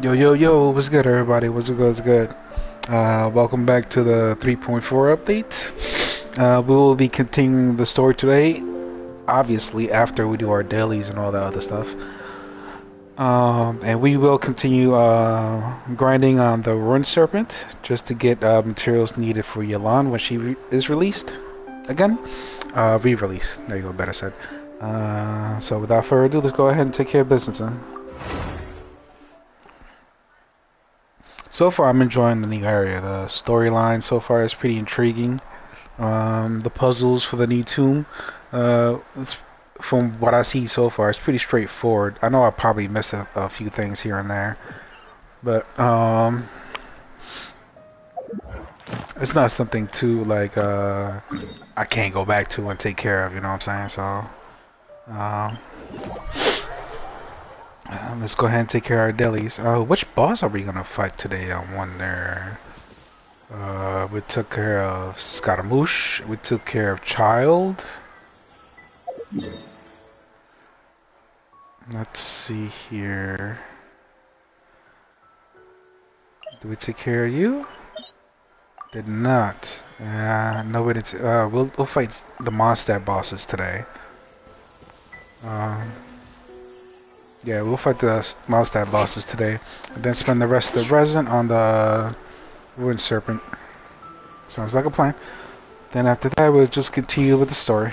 Yo, yo, yo, what's good, everybody? What's good, what's good? Welcome back to the 3.4 update. We will be continuing the story today, obviously, after we do our dailies and all that other stuff. And we will continue grinding on the Rune Serpent, just to get materials needed for Yelan when she is released. Again? Re-released. There you go, better said. So without further ado, let's go ahead and take care of business, then. So far, I'm enjoying the new area. The storyline so far is pretty intriguing. The puzzles for the new tomb, from what I see so far, it's pretty straightforward. I know I probably missed a few things here and there, but it's not something too like I can't go back to and take care of. You know what I'm saying? So. Let's go ahead and take care of our dailies. Which boss are we gonna fight today? I wonder. We took care of Scaramouche. We took care of Child. Let's see here. Did we take care of you? Did not. No, we didn't. We'll fight the Mondstadt bosses today. Yeah, we'll fight the Mondstadt bosses today, and then spend the rest of the resin on the Rune Serpent. Sounds like a plan. Then after that, we'll just continue with the story.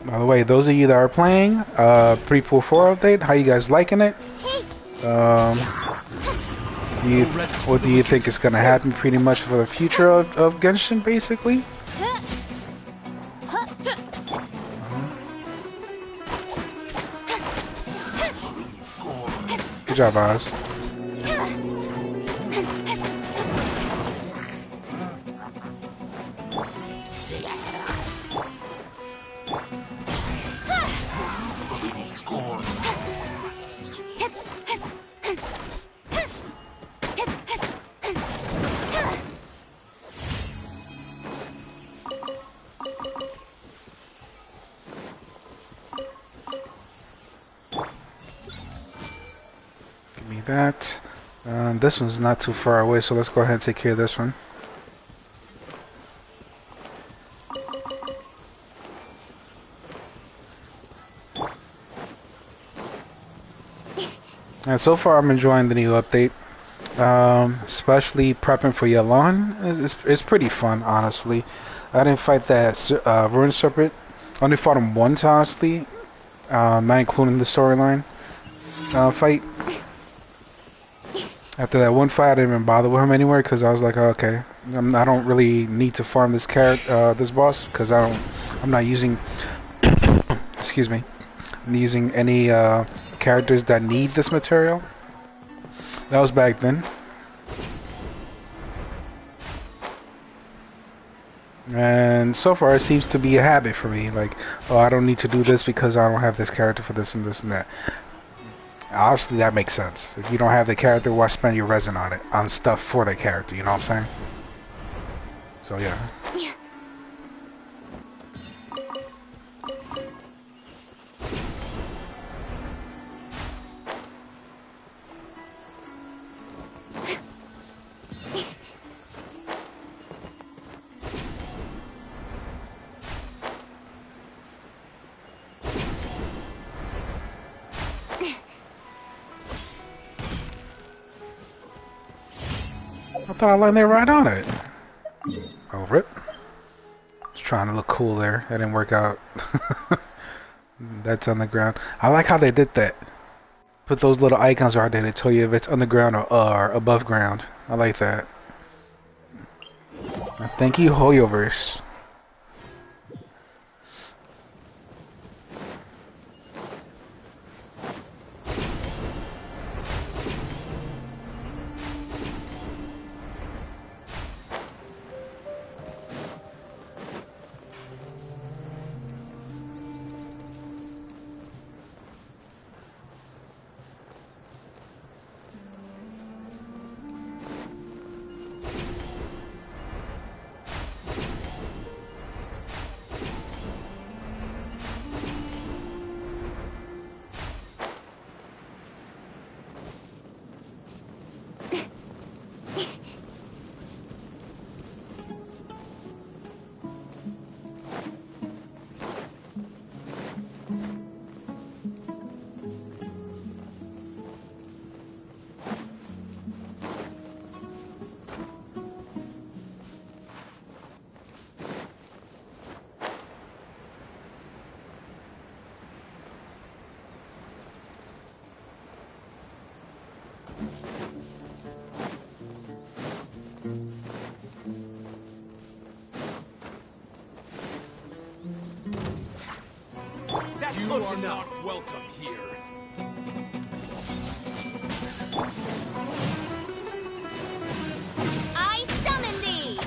By the way, those of you that are playing 3.4 update, how you guys liking it? What do you think is going to happen pretty much for the future of Genshin, basically? Good job, Oz. That. This one's not too far away, so let's go ahead and take care of this one. And so far, I'm enjoying the new update. Especially prepping for Yelan. It's pretty fun, honestly. I didn't fight that Rune Serpent. I only fought him once, honestly. Not including the storyline fight. After that one fight, I didn't even bother with him anywhere because I was like, oh, okay, I don't really need to farm this this boss because I'm not using, excuse me, I'm using any characters that need this material. That was back then. And so far, it seems to be a habit for me. Like, oh, I don't need to do this because I don't have this character for this and this and that. Obviously, that makes sense. If you don't have the character, why spend your resin on it, on stuff for the character? You know what I'm saying? So yeah. I thought I landed right on it. Oh, rip. Just trying to look cool there. That didn't work out. That's on the ground. I like how they did that. Put those little icons right there to tell you if it's underground or above ground. I like that. Thank you, Hoyoverse. You are not welcome here. I summon thee!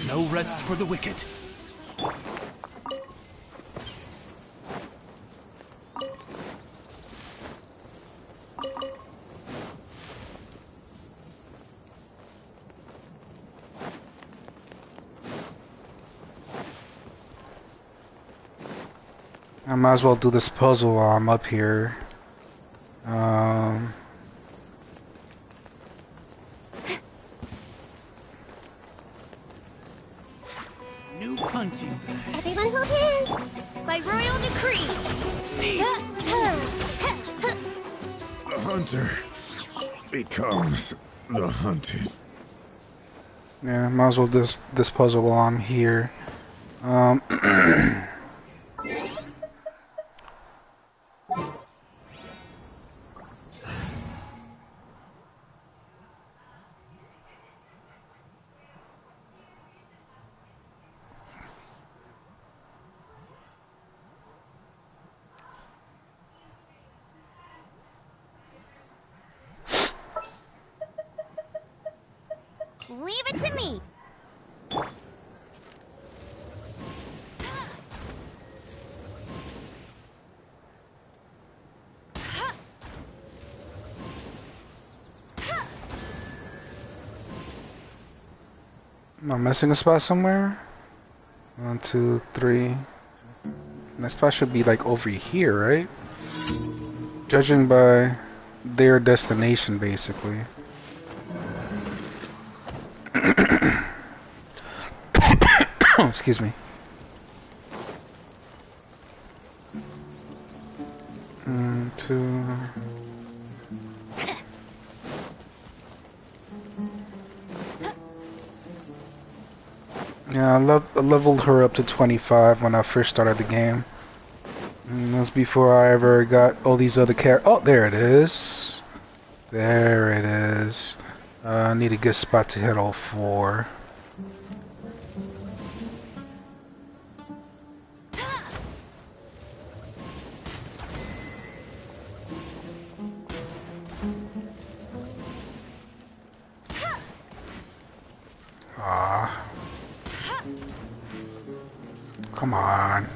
No rest for the wicked. I might as well do this puzzle while I'm up here. New punching bag. Everyone hold hands! By royal decree! The hunter becomes the hunted. Yeah, might as well do this puzzle while I'm here. Leave it to me! Am I missing a spot somewhere? 1, 2, 3. That spot should be like over here, right? Judging by their destination, basically. Excuse me. 1, 2. Yeah, I leveled her up to 25 when I first started the game. And that's before I ever got all these other Oh, there it is. There it is. I need a good spot to hit all 4. Ah. Come on.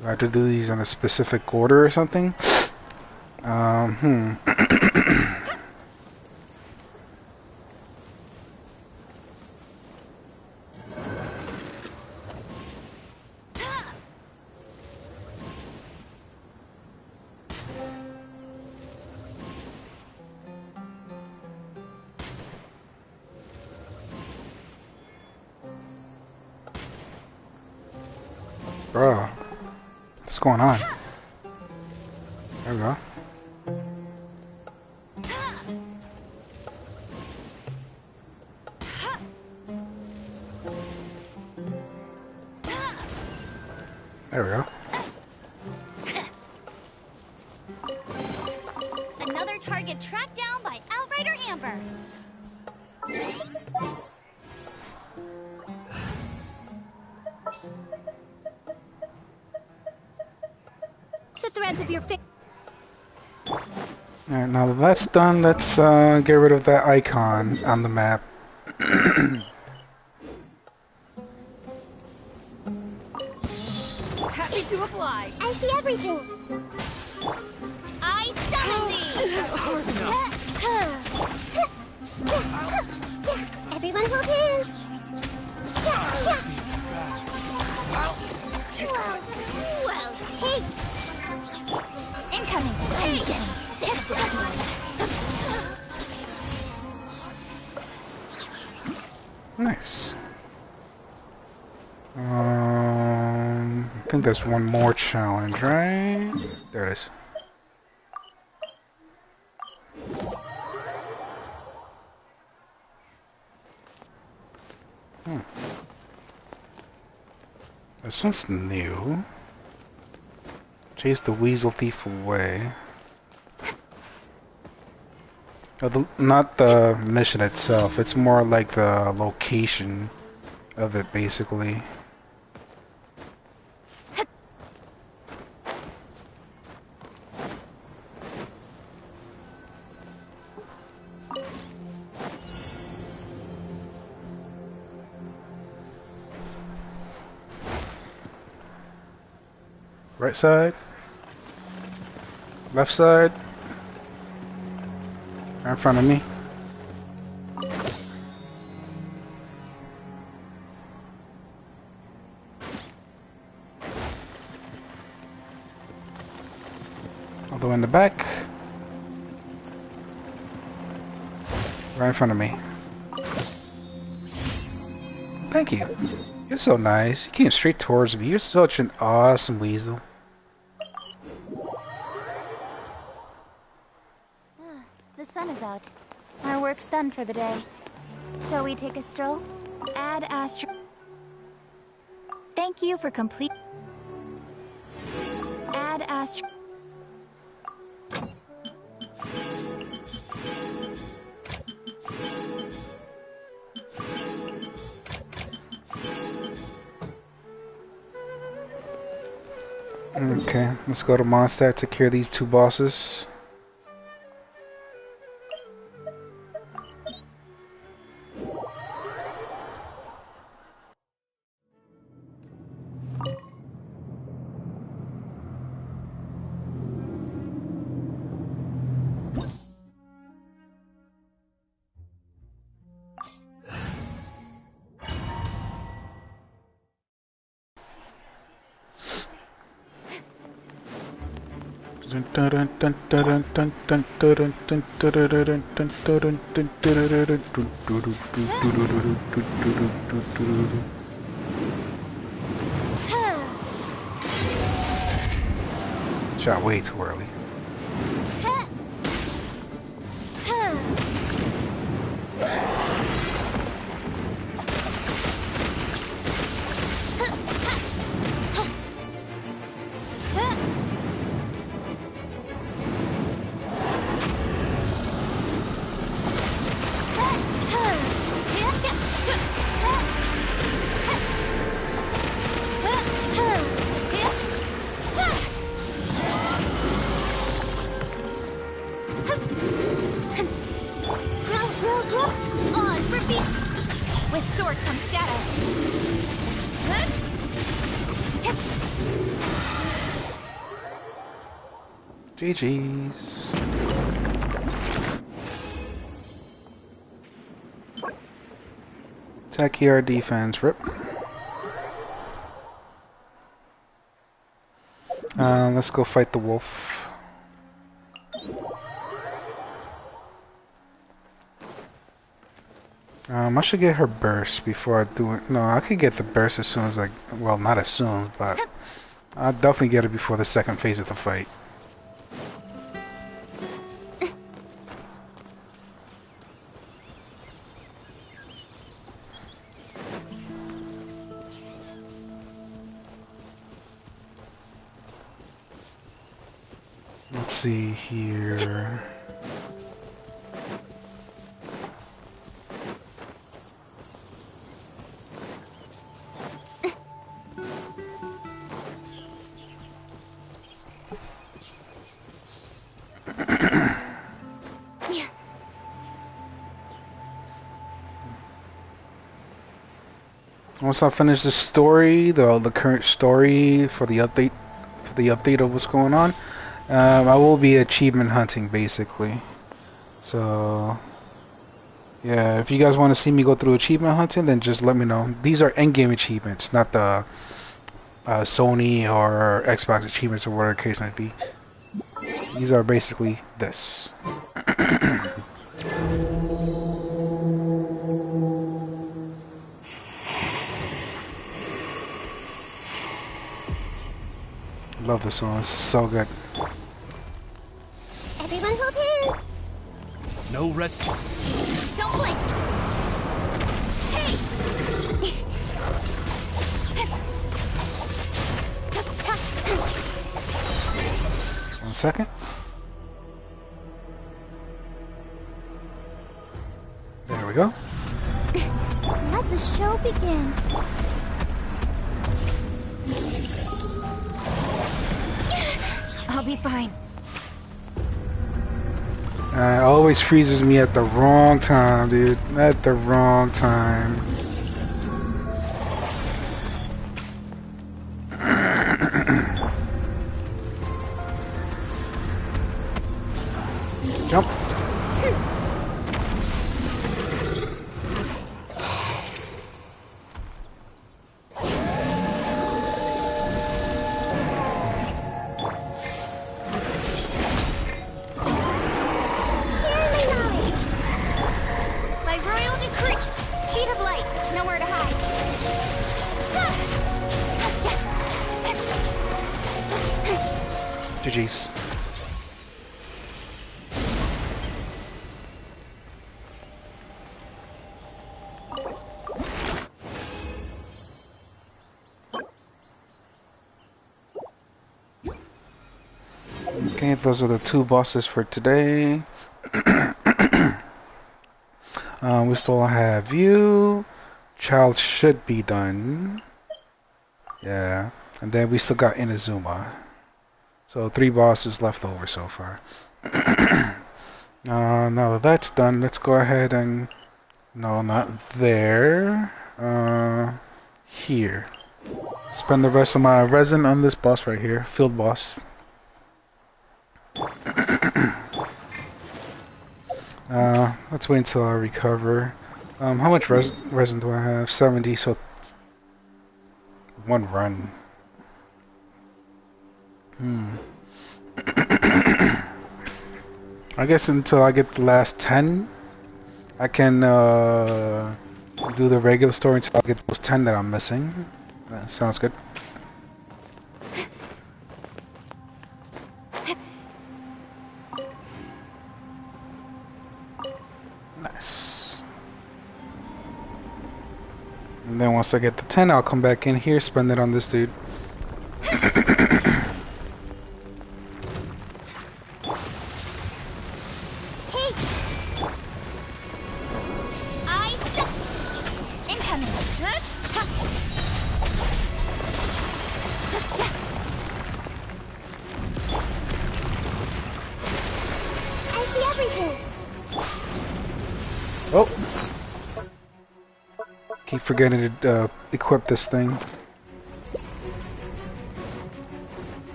Do I have to do these in a specific order or something? Bro, what's going on? There we go. There we go. Another target tracked down by Outrider Amber. The threads of your face. Alright, now that that's done, let's get rid of that icon on the map. Happy to oblige. I see everything. I summon thee. Everyone hold hands. Well, hey. Incoming. I'm getting sick. Nice. I think there's one more challenge, right? There it is. This one's new. Chase the weasel thief away. Not the mission itself. It's more like the location of it, basically. Right side, left side, right in front of me. All the way in the back, right in front of me. Thank you. You're so nice. You came straight towards me. You're such an awesome weasel. The sun is out. Our work's done for the day. Shall we take a stroll? Add Astro. Thank you for complete. Add Astro. Okay, let's go to Mondstadt to cure these two bosses. Shot way too early. With sword comes shadow. GG's. Attack ER defense, rip. Let's go fight the wolf. I should get her burst before I do it. No, I could get the burst as soon as I... Well, not as soon, but... I'll definitely get it before the second phase of the fight. Let's see here... Once I finish the story, the current story for the update of what's going on, I will be achievement hunting basically. So yeah, if you guys want to see me go through achievement hunting, then just let me know. These are endgame achievements, not the Sony or Xbox achievements or whatever the case might be. These are basically this. Love this song, it's so good. Everyone hold in. No rest. Don't blink. Hey. 1 second. go. Let the show begin. I'll be fine. It always freezes me at the wrong time, dude. At the wrong time. Jump. GG's. Okay, those are the 2 bosses for today. We still have you. Child should be done. Yeah. And then we still got Inazuma. So 3 bosses left over so far. Now that that's done, let's go ahead and... No, not there. Here. Spend the rest of my resin on this boss right here. Field boss. Let's wait until I recover. How much resin do I have? 70, so... 1 run. I guess until I get the last 10, I can do the regular story until I get those 10 that I'm missing. That sounds good. Nice. And then once I get the 10, I'll come back in here, spend it on this dude. Oh! Keep forgetting to equip this thing.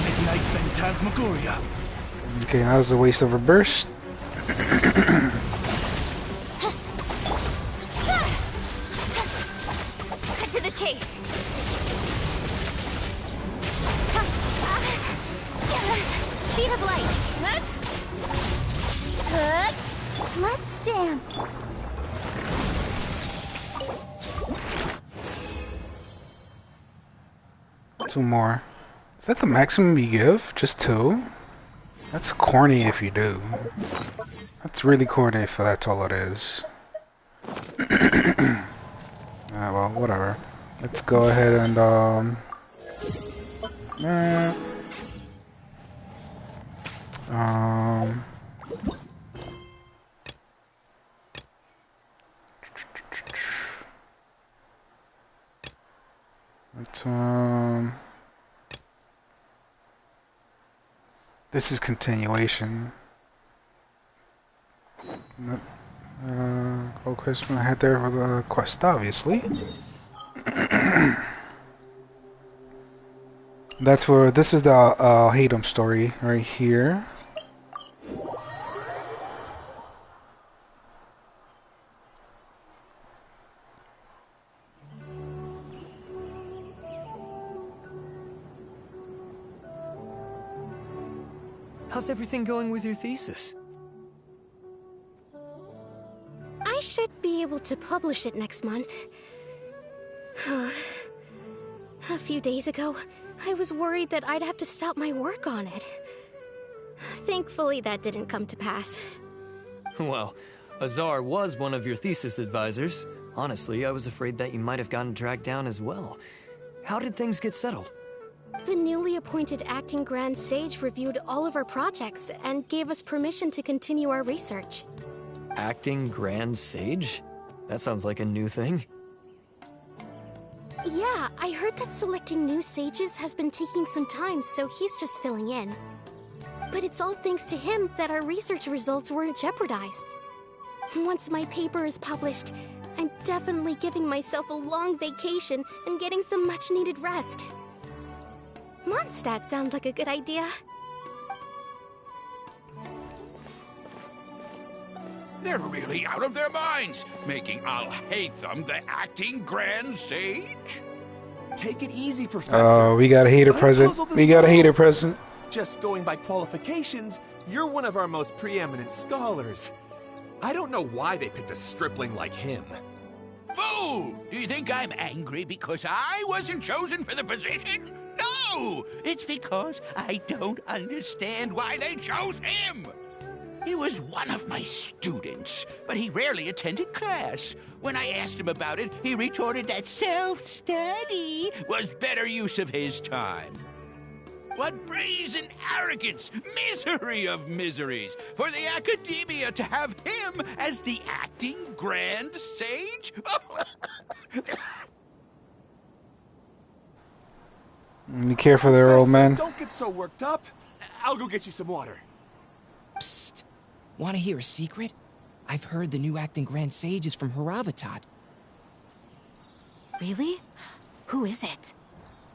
Midnight Phantasmagoria. Okay, that was a waste of a burst. Cut to the chase. Speed of light. Let's dance. Two more. Is that the maximum you give? Just 2? That's corny if you do. That's really corny if that's all it is. Well, whatever. Let's go ahead and this is continuation. Okay, so I'm gonna head there for the quest, obviously. That's where this is the Alhaitham story right here. How's everything going with your thesis? I should be able to publish it next month. A few days ago, I was worried that I'd have to stop my work on it. Thankfully, that didn't come to pass. Well, Azar was one of your thesis advisors. Honestly, I was afraid that you might have gotten dragged down as well. How did things get settled? The newly appointed acting Grand Sage reviewed all of our projects and gave us permission to continue our research. Acting Grand Sage? That sounds like a new thing. Yeah, I heard that selecting new sages has been taking some time, so he's just filling in. But it's all thanks to him that our research results weren't jeopardized. Once my paper is published, I'm definitely giving myself a long vacation and getting some much-needed rest. Mondstadt sounds like a good idea. They're really out of their minds, making Alhaitham the acting Grand Sage? Take it easy, Professor. Oh, we got a hater present. We got a hater present. Just going by qualifications, you're one of our most preeminent scholars. I don't know why they picked a stripling like him. Fool! Do you think I'm angry because I wasn't chosen for the position? No! It's because I don't understand why they chose him! He was one of my students, but he rarely attended class. When I asked him about it, he retorted that self-study was better use of his time. What brazen arrogance! Misery of miseries! For the academia to have him as the acting Grand Sage? Be careful there, old man. Don't get so worked up. I'll go get you some water. Psst. Want to hear a secret? I've heard the new acting Grand Sage is from Haravatat. Really? Who is it?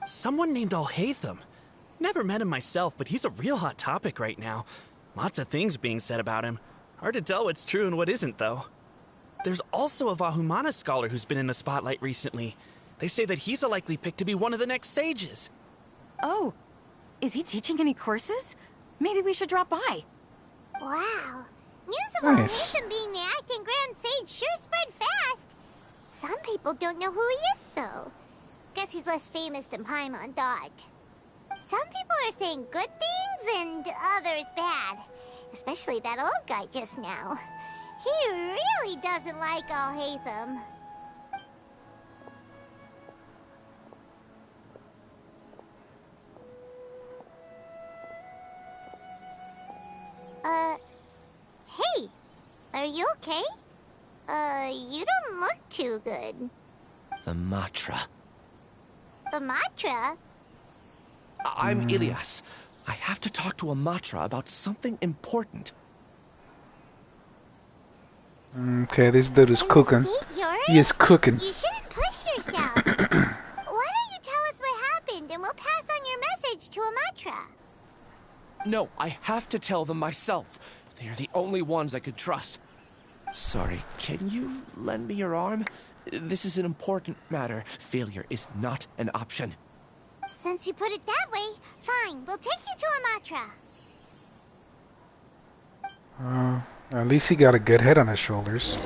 Someone named Alhaitham. Never met him myself, but he's a real hot topic right now. Lots of things being said about him. Hard to tell what's true and what isn't, though. There's also a Vahumana scholar who's been in the spotlight recently. They say that he's a likely pick to be one of the next sages. Oh, is he teaching any courses? Maybe we should drop by. Wow. News of Nice. Alhaitham being the acting Grand Sage sure spread fast. Some people don't know who he is, though. Guess he's less famous than Paimon thought. Some people are saying good things and others bad. Especially that old guy just now. He really doesn't like Alhaitham. Hey, are you okay? You don't look too good. The Matra. The Matra? I'm Ilias. I have to talk to a Matra about something important. Okay, this dude is cooking. He is cooking. You shouldn't push yourself. Why don't you tell us what happened and we'll pass on your message to a Matra? No, I have to tell them myself. They are the only ones I could trust. Sorry, can you lend me your arm? This is an important matter. Failure is not an option. Since you put it that way, fine. We'll take you to a Matra. At least he got a good head on his shoulders.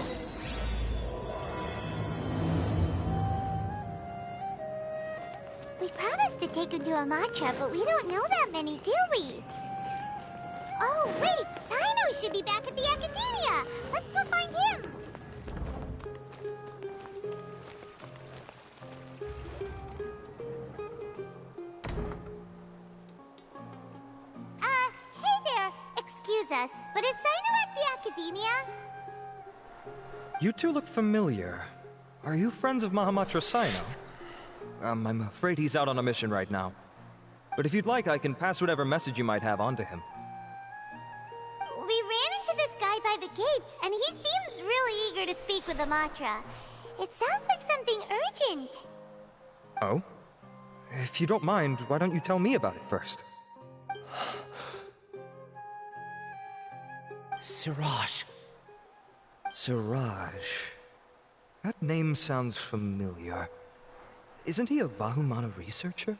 We promised to take him to a Matra, but we don't know that many, do we? Oh, wait! Sino should be back at the Academia! Let's go find him! Hey there! Excuse us, but is Sino at the Academia? You two look familiar. Are you friends of Mahamatra Sino? I'm afraid he's out on a mission right now. But if you'd like, I can pass whatever message you might have on to him. We ran into this guy by the gates, and he seems really eager to speak with the Matra. It sounds like something urgent. Oh? If you don't mind, why don't you tell me about it first? Siraj. Siraj. That name sounds familiar. Isn't he a Vahumana researcher?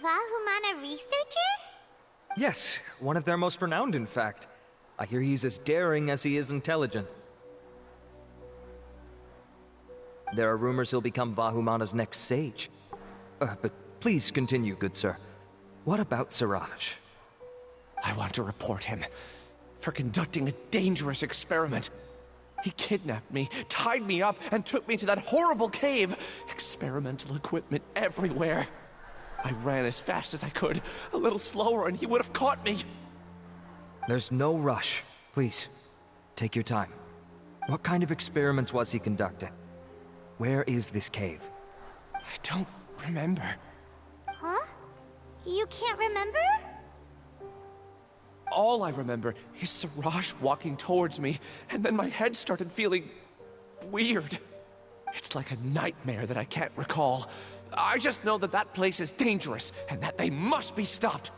Vahumana researcher? Yes, one of their most renowned, in fact. I hear he's as daring as he is intelligent. There are rumors he'll become Vahumana's next sage. But please continue, good sir. What about Siraj? I want to report him for conducting a dangerous experiment. He kidnapped me, tied me up, and took me to that horrible cave. Experimental equipment everywhere. I ran as fast as I could, a little slower, and he would have caught me. There's no rush. Please, take your time. What kind of experiments was he conducting? Where is this cave? I don't remember. Huh? You can't remember? All I remember is Siraj walking towards me, and then my head started feeling weird. It's like a nightmare that I can't recall. I just know that that place is dangerous, and that they must be stopped.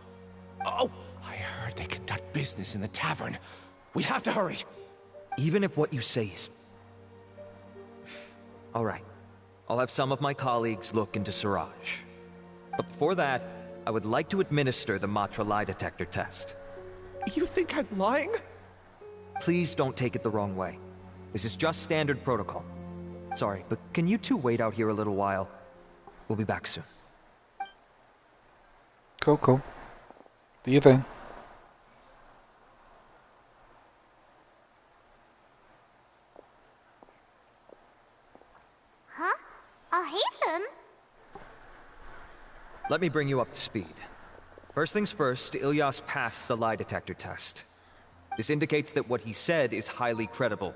Oh, I heard they conduct business in the tavern. We have to hurry. Even if what you say is... All right. I'll have some of my colleagues look into Siraj. But before that, I would like to administer the Matra lie detector test. You think I'm lying? Please don't take it the wrong way. This is just standard protocol. Sorry, but can you two wait out here a little while? We'll be back soon. Cool. Do you think? Huh? Alhaitham? Let me bring you up to speed. First things first, Ilyas passed the lie detector test. This indicates that what he said is highly credible.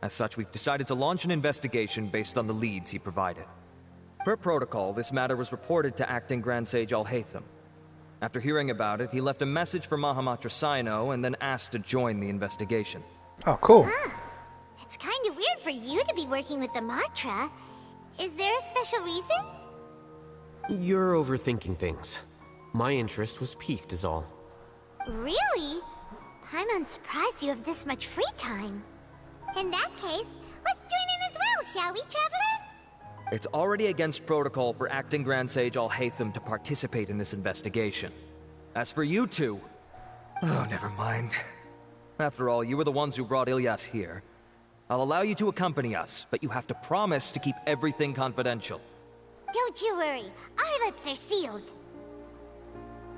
As such, we've decided to launch an investigation based on the leads he provided. Per protocol, this matter was reported to Acting Grand Sage Alhaitham. After hearing about it, he left a message for Mahamatra Sino and then asked to join the investigation. Oh, cool. Huh. It's kind of weird for you to be working with the Matra. Is there a special reason? You're overthinking things. My interest was piqued is all. Really? I'm surprised you have this much free time. In that case, let's join in as well, shall we, Traveler? It's already against protocol for Acting Grand Sage Alhaitham to participate in this investigation. As for you two... Oh, never mind. After all, you were the ones who brought Ilyas here. I'll allow you to accompany us, but you have to promise to keep everything confidential. Don't you worry. Our lips are sealed.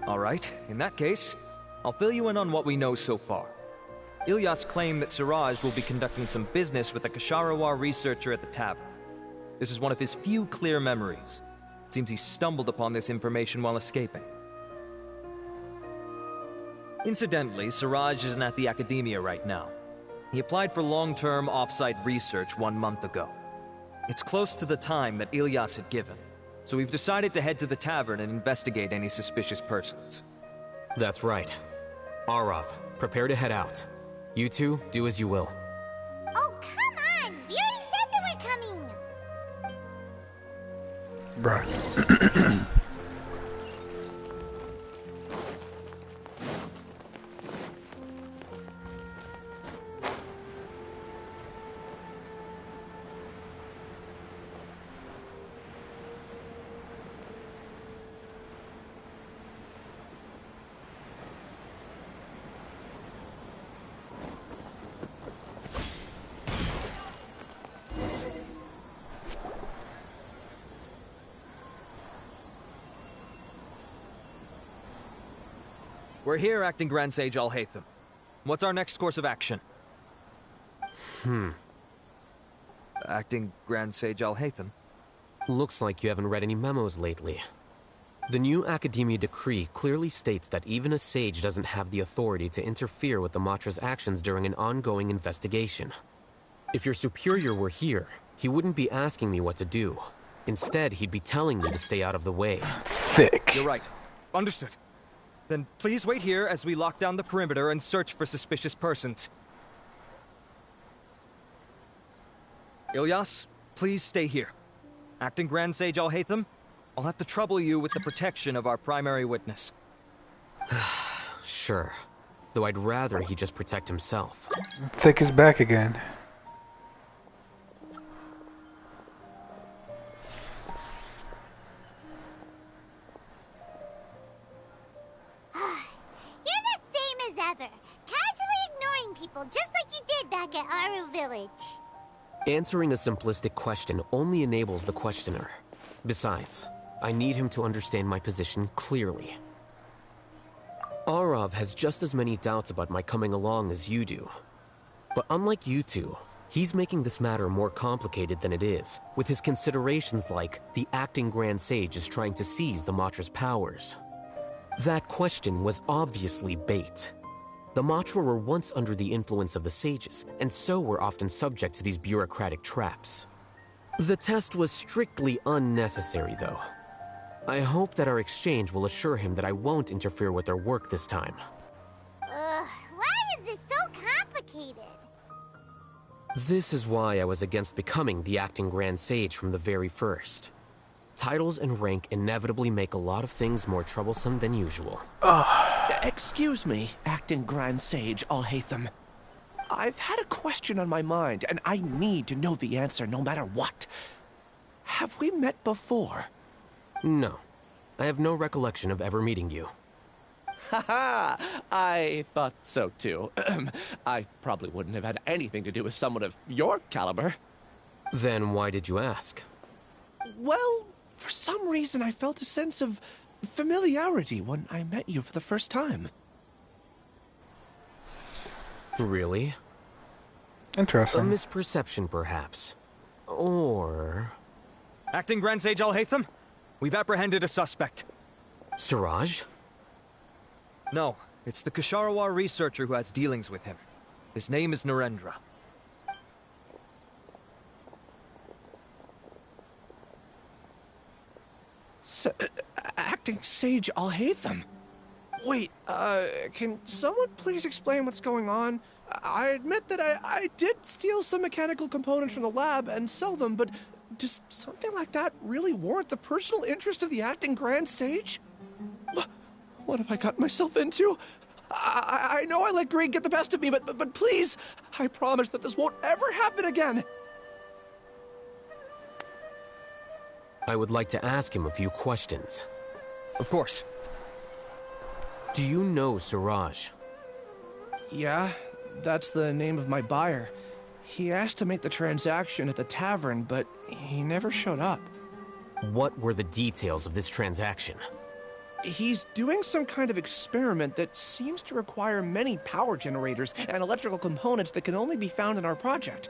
Alright, in that case, I'll fill you in on what we know so far. Ilyas claimed that Siraj will be conducting some business with a Kasharawar researcher at the tavern. This is one of his few clear memories. It seems he stumbled upon this information while escaping. Incidentally, Siraj isn't at the academia right now. He applied for long-term off-site research 1 month ago. It's close to the time that Ilyas had given, so we've decided to head to the tavern and investigate any suspicious persons. That's right. Arav, prepare to head out. You two, do as you will. Oh, come on! We already said that we're coming! Bruh. We're here, Acting Grand Sage Alhaitham. What's our next course of action? Acting Grand Sage Alhaitham? Looks like you haven't read any memos lately. The new Academia decree clearly states that even a sage doesn't have the authority to interfere with the Matra's actions during an ongoing investigation. If your superior were here, he wouldn't be asking me what to do. Instead, he'd be telling me to stay out of the way. Thick. You're right. Understood. Then please wait here as we lock down the perimeter and search for suspicious persons. Ilyas, please stay here. Acting Grand Sage Alhaitham, I'll have to trouble you with the protection of our primary witness. Sure. Though I'd rather he just protect himself. Thick is back again. You're the same as ever. Casually ignoring people just like you did back at Aru Village. Answering a simplistic question only enables the questioner. Besides, I need him to understand my position clearly. Arav has just as many doubts about my coming along as you do. But unlike you two, he's making this matter more complicated than it is, with his considerations like the acting Grand Sage is trying to seize the Matra's powers. That question was obviously bait. The Matra were once under the influence of the sages, and so were often subject to these bureaucratic traps. The test was strictly unnecessary, though. I hope that our exchange will assure him that I won't interfere with their work this time. Why is this so complicated? This is why I was against becoming the acting Grand Sage from the very first. Titles and rank inevitably make a lot of things more troublesome than usual. Excuse me, acting Grand Sage Alhaitham. I've had a question on my mind, and I need to know the answer no matter what. Have we met before? No. I have no recollection of ever meeting you. Haha! I thought so too. I probably wouldn't have had anything to do with someone of your caliber. Then why did you ask? Well, for some reason I felt a sense of familiarity when I met you for the first time. Really? Interesting. A misperception, perhaps. Or... Acting Grand Sage Alhaitham, we've apprehended a suspect. Siraj? No, it's the Ksharawar researcher who has dealings with him. His name is Narendra. Acting Sage Alhaitham? Wait, can someone please explain what's going on? I admit that I did steal some mechanical components from the lab and sell them, but does something like that really warrant the personal interest of the acting Grand Sage? What have I gotten myself into? I know I let greed get the best of me, but please, I promise that this won't ever happen again. I would like to ask him a few questions. Of course. Do you know Siraj? Yeah, that's the name of my buyer. He asked to make the transaction at the tavern, but he never showed up. What were the details of this transaction? He's doing some kind of experiment that seems to require many power generators and electrical components that can only be found in our project.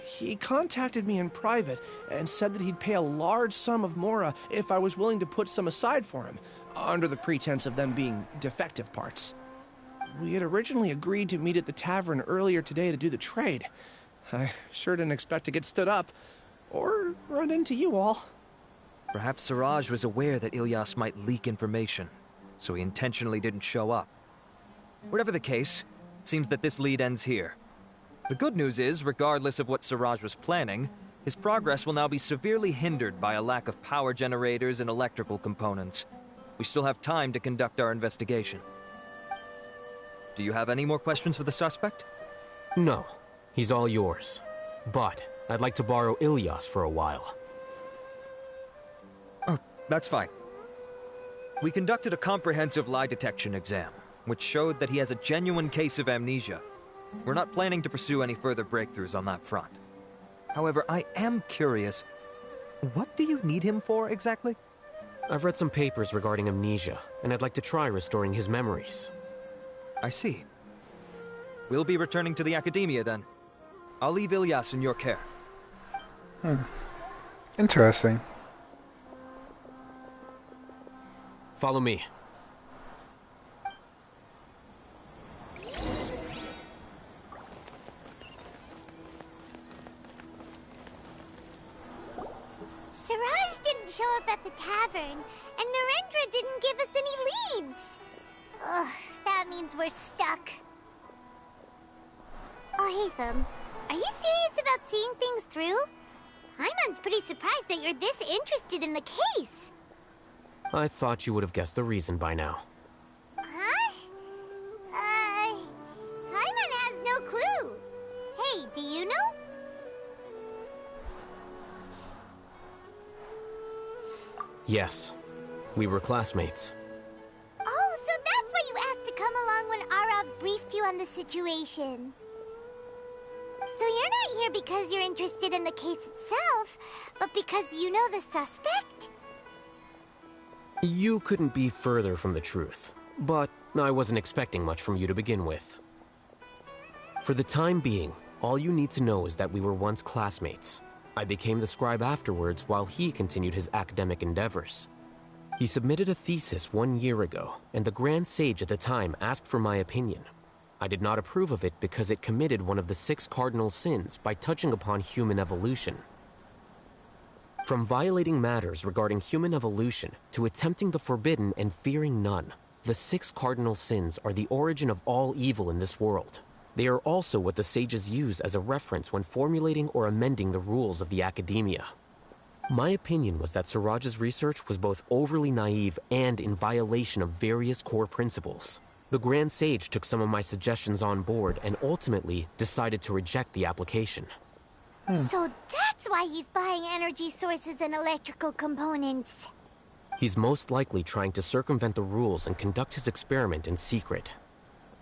He contacted me in private and said that he'd pay a large sum of Mora if I was willing to put some aside for him, under the pretense of them being defective parts. We had originally agreed to meet at the tavern earlier today to do the trade. I sure didn't expect to get stood up, or run into you all. Perhaps Siraj was aware that Ilyas might leak information, so he intentionally didn't show up. Whatever the case, it seems that this lead ends here. The good news is, regardless of what Siraj was planning, his progress will now be severely hindered by a lack of power generators and electrical components. We still have time to conduct our investigation. Do you have any more questions for the suspect? No. He's all yours. But I'd like to borrow Ilyas for a while. Oh, that's fine. We conducted a comprehensive lie detection exam, which showed that he has a genuine case of amnesia. We're not planning to pursue any further breakthroughs on that front. However, I am curious, what do you need him for exactly? I've read some papers regarding amnesia, and I'd like to try restoring his memories. I see. We'll be returning to the Academia then. I'll leave Ilyas in your care. Interesting. Follow me. Siraj didn't show up at the tavern, and Narendra didn't give us any leads. Ugh, that means we're stuck. Alhaitham, are you serious about seeing things through? Paimon's pretty surprised that you're this interested in the case. I thought you would have guessed the reason by now. Huh? Paimon has no clue. Hey, do you know? Yes. We were classmates. Oh, so that's why you asked to come along when Arav briefed you on the situation. So you're not here because you're interested in the case itself, but because you know the suspect? You couldn't be further from the truth, but I wasn't expecting much from you to begin with. For the time being, all you need to know is that we were once classmates. I became the scribe afterwards while he continued his academic endeavors. He submitted a thesis 1 year ago, and the Grand Sage at the time asked for my opinion. I did not approve of it because it committed one of the 6 cardinal sins by touching upon human evolution. From violating matters regarding human evolution to attempting the forbidden and fearing none, the 6 cardinal sins are the origin of all evil in this world. They are also what the sages use as a reference when formulating or amending the rules of the academia. My opinion was that Suraj's research was both overly naive and in violation of various core principles. The Grand Sage took some of my suggestions on board and ultimately decided to reject the application. So that's why he's buying energy sources and electrical components. He's most likely trying to circumvent the rules and conduct his experiment in secret.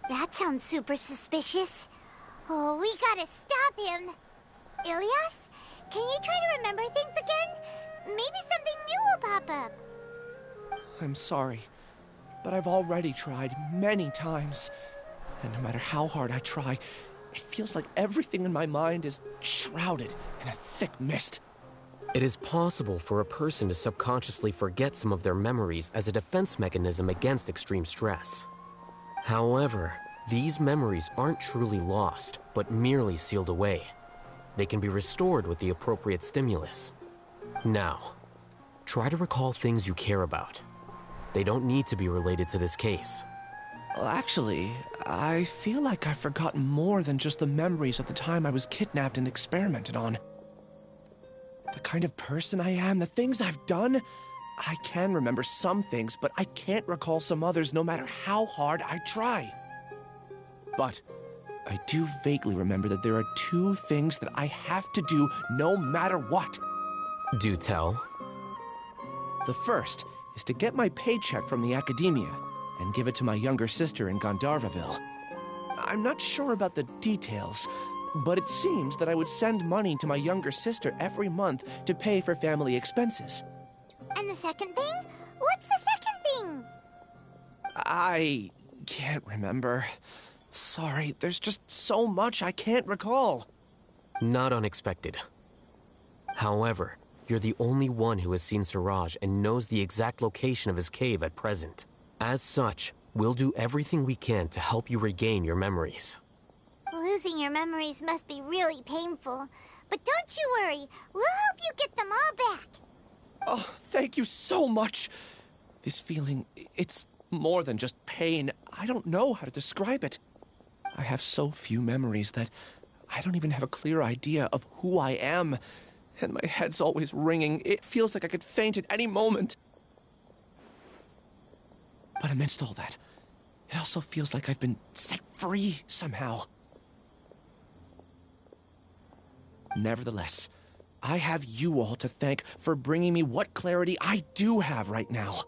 That sounds super suspicious. Oh, we gotta stop him. Ilias, can you try to remember things again? Maybe something new will pop up. I'm sorry, but I've already tried many times. And no matter how hard I try, it feels like everything in my mind is shrouded in a thick mist. It is possible for a person to subconsciously forget some of their memories as a defense mechanism against extreme stress. However, these memories aren't truly lost, but merely sealed away. They can be restored with the appropriate stimulus. Now, try to recall things you care about. They don't need to be related to this case. Well, actually, I feel like I've forgotten more than just the memories of the time I was kidnapped and experimented on. The kind of person I am, the things I've done, I can remember some things, but I can't recall some others no matter how hard I try. But I do vaguely remember that there are 2 things that I have to do no matter what. Do tell. The first is to get my paycheck from the academia and give it to my younger sister in Gandharvaville. I'm not sure about the details, but it seems that I would send money to my younger sister every month to pay for family expenses. And the second thing? What's the second thing? I can't remember. Sorry, there's just so much I can't recall. Not unexpected. However, you're the only one who has seen Suraj and knows the exact location of his cave at present. As such, we'll do everything we can to help you regain your memories. Losing your memories must be really painful. But don't you worry, we'll help you get them all back. Oh, thank you so much. This feeling, it's more than just pain. I don't know how to describe it. I have so few memories that I don't even have a clear idea of who I am. And my head's always ringing. It feels like I could faint at any moment. But amidst all that, it also feels like I've been set free somehow. Nevertheless, I have you all to thank for bringing me what clarity I do have right now.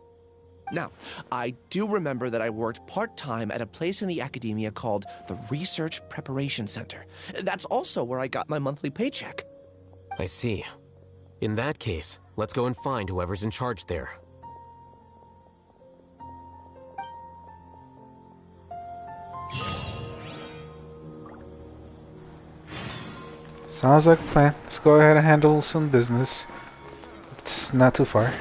Now, I do remember that I worked part-time at a place in the academia called the Research Preparation Center. That's also where I got my monthly paycheck. I see. In that case, let's go and find whoever's in charge there. Sounds like a plan. Let's go ahead and handle some business. It's not too far.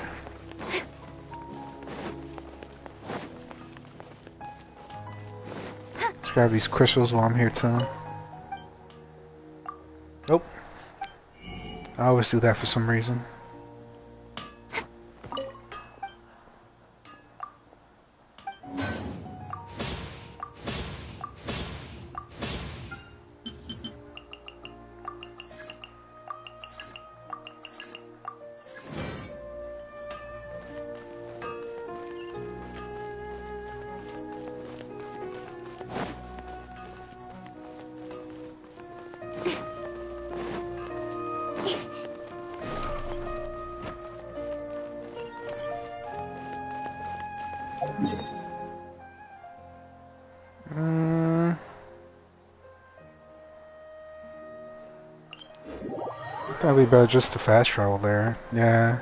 Let's grab these crystals while I'm here too. Nope. I always do that for some reason. Probably better just to fast travel there. Yeah.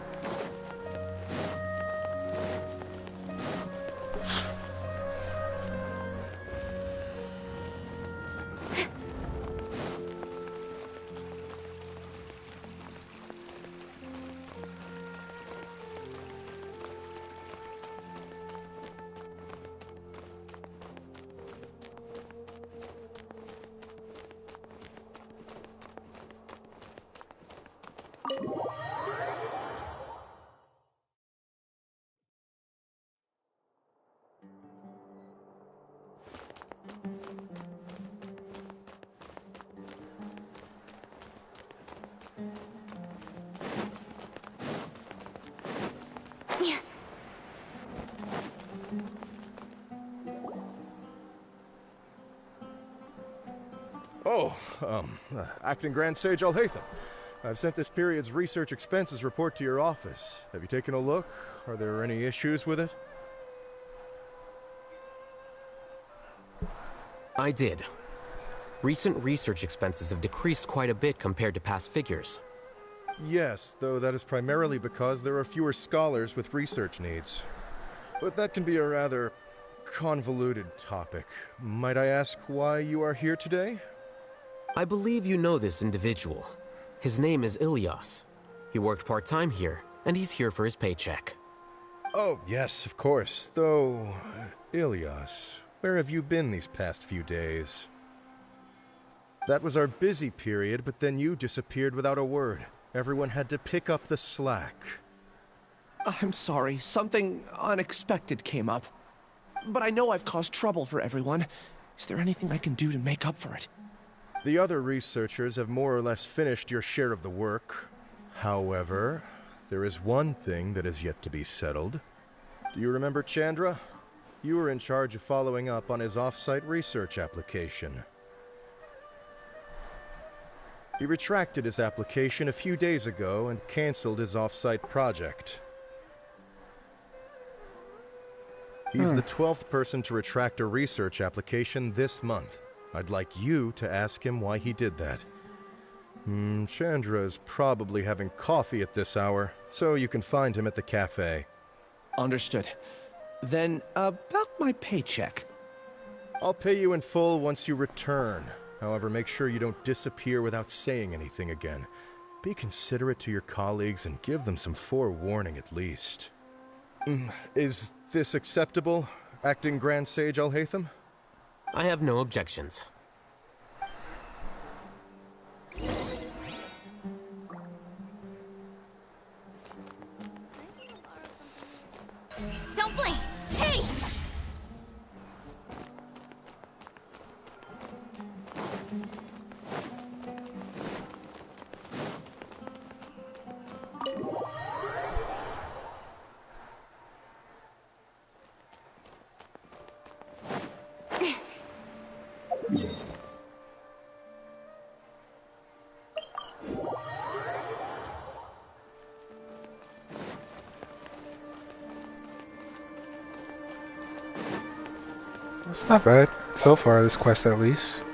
Oh, Acting Grand Sage Alhaitham. I've sent this period's research expenses report to your office. Have you taken a look? Are there any issues with it? I did. Recent research expenses have decreased quite a bit compared to past figures. Yes, though that is primarily because there are fewer scholars with research needs. But that can be a rather convoluted topic. Might I ask why you are here today? I believe you know this individual. His name is Ilias. He worked part-time here, and he's here for his paycheck. Oh, yes, of course. Though, Ilias, where have you been these past few days? That was our busy period, but then you disappeared without a word. Everyone had to pick up the slack. I'm sorry, something unexpected came up. But I know I've caused trouble for everyone. Is there anything I can do to make up for it? The other researchers have more or less finished your share of the work. However, there is one thing that is yet to be settled. Do you remember Chandra? You were in charge of following up on his off-site research application. He retracted his application a few days ago and canceled his off-site project. He's the 12th person to retract a research application this month. I'd like you to ask him why he did that. Chandra is probably having coffee at this hour, so you can find him at the cafe. Understood. Then, about my paycheck. I'll pay you in full once you return. However, make sure you don't disappear without saying anything again. Be considerate to your colleagues and give them some forewarning at least. Is this acceptable, Acting Grand Sage Alhaitham? I have no objections. Don't blink! Hey! It's not bad so far, this quest at least.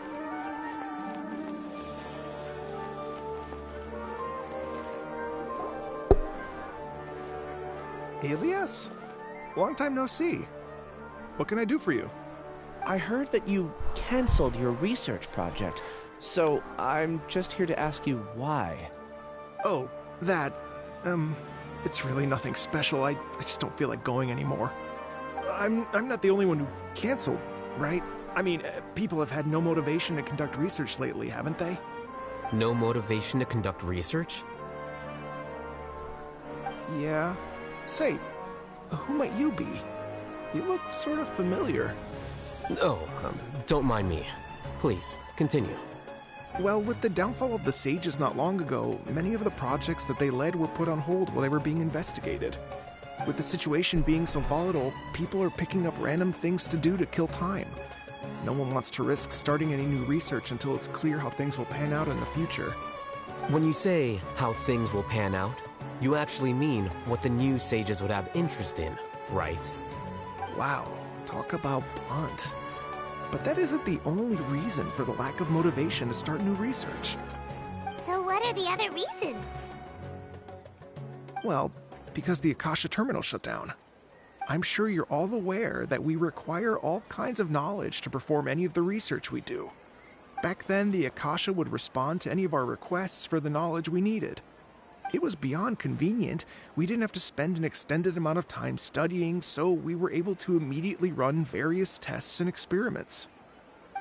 Ilias? Long time no see. What can I do for you? I heard that you canceled your research project, so I'm just here to ask you why. Oh, that... it's really nothing special. I just don't feel like going anymore. I'm not the only one who canceled, right? I mean, people have had no motivation to conduct research lately, haven't they? No motivation to conduct research? Yeah. Say, who might you be? You look sort of familiar. Oh, don't mind me. Please, continue. Well, with the downfall of the Sages not long ago, many of the projects that they led were put on hold while they were being investigated. With the situation being so volatile, people are picking up random things to do to kill time. No one wants to risk starting any new research until it's clear how things will pan out in the future. When you say how things will pan out, you actually mean what the new sages would have interest in, right? Wow, talk about blunt. But that isn't the only reason for the lack of motivation to start new research. So what are the other reasons? Well, because the Akasha terminal shut down. I'm sure you're all aware that we require all kinds of knowledge to perform any of the research we do. Back then, the Akasha would respond to any of our requests for the knowledge we needed. It was beyond convenient. We didn't have to spend an extended amount of time studying, so we were able to immediately run various tests and experiments.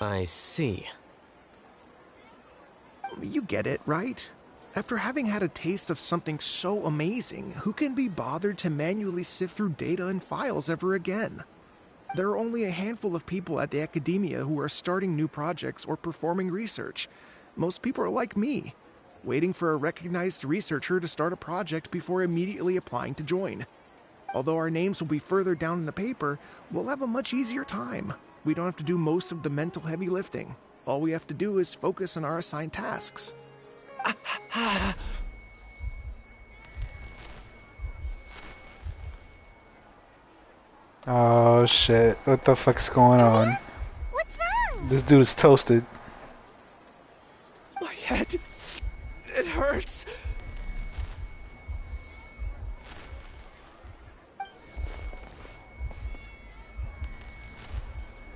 I see. You get it, right? After having had a taste of something so amazing, who can be bothered to manually sift through data and files ever again? There are only a handful of people at the academia who are starting new projects or performing research. Most people are like me, waiting for a recognized researcher to start a project before immediately applying to join. Although our names will be further down in the paper, we'll have a much easier time. We don't have to do most of the mental heavy lifting. All we have to do is focus on our assigned tasks. Oh shit, what the fuck's going on? What's wrong? This dude is toasted. My head, it hurts.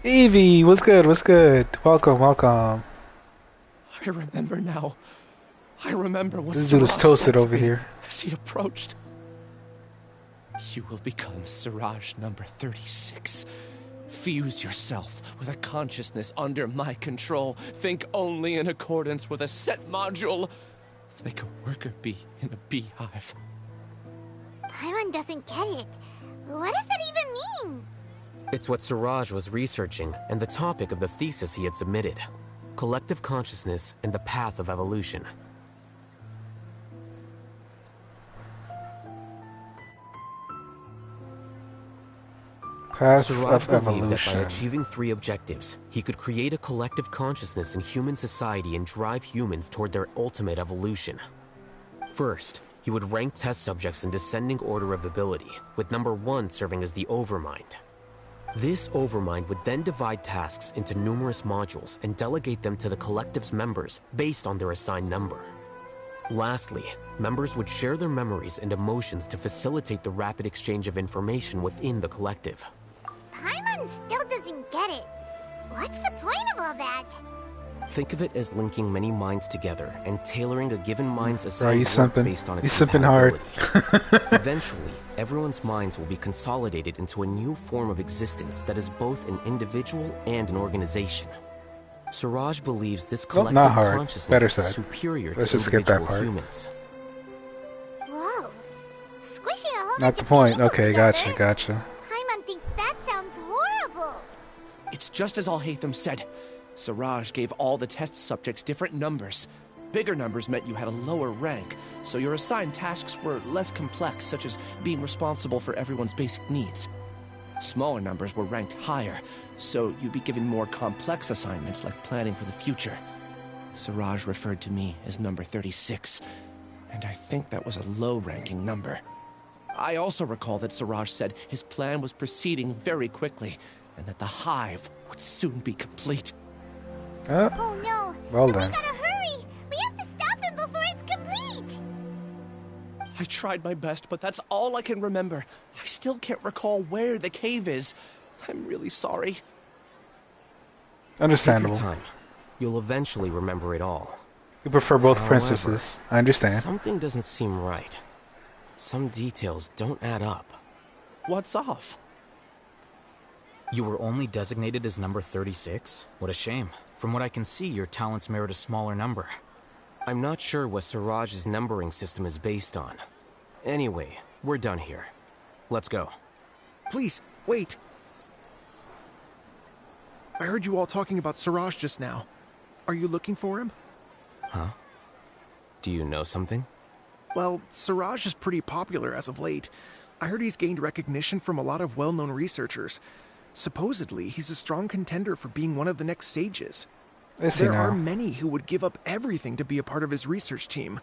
Evie, what's good, what's good? Welcome, welcome. I remember now. I remember what This dude is Siraj toasted said to over me here. as he approached. You will become Siraj number 36. Fuse yourself with a consciousness under my control. Think only in accordance with a set module. Like a worker bee in a beehive. Paimon doesn't get it. What does that even mean? It's what Siraj was researching, and the topic of the thesis he had submitted. Collective consciousness and the path of evolution. Path Siraj of believed that by evolution. achieving 3 objectives, he could create a collective consciousness in human society and drive humans toward their ultimate evolution. First, he would rank test subjects in descending order of ability, with number 1 serving as the overmind. This overmind would then divide tasks into numerous modules and delegate them to the collective's members based on their assigned number. Lastly, members would share their memories and emotions to facilitate the rapid exchange of information within the collective. Paimon still doesn't get it. What's the point of all that? Think of it as linking many minds together and tailoring a given mind's Bro, assigned you work simping. based on You its simping hard. compatibility. Eventually, everyone's minds will be consolidated into a new form of existence that is both an individual and an organization. Siraj believes this Nope, collective not hard. consciousness Better is side. superior Let's to just skip that individual part. humans. Whoa. Squishing a whole Not bunch the of point. people Okay, together? gotcha, gotcha. Paimon thinks that sounds horrible. It's just as Alhaitham said. Siraj gave all the test subjects different numbers. Bigger numbers meant you had a lower rank, so your assigned tasks were less complex, such as being responsible for everyone's basic needs. Smaller numbers were ranked higher, so you'd be given more complex assignments like planning for the future. Siraj referred to me as number 36, and I think that was a low-ranking number. I also recall that Siraj said his plan was proceeding very quickly, and that the hive would soon be complete. Oh no. Well We then. gotta hurry. We have to stop him before it's complete. I tried my best, but that's all I can remember. I still can't recall where the cave is. I'm really sorry. Understandable. Take your time. You'll eventually remember it all. You prefer both However, princesses. I understand. Something doesn't seem right. Some details don't add up. What's off? You were only designated as number 36? What a shame. From what I can see, your talents merit a smaller number. I'm not sure what Siraj's numbering system is based on. Anyway, we're done here. Let's go. Please, wait. I heard you all talking about Siraj just now. Are you looking for him? Huh? Do you know something? Well, Siraj is pretty popular as of late. I heard he's gained recognition from a lot of well-known researchers. Supposedly, he's a strong contender for being one of the next sages. Is he There are now? many who would give up everything to be a part of his research team.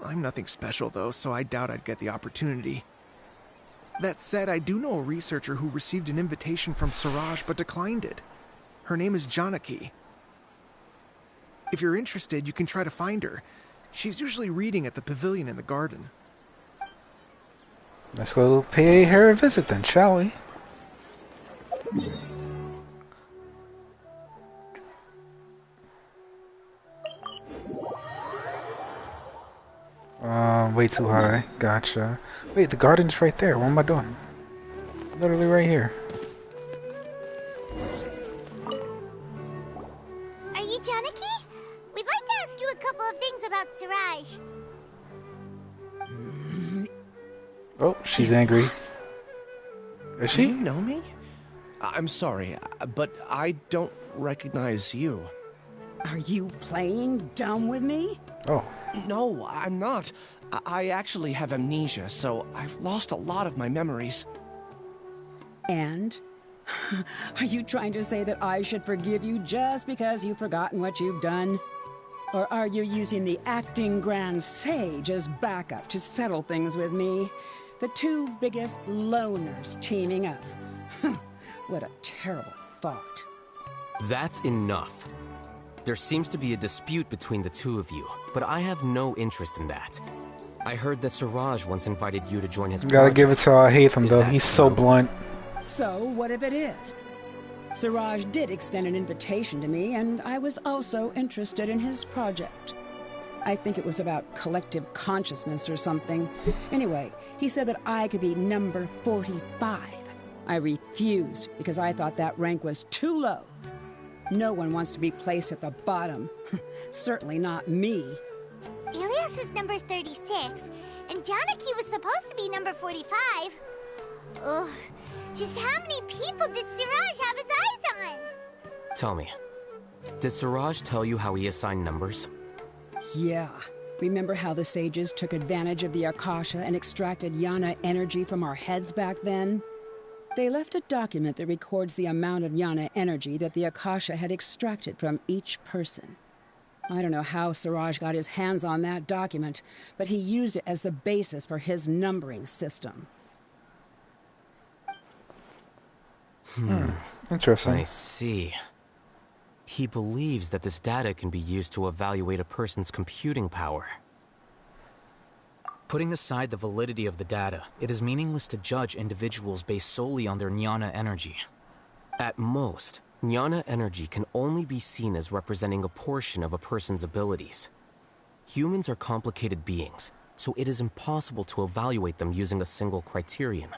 I'm nothing special, though, so I doubt I'd get the opportunity. That said, I do know a researcher who received an invitation from Siraj but declined it. Her name is Janaki. If you're interested, you can try to find her. She's usually reading at the pavilion in the garden. Let's go pay her a visit then, shall we? Way too high. Gotcha. Wait, the garden's right there. What am I doing? Literally right here. Are you Janaki? We'd like to ask you a couple of things about Siraj. Oh, she's angry. Is Do she? you know me? I'm sorry, but I don't recognize you. Are you playing dumb with me? Oh. No, I'm not. I actually have amnesia, so I've lost a lot of my memories. And? Are you trying to say that I should forgive you just because you've forgotten what you've done? Or are you using the acting Grand Sage as backup to settle things with me? The two biggest loners teaming up. What a terrible thought. That's enough. There seems to be a dispute between the two of you, but I have no interest in that. I heard that Siraj once invited you to join his Gotta project. give it to Alhaitham though. He's so blunt. So, what if it is? Siraj did extend an invitation to me, and I was also interested in his project. I think it was about collective consciousness or something. Anyway, he said that I could be number 45. I refused because I thought that rank was too low. No one wants to be placed at the bottom. Certainly not me. Ilias is number 36, and Janaki was supposed to be number 45. Ugh. Just how many people did Siraj have his eyes on? Tell me, did Siraj tell you how he assigned numbers? Yeah. Remember how the sages took advantage of the Akasha and extracted Yana energy from our heads back then? They left a document that records the amount of Yana energy that the Akasha had extracted from each person. I don't know how Siraj got his hands on that document, but he used it as the basis for his numbering system. Interesting. I see. He believes that this data can be used to evaluate a person's computing power. Putting aside the validity of the data, it is meaningless to judge individuals based solely on their Jnana energy. At most, Jnana energy can only be seen as representing a portion of a person's abilities. Humans are complicated beings, so it is impossible to evaluate them using a single criterion.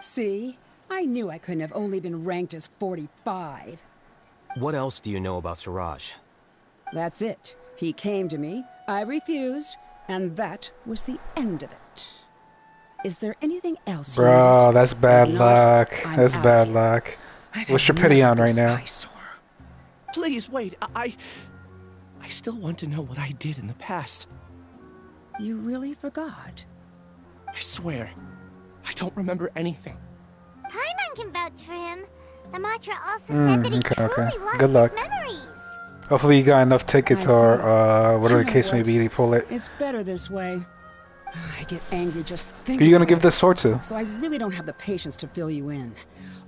See? I knew I couldn't have only been ranked as 45. What else do you know about Siraj? That's it. He came to me, I refused, and that was the end of it. Is there anything else? Bro, that's bad luck. That's bad luck. I've What's had your pity none on of right this now? eyesore. Please, wait. I still want to know what I did in the past. You really forgot? I swear, I don't remember anything. Paimon can vouch for him. The mantra also said that he truly lost Good luck. his memories. Hopefully you got enough tickets or whatever the case may be to pull it. It's better this way. I get angry just Who thinking. are you gonna about give it. this sword to? So I really don't have the patience to fill you in.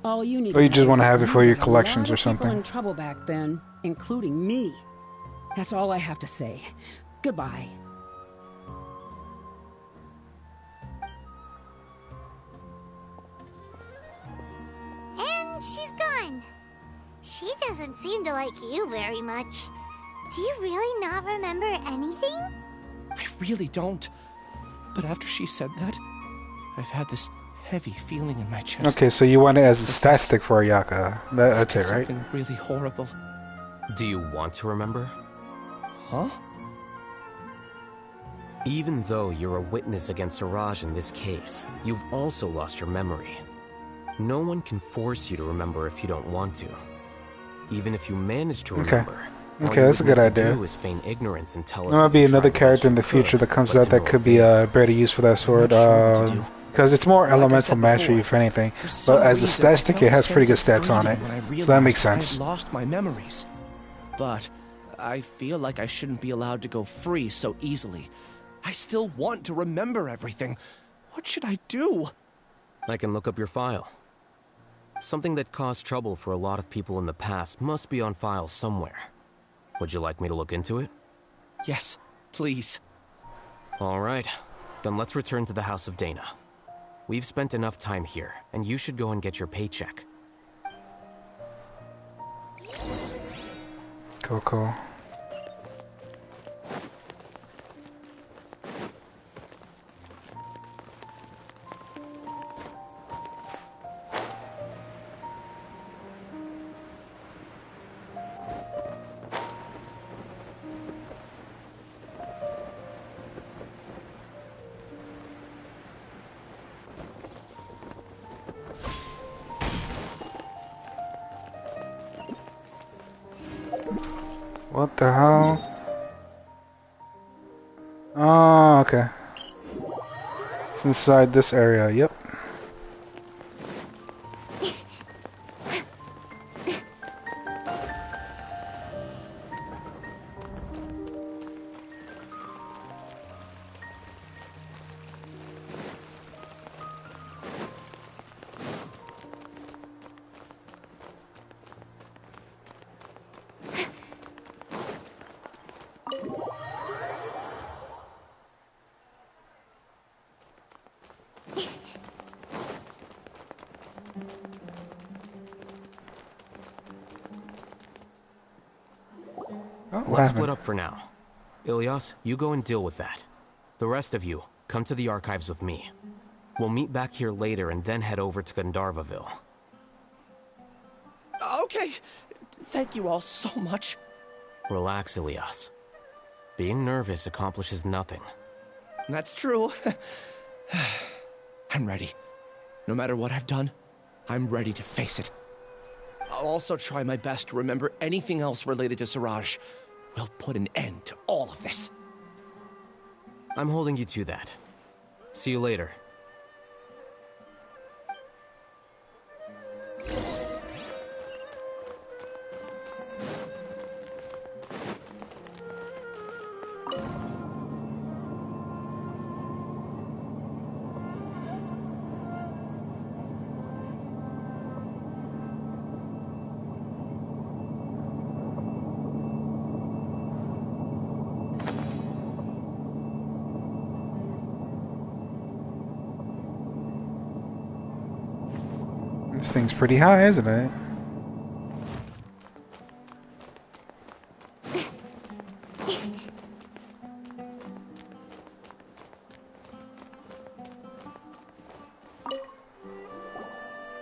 All you need. Or you to just know want to is have that it for you your got a collections lot or of people something? in trouble back then, including me. That's all I have to say. Goodbye. And she's gone. She doesn't seem to like you very much. Do you really not remember anything? I really don't. But after she said that, I've had this heavy feeling in my chest. Okay, so you want it as a stat stick for Ayaka. That's it, right? Something really horrible. Do you want to remember? Huh? Even though you're a witness against Siraj in this case, you've also lost your memory. No one can force you to remember if you don't want to. Even if you manage to remember, Okay, that's a good idea. do is feign ignorance and tell us There might that be you another tried the character in best the you future could, that comes but out to that no could be avail. better use for that sword. sure what to do. Because it's more Like I elemental said mastery, before, if anything. for some But as a reason, stat I stick, felt it a has pretty good sense of stats on it. freedom when I So that makes realized sense. I'd lost my memories. But I feel like I shouldn't be allowed to go free so easily. I still want to remember everything. What should I do? I can look up your file. Something that caused trouble for a lot of people in the past must be on file somewhere. Would you like me to look into it? Yes, please. All right. Then let's return to the House of Dana. We've spent enough time here, and you should go and get your paycheck. Cool. What the hell? Oh, okay. It's inside this area, yep. Oh, what Let's happened? split up for now. Ilias, you go and deal with that. The rest of you, come to the archives with me. We'll meet back here later and then head over to Gandharvaville. Okay. Thank you all so much. Relax, Ilias. Being nervous accomplishes nothing. That's true. I'm ready. No matter what I've done, I'm ready to face it. I'll also try my best to remember anything else related to Siraj. We'll put an end to all of this. I'm holding you to that. See you later. This thing's pretty high, isn't it?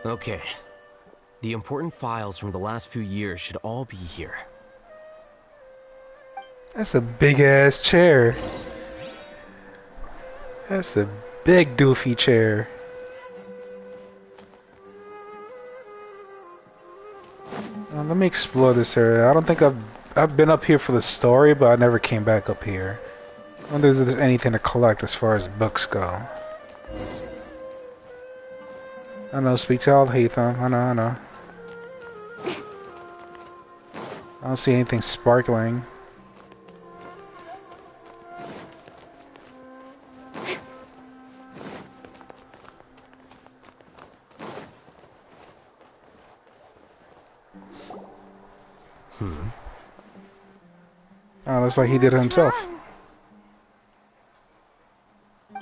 Okay. The important files from the last few years should all be here. That's a big ass chair. That's a big doofy chair. Let me explore this area. I don't think I've been up here for the story, but I never came back up here. I wonder if there's anything to collect as far as books go. I know, speak to Alhaitham. I know. I don't see anything sparkling. Oh, looks like he did it himself.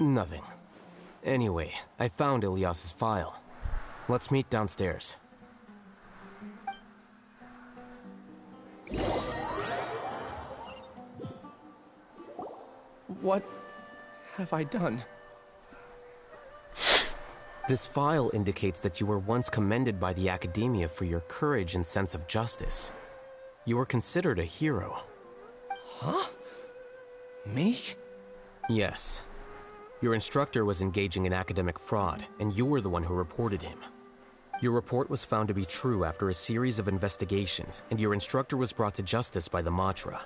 Nothing. Anyway, I found Ilias's file. Let's meet downstairs. What have I done? This file indicates that you were once commended by the Academia for your courage and sense of justice. You were considered a hero. Huh? Me? Yes. Your instructor was engaging in academic fraud, and you were the one who reported him. Your report was found to be true after a series of investigations, and your instructor was brought to justice by the Matra.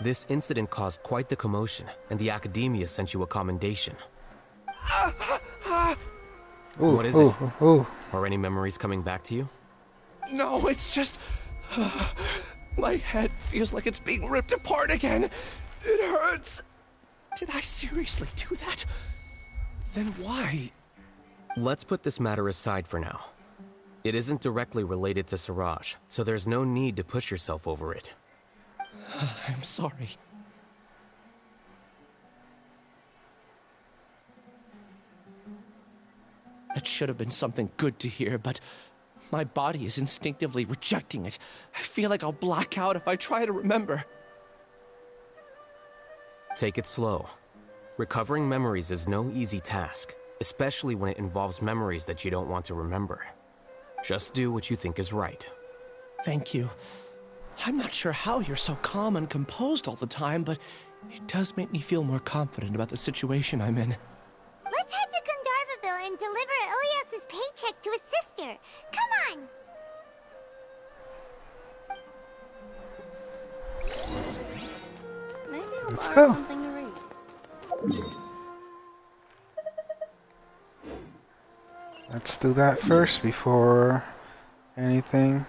This incident caused quite the commotion, and the Academia sent you a commendation. Ooh, what is it? Ooh. Are any memories coming back to you? No, it's just... my head feels like it's being ripped apart again. It hurts. Did I seriously do that? Then why? Let's put this matter aside for now. It isn't directly related to Siraj, so there's no need to push yourself over it. I'm sorry. That should have been something good to hear, but my body is instinctively rejecting it. I feel like I'll black out if I try to remember. Take it slow. Recovering memories is no easy task, especially when it involves memories that you don't want to remember. Just do what you think is right. Thank you. I'm not sure how you're so calm and composed all the time, but it does make me feel more confident about the situation I'm in. Let's head to Gandharvaville and deliver Ilias's paycheck to his sister. Come on! Maybe I'll Let's borrow go. something to read. Let's do that first before anything.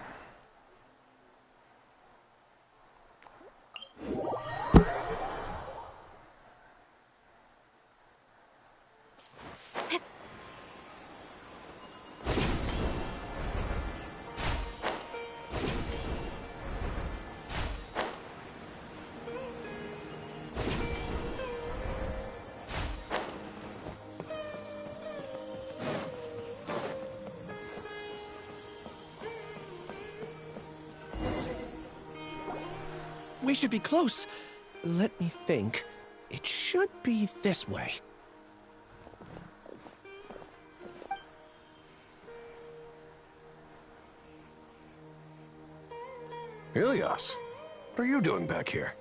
We should be close. Let me think. It should be this way. Ilias, what are you doing back here?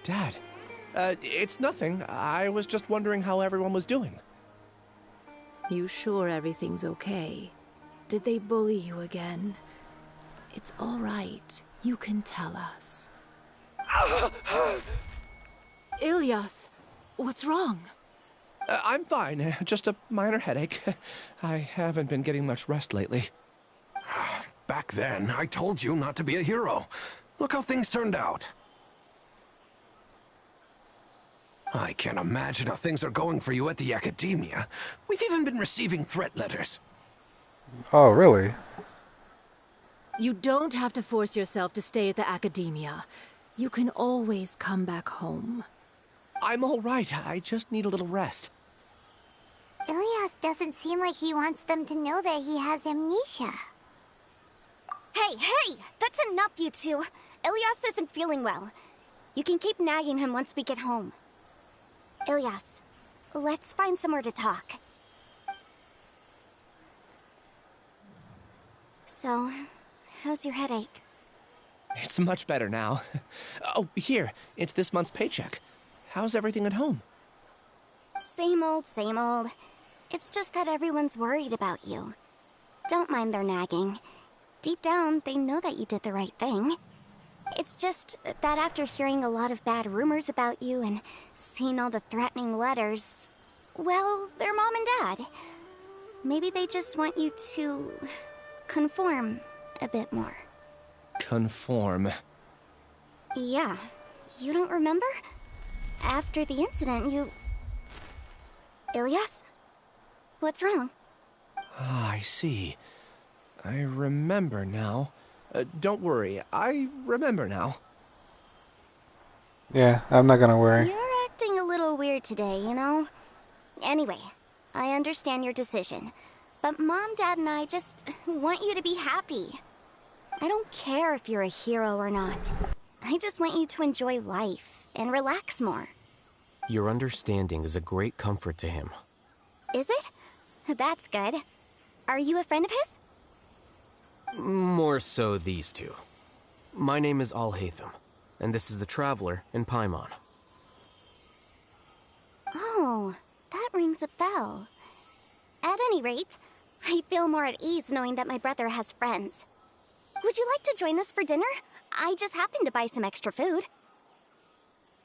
Dad, it's nothing. I was just wondering how everyone was doing. You sure everything's okay? Did they bully you again? It's all right. You can tell us. Ilias, what's wrong? I'm fine. Just a minor headache. I haven't been getting much rest lately. Back then, I told you not to be a hero. Look how things turned out. I can't imagine how things are going for you at the Academia. We've even been receiving threat letters. Oh, really? You don't have to force yourself to stay at the Academia. You can always come back home. I'm all right. I just need a little rest. Ilias doesn't seem like he wants them to know that he has amnesia. Hey! That's enough, you two. Ilias isn't feeling well. You can keep nagging him once we get home. Ilias, let's find somewhere to talk. So, how's your headache? It's much better now. Oh, here. It's this month's paycheck. How's everything at home? Same old, same old. It's just that everyone's worried about you. Don't mind their nagging. Deep down, they know that you did the right thing. It's just that after hearing a lot of bad rumors about you and seeing all the threatening letters, well, they're mom and dad. Maybe they just want you to conform a bit more. Conform. Yeah. You don't remember? After the incident, you... Ilias? What's wrong? Ah, I see. I remember now. Don't worry, I remember now. Yeah, I'm not gonna worry. You're acting a little weird today, you know? Anyway, I understand your decision. But Mom, Dad, and I just want you to be happy. I don't care if you're a hero or not. I just want you to enjoy life and relax more. Your understanding is a great comfort to him. Is it? That's good. Are you a friend of his? More so these two. My name is Alhaitham, and this is the Traveler in Paimon. Oh, that rings a bell. At any rate, I feel more at ease knowing that my brother has friends. Would you like to join us for dinner? I just happened to buy some extra food.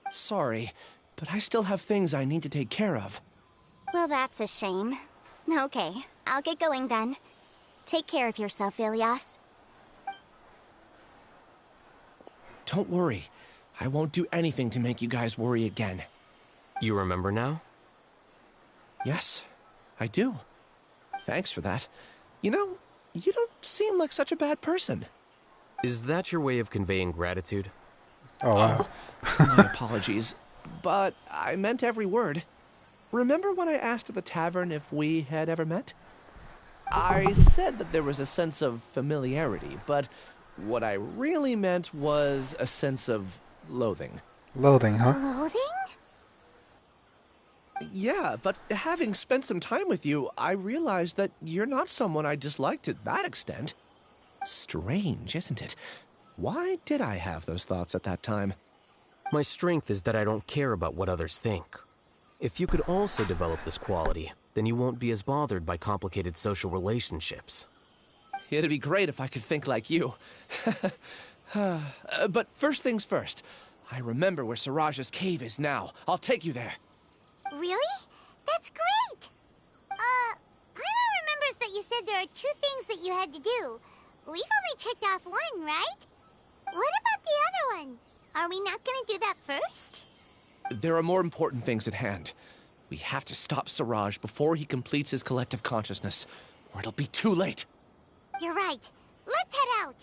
Sorry, but I still have things I need to take care of. Well, that's a shame. Okay, I'll get going then. Take care of yourself, Ilias. Don't worry. I won't do anything to make you guys worry again. You remember now? Yes, I do. Thanks for that. You know, you don't seem like such a bad person. Is that your way of conveying gratitude? Oh, wow. My apologies, but I meant every word. Remember when I asked at the tavern if we had ever met? I said that there was a sense of familiarity, but what I really meant was a sense of loathing. Loathing, huh? Loathing? Yeah, but having spent some time with you, I realized that you're not someone I dislike to that extent. Strange, isn't it? Why did I have those thoughts at that time? My strength is that I don't care about what others think. If you could also develop this quality, then you won't be as bothered by complicated social relationships. It'd be great if I could think like you. But first things first. I remember where Siraj's cave is now. I'll take you there. Really? That's great! Paimon remembers that you said there are 2 things that you had to do. We've only checked off 1, right? What about the other one? Are we not gonna do that first? There are more important things at hand. We have to stop Siraj before he completes his collective consciousness, or it'll be too late. You're right. Let's head out.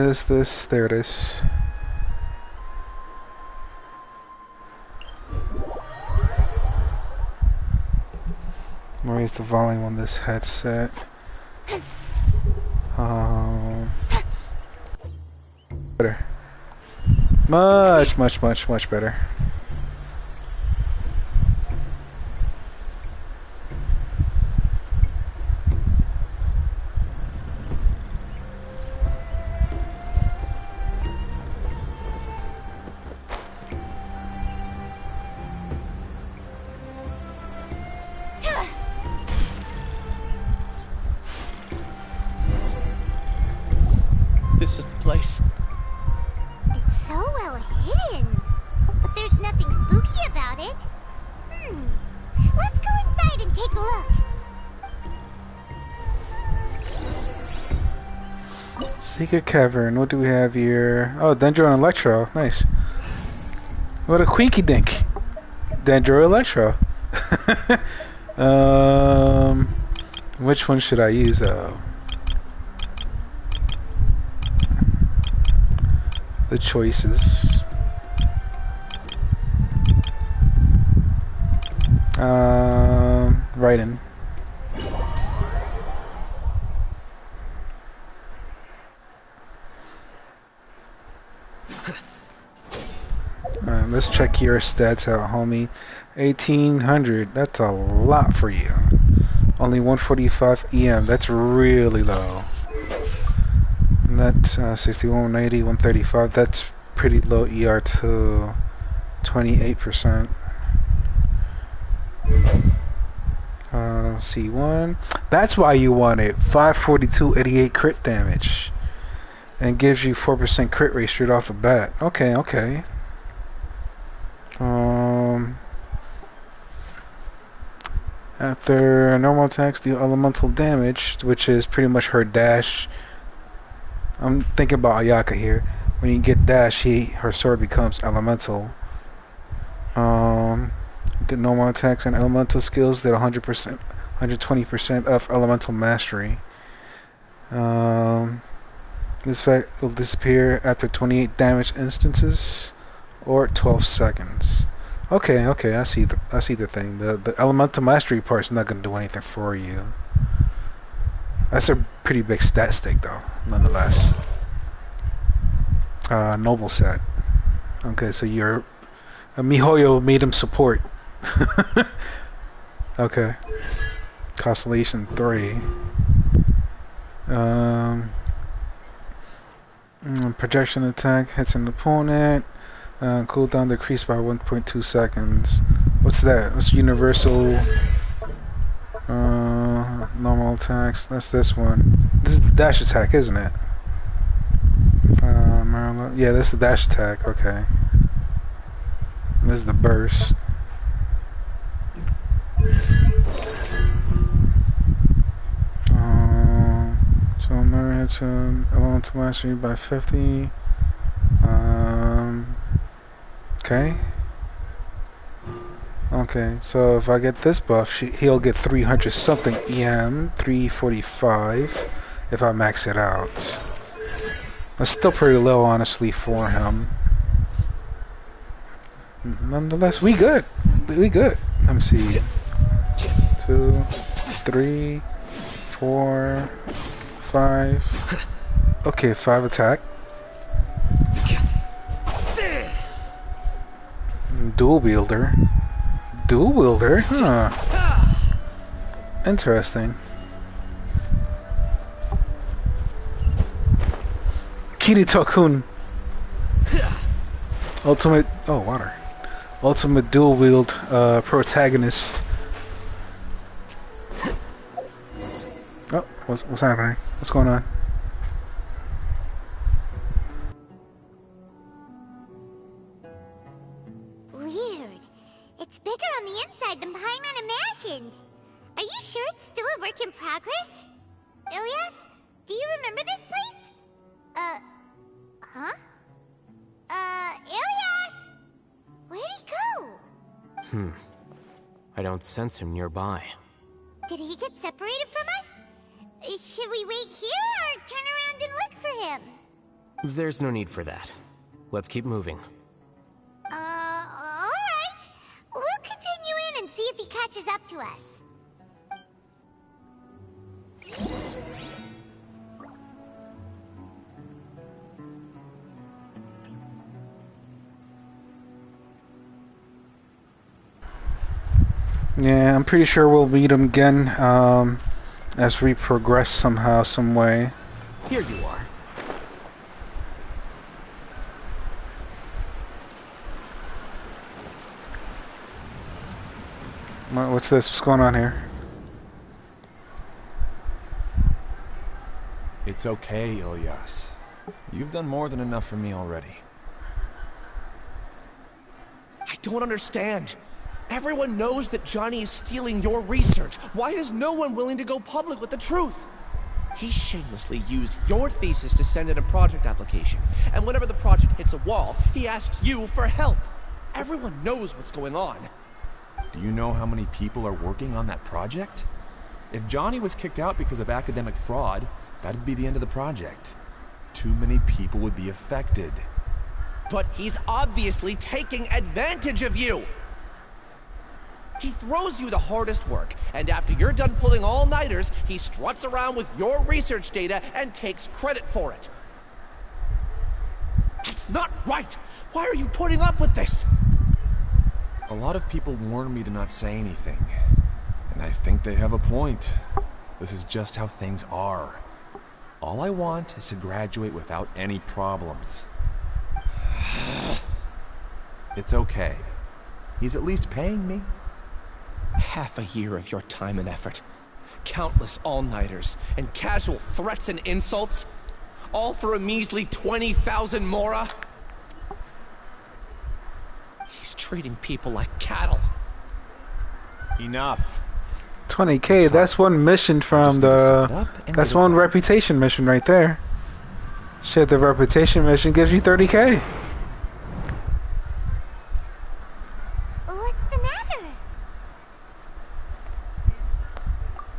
is this? There it is. Raise the volume on this headset. Better. Much better. This is the place. It's so well hidden. But there's nothing spooky about it. Let's go inside and take a look. Secret cavern. What do we have here? Oh, Dendro and Electro. Nice. What a quinky dink. Dendro Electro. Which one should I use though? The choices. Raiden. Let's check your stats out, homie. 1800. That's a lot for you. Only 145 EM. That's really low. And that's 61, 180, 135. That's pretty low ER to 28%. C1. That's why you want it. 542, 88 crit damage. And gives you 4% crit rate straight off the bat. Okay, okay. After normal attacks deal elemental damage, which is pretty much her dash. I'm thinking about Ayaka here. When you get dash, her sword becomes elemental. Did normal attacks and elemental skills did 100%, 120% of elemental mastery. This effect will disappear after 28 damage instances or 12 seconds. Okay, okay, I see the thing. The elemental mastery part's not gonna do anything for you. That's a pretty big stat stake though, nonetheless. Noble set. Okay, so you're Mihoyo made him support. Okay. Constellation 3. Projection attack hits an opponent. Cooldown decreased by 1.2 seconds. What's that? What's universal? Normal attacks. That's this one. This is the dash attack, isn't it? Yeah, this is the dash attack. Okay. This is the burst. So Mary hits elemental mastery by 50. Okay. Okay, so if I get this buff, he'll get 300 something EM, 345 if I max it out. That's still pretty low, honestly, for him. Nonetheless, we good. We good. Let me see. 2, 3, 4, 5. Okay, 5 attack. Dual wielder. Dual wielder? Huh. Interesting. Kirito-kun. Ultimate... Oh, water. Ultimate dual wield protagonist. Oh, what's happening? What's going on? Weird. It's bigger on the inside than Paimon imagined. Are you sure it's still a work in progress? Ilias, do you remember this place? Huh? Ilias! Where'd he go? I don't sense him nearby. Did he get separated from us? Should we wait here or turn around and look for him? There's no need for that. Let's keep moving. Alright. We'll continue in and see if he catches up to us. Yeah, I'm pretty sure we'll meet him again as we progress somehow, some way. Here you are. What's this? What's going on here? It's okay, Ilyas. You've done more than enough for me already. I don't understand. Everyone knows that Johnny is stealing your research. Why is no one willing to go public with the truth? He shamelessly used your thesis to send in a project application, and whenever the project hits a wall, he asks you for help. Everyone knows what's going on. Do you know how many people are working on that project? If Johnny was kicked out because of academic fraud, that'd be the end of the project. Too many people would be affected. But he's obviously taking advantage of you! He throws you the hardest work, and after you're done pulling all-nighters, he struts around with your research data and takes credit for it. That's not right! Why are you putting up with this? A lot of people warn me to not say anything, and I think they have a point. This is just how things are. All I want is to graduate without any problems. It's okay. He's at least paying me. Half a year of your time and effort. Countless all-nighters and casual threats and insults. All for a measly 20,000 mora? He's treating people like cattle. Enough. 20k, that's one mission from the... That's one reputation mission right there. Shit, the reputation mission gives you 30k. What's the matter?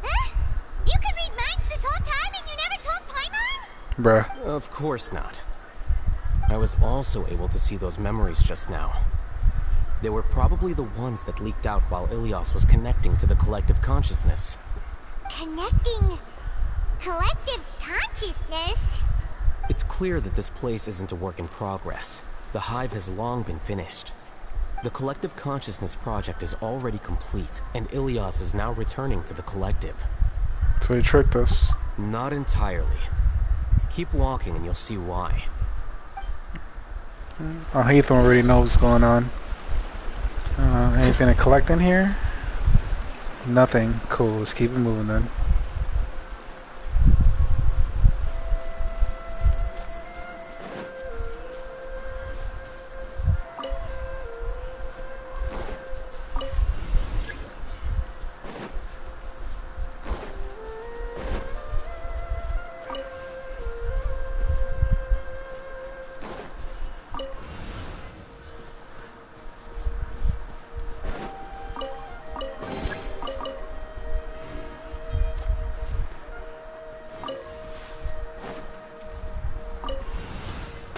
Huh? You could read minds this whole time and you never told Paimon? Bruh. Of course not. I was also able to see those memories just now. They were probably the ones that leaked out while Ilyas was connecting to the collective consciousness. Connecting collective consciousness? It's clear that this place isn't a work in progress. The hive has long been finished. The collective consciousness project is already complete, and Ilyas is now returning to the collective. So he tricked us. Not entirely. Keep walking and you'll see why. Alhaitham already knows what's going on. Anything to collect in here? Nothing. Cool, let's keep it moving then.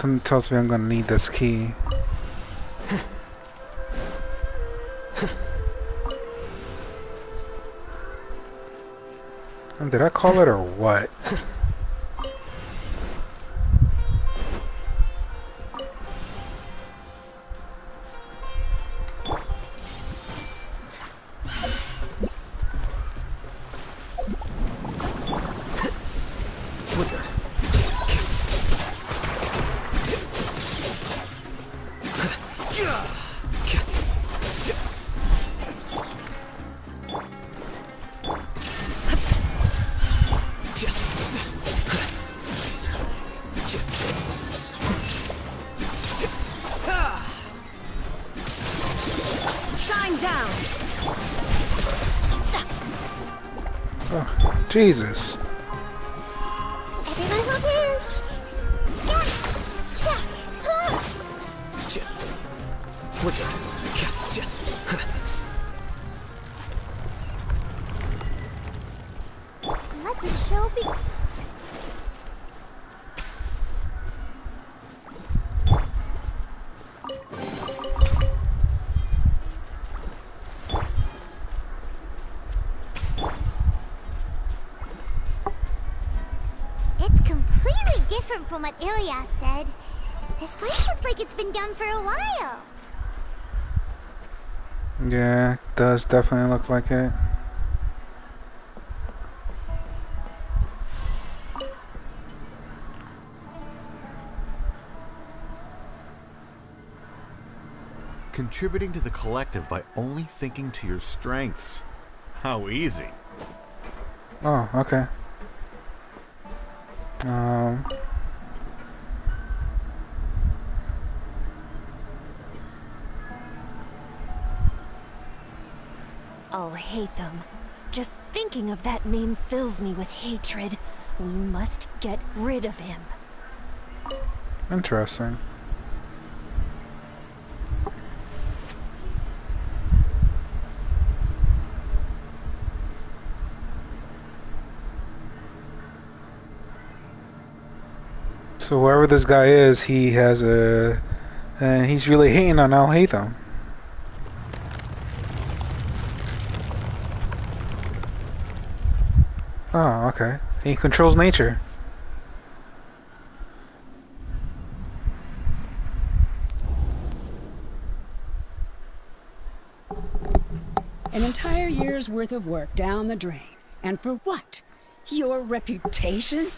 Something tells me I'm gonna need this key. Did I call it or what? Jesus. Everyone hold hands. Let the show be. different from what Ilias said. This place looks like it's been done for a while. Yeah, it does definitely look like it. Contributing to the collective by only thinking to your strengths. How easy. Oh, okay. Alhaitham. Just thinking of that name fills me with hatred. We must get rid of him. Interesting. So whoever this guy is, he has a... he's really hating on Alhaitham. Oh, okay. He controls nature. An entire year's worth of work down the drain. And for what? Your reputation?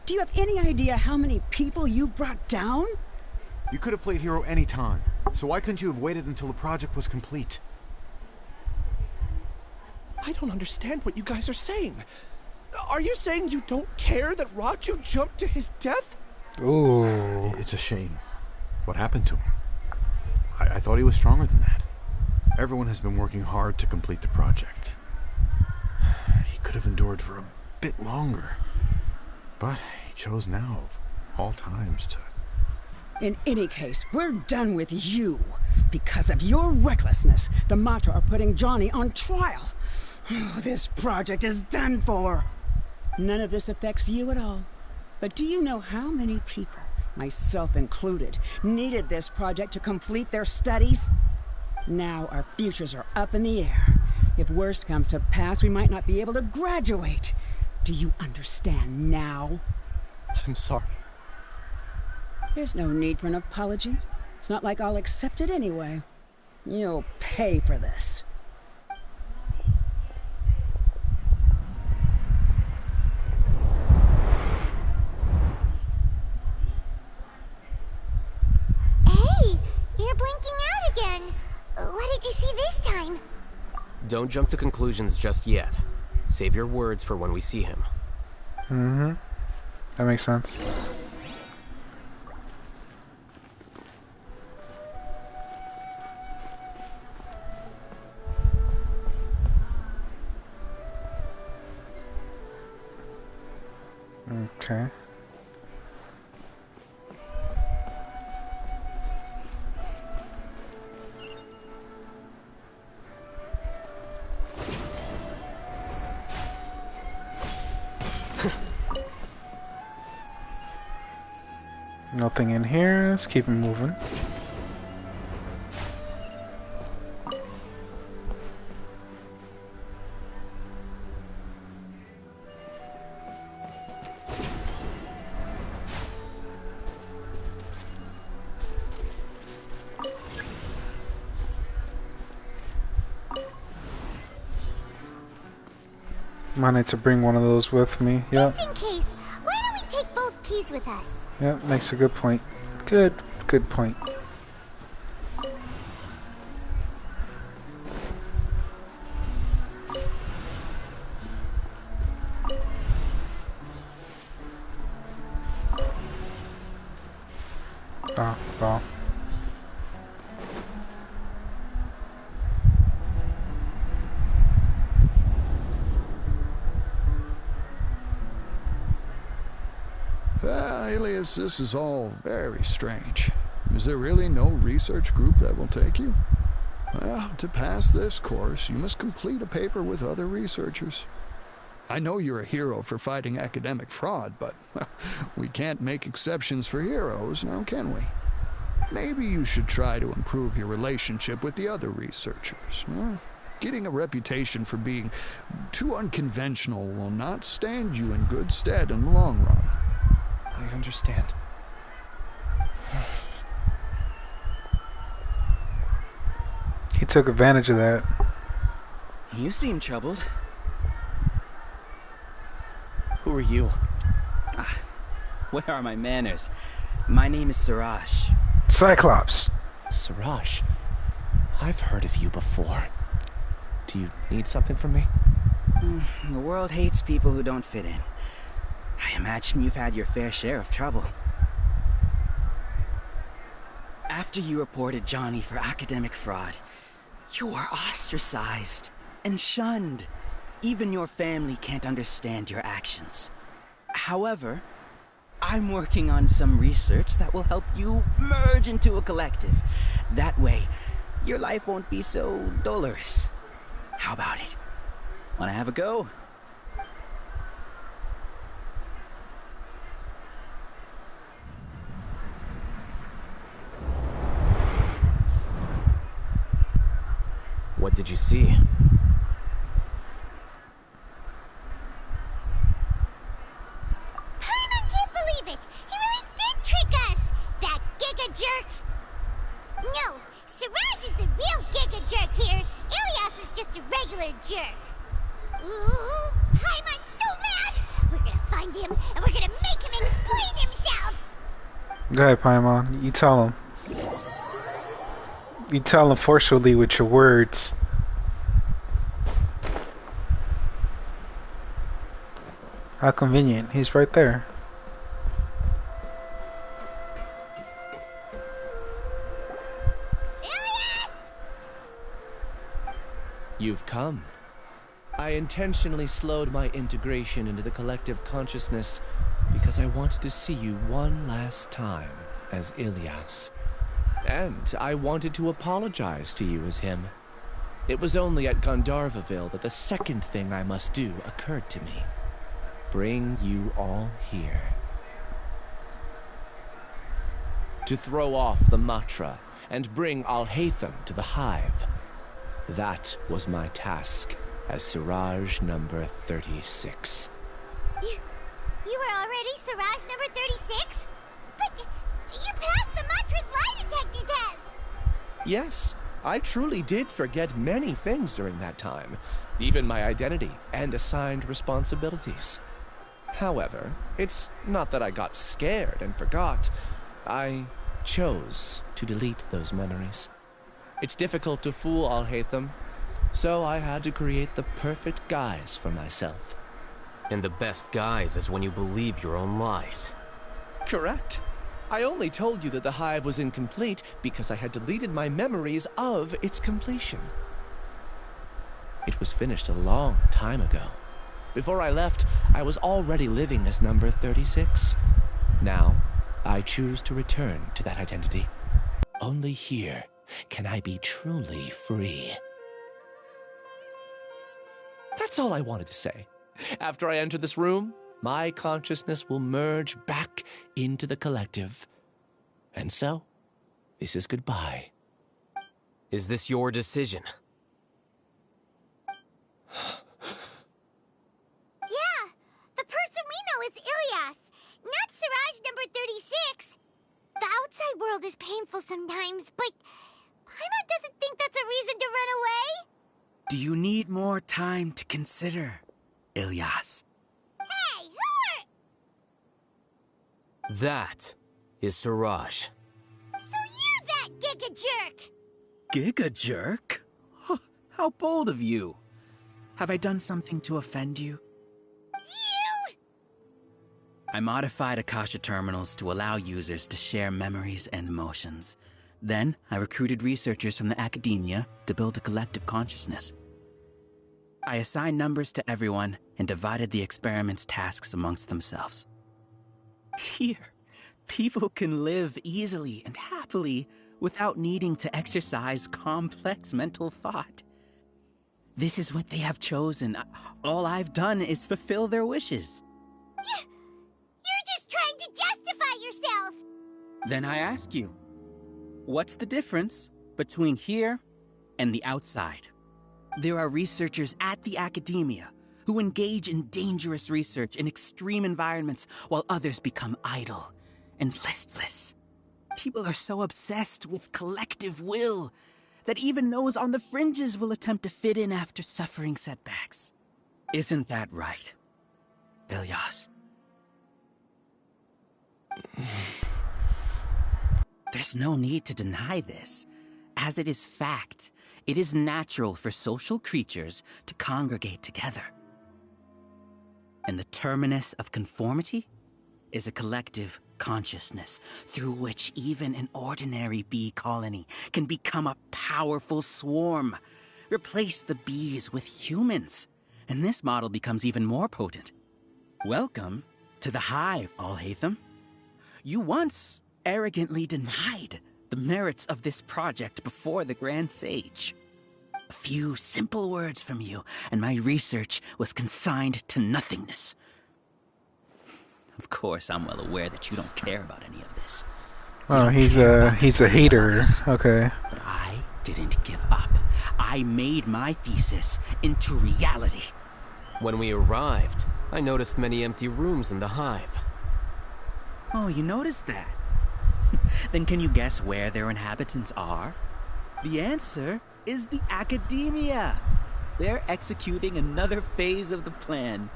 Do you have any idea how many people you've brought down? You could have played hero any time, so why couldn't you have waited until the project was complete? I don't understand what you guys are saying. Are you saying you don't care that Raju jumped to his death? Ooh. It's a shame. What happened to him? I thought he was stronger than that. Everyone has been working hard to complete the project. He could have endured for a bit longer. But he chose now, of all times, to... In any case, we're done with you. Because of your recklessness, the Matra are putting Johnny on trial. Oh, this project is done for. None of this affects you at all. But do you know how many people, myself included, needed this project to complete their studies? Now our futures are up in the air. If worst comes to pass, we might not be able to graduate. Do you understand now? I'm sorry. There's no need for an apology. It's not like I'll accept it anyway. You'll pay for this. Hey, you're blinking out again. What did you see this time? Don't jump to conclusions just yet. Save your words for when we see him. Mm-hmm. That makes sense. Okay. Nothing in here. Let's keep it moving. Might need to bring one of those with me. Yep. Just in case, why don't we take both keys with us? Yep, makes a good point. Good point. Oh. Alias, this is all very strange. Is there really no research group that will take you? Well, to pass this course, you must complete a paper with other researchers. I know you're a hero for fighting academic fraud, but we can't make exceptions for heroes, now can we? Maybe you should try to improve your relationship with the other researchers. Getting a reputation for being too unconventional will not stand you in good stead in the long run. I understand. He took advantage of that. You seem troubled. Who are you? Where are my manners? My name is Siraj. Cyclops. Siraj, I've heard of you before. Do you need something from me? The world hates people who don't fit in. I imagine you've had your fair share of trouble. After you reported Johnny for academic fraud, you were ostracized and shunned. Even your family can't understand your actions. However, I'm working on some research that will help you merge into a collective. That way, your life won't be so dolorous. How about it? Wanna have a go? What did you see? I can't believe it! He really did trick us! That Giga Jerk! No, Siraj is the real Giga Jerk here. Ilias is just a regular jerk. Ooh, Paimon's so mad! We're gonna find him, and we're gonna make him explain himself! Go ahead, Paimon. You tell him. You tell him forcefully with your words. How convenient. He's right there. You've come. I intentionally slowed my integration into the collective consciousness because I wanted to see you one last time as Ilias. And I wanted to apologize to you as him. It was only at Gandharvaville that the second thing I must do occurred to me. Bring you all here. To throw off the Matra and bring Alhaitham to the Hive. That was my task as Siraj number 36. You were already Siraj number 36? But you passed the Matra's lie detector test! Yes, I truly did forget many things during that time, even my identity and assigned responsibilities. However, it's not that I got scared and forgot. I chose to delete those memories. It's difficult to fool Alhaitham, so I had to create the perfect guise for myself. And the best guise is when you believe your own lies. Correct. I only told you that the hive was incomplete because I had deleted my memories of its completion. It was finished a long time ago. Before I left, I was already living as number 36. Now, I choose to return to that identity. Only here can I be truly free. That's all I wanted to say. After I enter this room, my consciousness will merge back into the collective. And so, this is goodbye. Is this your decision? Yeah, the person we know is Ilias, not Siraj number 36. The outside world is painful sometimes, but Paimon doesn't think that's a reason to run away. Do you need more time to consider, Ilias? Hey, who are... That is Siraj. So you're that Giga Jerk! Giga Jerk? Huh, how bold of you. Have I done something to offend you? You! I modified Akasha terminals to allow users to share memories and emotions. Then, I recruited researchers from the academia to build a collective consciousness. I assigned numbers to everyone and divided the experiment's tasks amongst themselves. Here, people can live easily and happily without needing to exercise complex mental thought. This is what they have chosen. All I've done is fulfill their wishes. You're just trying to justify yourself! Then I ask you, what's the difference between here and the outside? There are researchers at the academia who engage in dangerous research in extreme environments while others become idle and listless. People are so obsessed with collective will that even those on the fringes will attempt to fit in after suffering setbacks. Isn't that right, Ilyas? There's no need to deny this, as it is fact. It is natural for social creatures to congregate together. And the terminus of conformity is a collective consciousness through which even an ordinary bee colony can become a powerful swarm. Replace the bees with humans, and this model becomes even more potent. Welcome to the hive, Alhaitham. You once arrogantly denied the merits of this project before the Grand Sage. A few simple words from you, and my research was consigned to nothingness. Of course, I'm well aware that you don't care about any of this. Oh, he's a hater. Okay. But I didn't give up. I made my thesis into reality. When we arrived, I noticed many empty rooms in the hive. Oh, you noticed that? Then can you guess where their inhabitants are? The answer is the academia. They're executing another phase of the plan.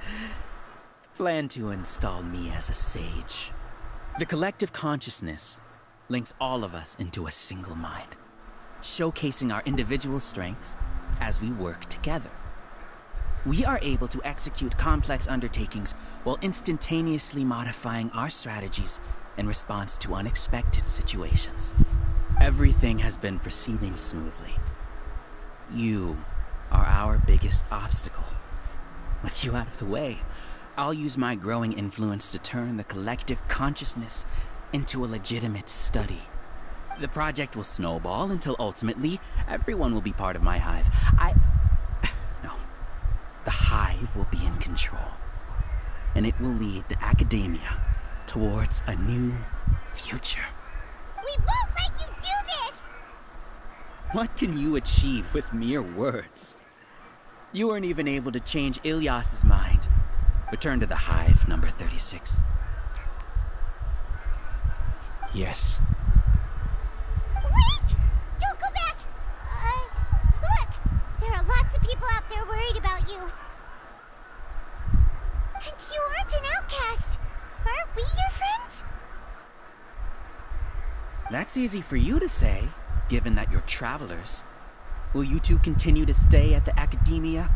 The plan to install me as a sage. The collective consciousness links all of us into a single mind, showcasing our individual strengths as we work together. We are able to execute complex undertakings while instantaneously modifying our strategies in response to unexpected situations. Everything has been proceeding smoothly. You are our biggest obstacle. With you out of the way, I'll use my growing influence to turn the collective consciousness into a legitimate study. The project will snowball until ultimately everyone will be part of my hive. No. The hive will be in control. And it will lead the academia towards a new future. We won't let you do this! What can you achieve with mere words? You weren't even able to change Ilyas's mind. Return to the hive, number 36. Yes. Wait! Don't go back! Look! There are lots of people out there worried about you. And you aren't an outcast. Aren't we your friends? That's easy for you to say, given that you're travelers. Will you two continue to stay at the academia?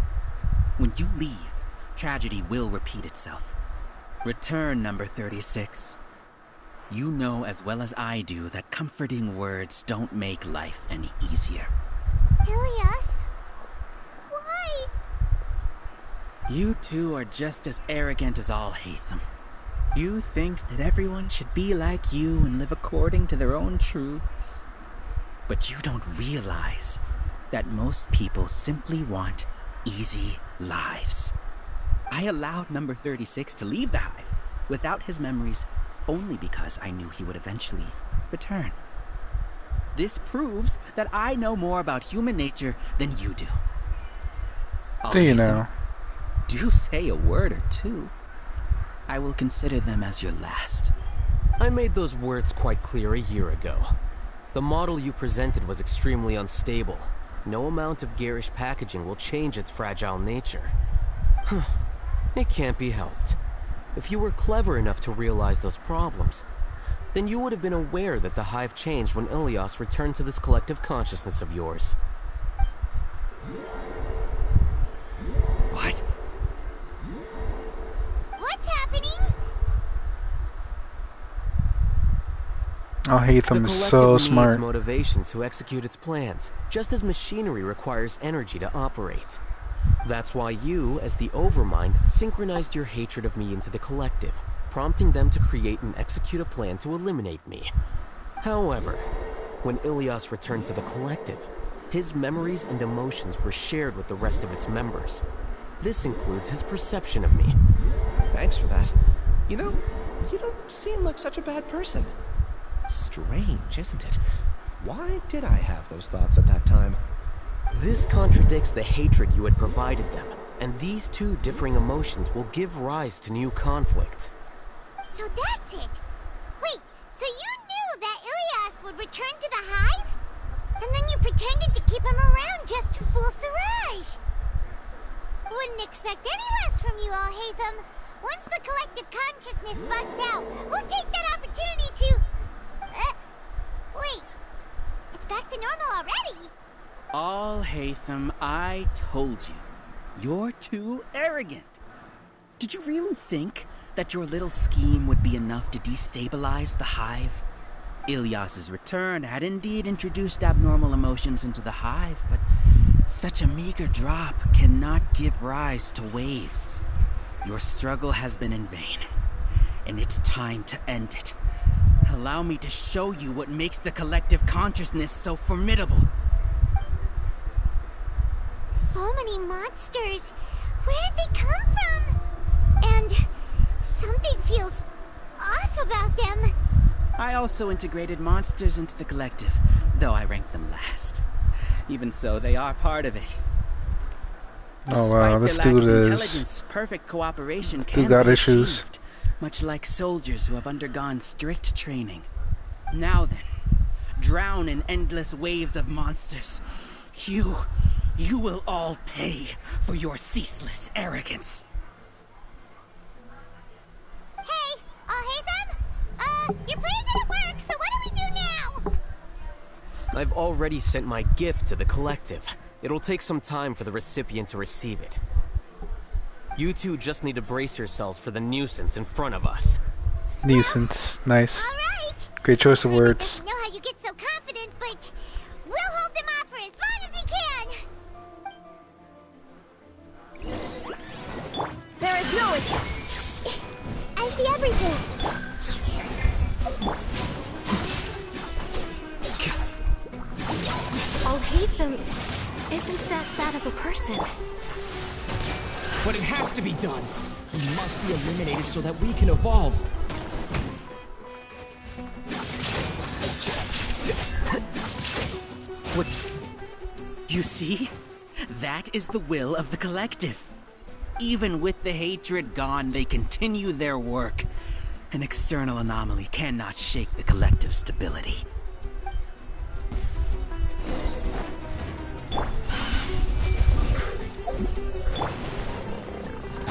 When you leave, tragedy will repeat itself. Return, number 36. You know as well as I do that comforting words don't make life any easier. Ilyas? Why? You two are just as arrogant as Alhaitham. You think that everyone should be like you and live according to their own truths. But you don't realize that most people simply want easy lives. I allowed number 36 to leave the hive without his memories only because I knew he would eventually return. This proves that I know more about human nature than you do. Do you know? Do say a word or two. I will consider them as your last. I made those words quite clear a year ago. The model you presented was extremely unstable. No amount of garish packaging will change its fragile nature. It can't be helped. If you were clever enough to realize those problems, then you would have been aware that the hive changed when Ilyas returned to this collective consciousness of yours. What? What's happening? Alhaitham is so smart. Needs motivation to execute its plans, just as machinery requires energy to operate. That's why you, as the Overmind, synchronized your hatred of me into the collective, prompting them to create and execute a plan to eliminate me. However, when Ilyas returned to the collective, his memories and emotions were shared with the rest of its members. This includes his perception of me. Thanks for that. You know, you don't seem like such a bad person. Strange, isn't it? Why did I have those thoughts at that time? This contradicts the hatred you had provided them. And these two differing emotions will give rise to new conflict. So that's it. Wait, so you knew that Ilias would return to the hive? And then you pretended to keep him around just to fool Siraj. Wouldn't expect any less from you, Alhaitham. Once the collective consciousness bugs out, we'll take that opportunity to... wait. It's back to normal already. Alhaitham, I told you. You're too arrogant. Did you really think that your little scheme would be enough to destabilize the hive? Ilias's return had indeed introduced abnormal emotions into the hive, but such a meager drop cannot give rise to waves. Your struggle has been in vain, and it's time to end it. Allow me to show you what makes the collective consciousness so formidable. So many monsters. Where did they come from? And something feels off about them. I also integrated monsters into the collective, though I ranked them last. Even so, they are part of it. Oh wow, this dude is... intelligence, perfect cooperation This can dude got be issues. achieved, much like soldiers who have undergone strict training. Now then, drown in endless waves of monsters. You will all pay for your ceaseless arrogance. Hey, Alhaitham? Your plan didn't work, so what do we do now? I've already sent my gift to the collective. It'll take some time for the recipient to receive it. You two just need to brace yourselves for the nuisance in front of us. Nuisance. Nice. All right. Great choice of words. I know how you get so confident, but we'll hold them off for as long as we can. There is no escape. I see everything. Alhaitham isn't that of a person. But it has to be done. He must be eliminated so that we can evolve. What? You see? That is the will of the collective. Even with the hatred gone, they continue their work. An external anomaly cannot shake the collective's stability.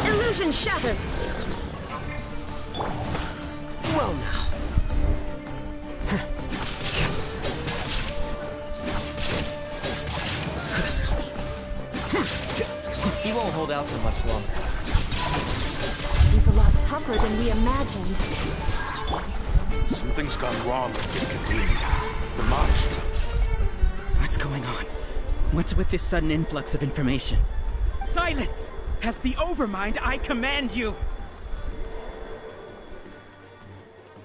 Illusion shattered. Well now. He won't hold out for much longer. He's a lot tougher than we imagined. Something's gone wrong with the Academia. The monster. What's going on? What's with this sudden influx of information? Silence! As the Overmind, I command you!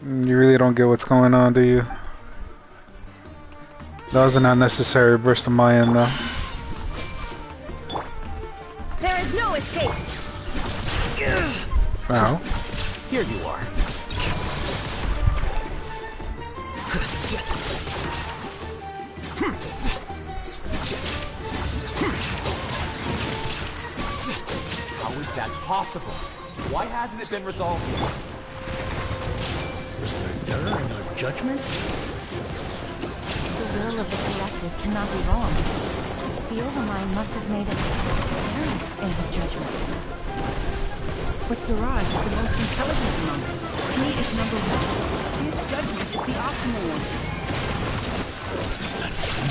You really don't get what's going on, do you? That was an unnecessary burst of my end, though. There is no escape. Wow. Here you are. How is that possible? Why hasn't it been resolved yet? Was there an error in our judgment? The will of the collective cannot be wrong. The Overmind must have made an error in his judgment. But Siraj is the most intelligent among us. He is number one. His judgment is the optimal one. Is that true?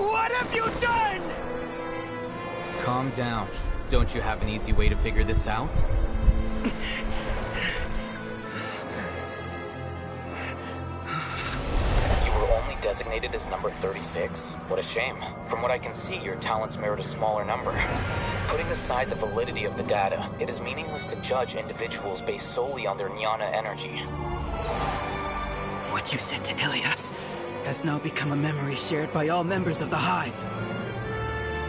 What have you done? Calm down. Don't you have an easy way to figure this out? You were only designated as number 36? What a shame. From what I can see, your talents merit a smaller number. Putting aside the validity of the data, it is meaningless to judge individuals based solely on their jnana energy. What you said to Ilias has now become a memory shared by all members of the Hive.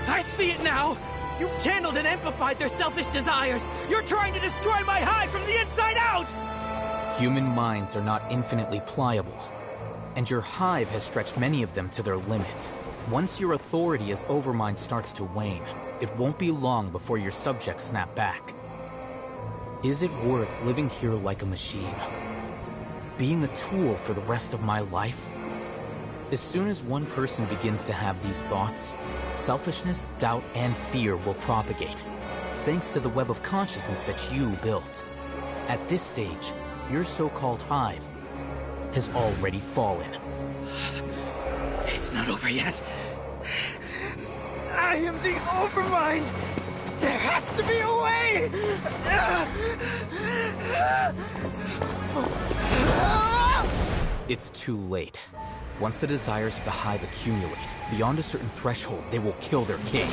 I see it now! You've channeled and amplified their selfish desires! You're trying to destroy my hive from the inside out! Human minds are not infinitely pliable, and your hive has stretched many of them to their limit. Once your authority as Overmind starts to wane, it won't be long before your subjects snap back. Is it worth living here like a machine? Being a tool for the rest of my life? As soon as one person begins to have these thoughts, selfishness, doubt, and fear will propagate, thanks to the web of consciousness that you built. At this stage, your so-called hive has already fallen. It's not over yet. I am the Overmind! There has to be a way! It's too late. Once the desires of the hive accumulate, beyond a certain threshold, they will kill their king. I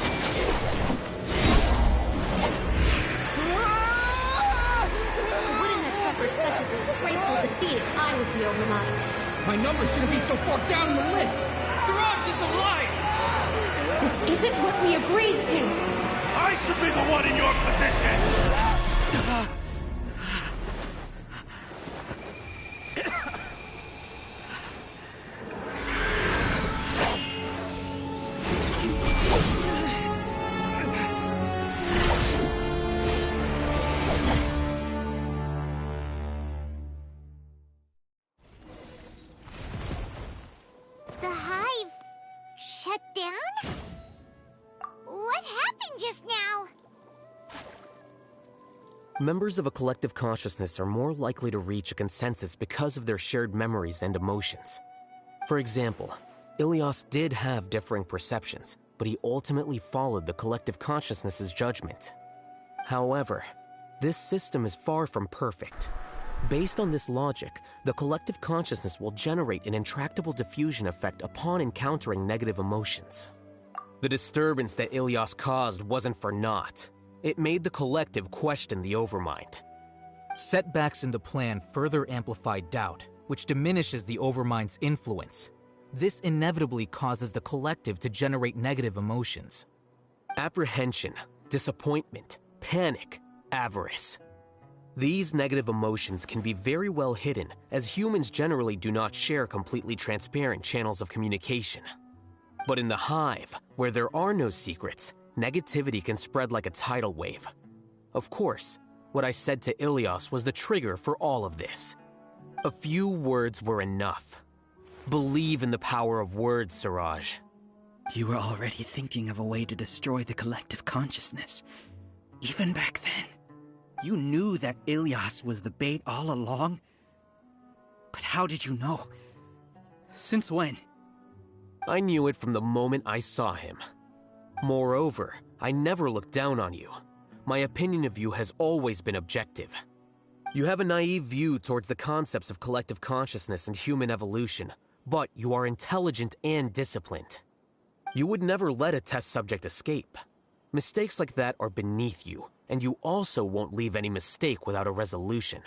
wouldn't have suffered such a disgraceful defeat if I was the Overmind. My numbers shouldn't be so far down in the list! Siraj is alive! This isn't what we agreed to! I should be the one in your position! The hive shut down? What happened just now? Members of a collective consciousness are more likely to reach a consensus because of their shared memories and emotions. For example, Ilias did have differing perceptions, but he ultimately followed the collective consciousness's judgment. However, this system is far from perfect. Based on this logic, the collective consciousness will generate an intractable diffusion effect upon encountering negative emotions. The disturbance that Ilias caused wasn't for naught. It made the collective question the Overmind. Setbacks in the plan further amplify doubt, which diminishes the Overmind's influence. This inevitably causes the collective to generate negative emotions. Apprehension, disappointment, panic, avarice. These negative emotions can be very well hidden, as humans generally do not share completely transparent channels of communication. But in the hive, where there are no secrets, negativity can spread like a tidal wave. Of course, what I said to Ilias was the trigger for all of this. A few words were enough. Believe in the power of words, Siraj. You were already thinking of a way to destroy the collective consciousness. Even back then, you knew that Ilias was the bait all along. But how did you know? Since when? I knew it from the moment I saw him. Moreover, I never looked down on you. My opinion of you has always been objective. You have a naive view towards the concepts of collective consciousness and human evolution, but you are intelligent and disciplined. You would never let a test subject escape. Mistakes like that are beneath you, and you also won't leave any mistake without a resolution.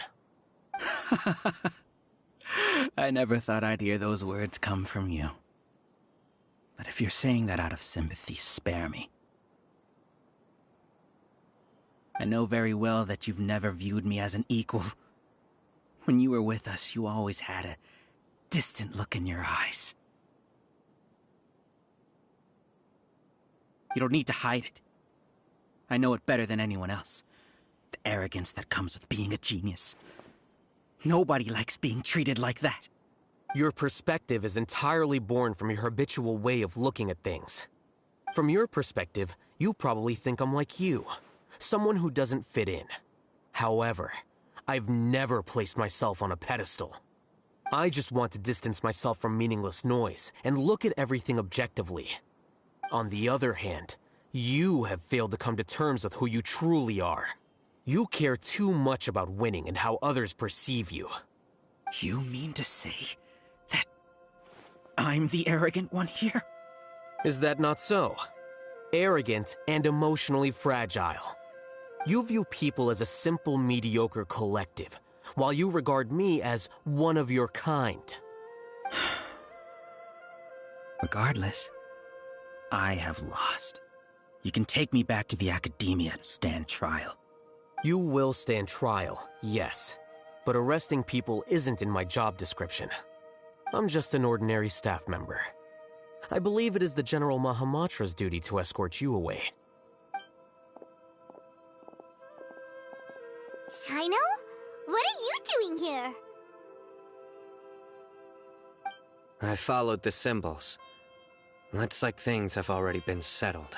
I never thought I'd hear those words come from you. But if you're saying that out of sympathy, spare me. I know very well that you've never viewed me as an equal. When you were with us, you always had a distant look in your eyes. You don't need to hide it. I know it better than anyone else. The arrogance that comes with being a genius. Nobody likes being treated like that. Your perspective is entirely born from your habitual way of looking at things. From your perspective, you probably think I'm like you, someone who doesn't fit in. However, I've never placed myself on a pedestal. I just want to distance myself from meaningless noise and look at everything objectively. On the other hand, you have failed to come to terms with who you truly are. You care too much about winning and how others perceive you. You mean to say that I'm the arrogant one here? Is that not so? Arrogant and emotionally fragile. You view people as a simple, mediocre collective, while you regard me as one of your kind. Regardless, I have lost. You can take me back to the Academia to stand trial. You will stand trial, yes. But arresting people isn't in my job description. I'm just an ordinary staff member. I believe it is the General Mahamatra's duty to escort you away. Sino? What are you doing here? I followed the symbols. Looks like things have already been settled.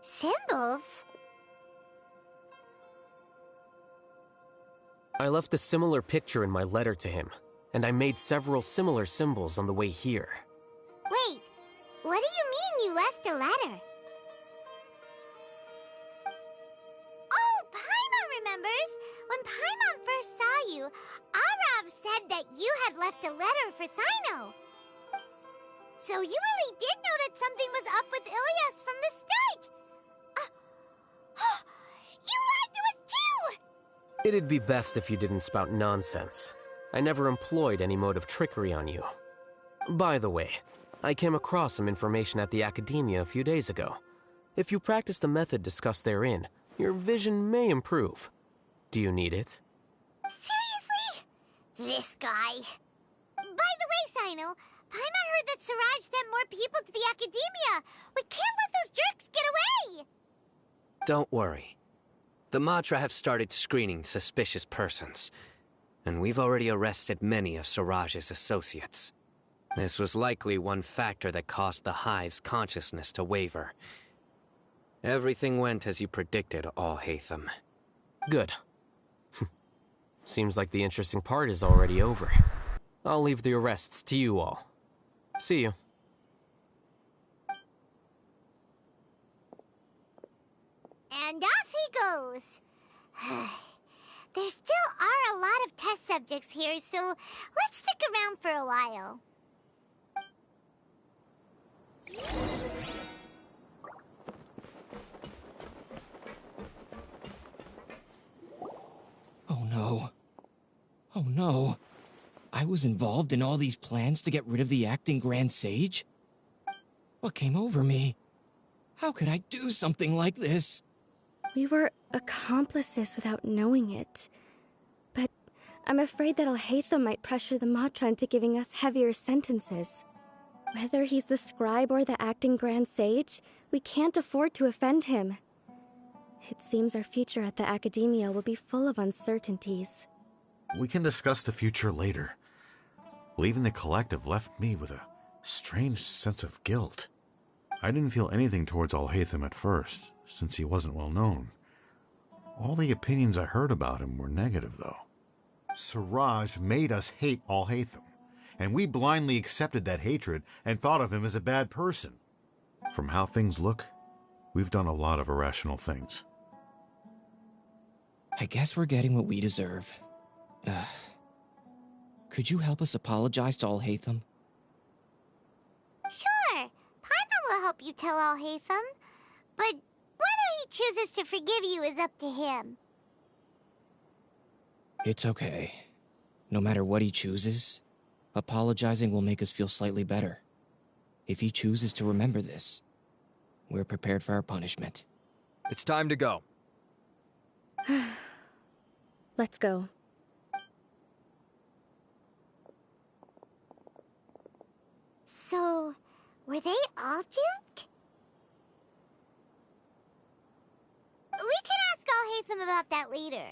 Symbols? I left a similar picture in my letter to him, and I made several similar symbols on the way here. Wait, what do you mean you left a letter? Oh, Paimon remembers! When Paimon first saw you, Arav said that you had left a letter for Sino. So you really did know that something was up with Ilias from the start! You lied to us too! It'd be best if you didn't spout nonsense. I never employed any mode of trickery on you. By the way, I came across some information at the Academia a few days ago. If you practice the method discussed therein, your vision may improve. Do you need it? Seriously? This guy. By the way, Sino, Paimon heard that Siraj sent more people to the Academia. We can't let those jerks get away! Don't worry. The Matra have started screening suspicious persons, and we've already arrested many of Siraj's associates. This was likely one factor that caused the Hive's consciousness to waver. Everything went as you predicted, Alhaitham. Good. Seems like the interesting part is already over. I'll leave the arrests to you all. See you. And off he goes. There still are a lot of test subjects here, so let's stick around for a while. Oh no. Oh no. I was involved in all these plans to get rid of the acting Grand Sage? What came over me? How could I do something like this? We were accomplices without knowing it. But I'm afraid that Alhaitham might pressure the Matra into giving us heavier sentences. Whether he's the scribe or the acting Grand Sage, we can't afford to offend him. It seems our future at the Academia will be full of uncertainties. We can discuss the future later. Leaving the collective left me with a strange sense of guilt. I didn't feel anything towards Alhaitham at first, since he wasn't well known. All the opinions I heard about him were negative, though. Siraj made us hate Alhaitham, and we blindly accepted that hatred and thought of him as a bad person. From how things look, we've done a lot of irrational things. I guess we're getting what we deserve. Could you help us apologize to Alhaitham? Sure, Paimon will help you tell Alhaitham, but whether he chooses to forgive you is up to him. It's okay. No matter what he chooses, apologizing will make us feel slightly better. If he chooses to remember this, we're prepared for our punishment. It's time to go. Let's go. So, were they all duped? We can ask Alhaitham about that later.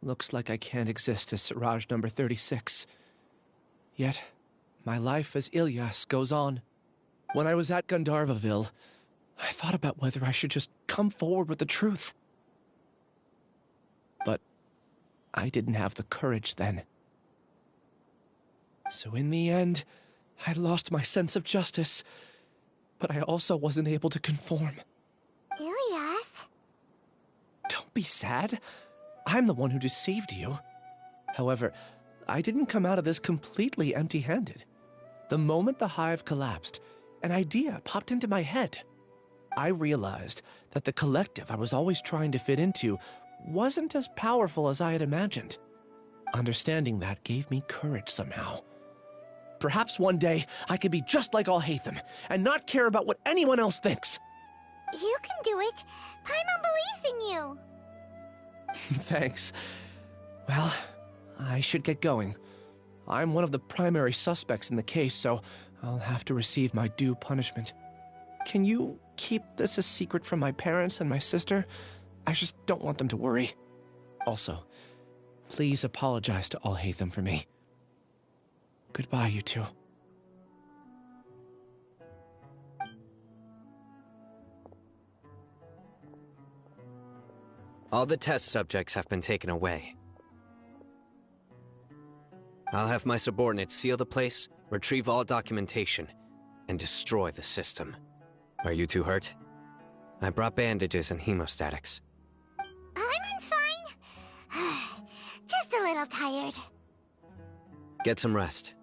Looks like I can't exist as Siraj number 36. Yet, my life as Ilyas goes on. When I was at Gandharvaville, I thought about whether I should just come forward with the truth. But I didn't have the courage then. So in the end, I lost my sense of justice, but I also wasn't able to conform. Ilyas? Don't be sad. I'm the one who deceived you. However, I didn't come out of this completely empty-handed. The moment the hive collapsed, an idea popped into my head. I realized that the collective I was always trying to fit into wasn't as powerful as I had imagined. Understanding that gave me courage somehow. Perhaps one day I could be just like Alhaitham and not care about what anyone else thinks. You can do it. Paimon believes in you. Thanks. Well, I should get going. I'm one of the primary suspects in the case, so I'll have to receive my due punishment. Can you keep this a secret from my parents and my sister? I just don't want them to worry. Also, please apologize to Alhaitham for me. Goodbye, you two. All the test subjects have been taken away. I'll have my subordinates seal the place, retrieve all documentation, and destroy the system. Are you two hurt? I brought bandages and hemostatics. Paimon's fine. Just a little tired. Get some rest.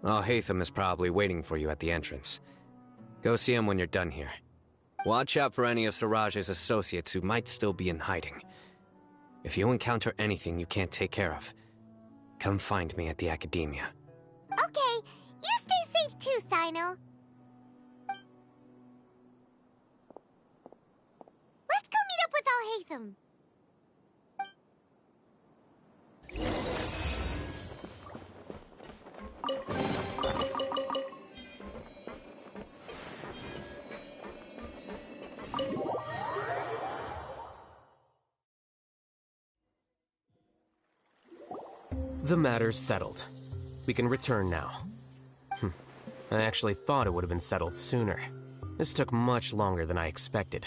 Alhaitham is probably waiting for you at the entrance. Go see him when you're done here. Watch out for any of Siraj's associates who might still be in hiding. If you encounter anything you can't take care of, come find me at the Academia. Okay, you stay safe too, Sino. Let's go meet up with Alhaitham. The matter's settled. We can return now. I actually thought it would have been settled sooner. This took much longer than I expected.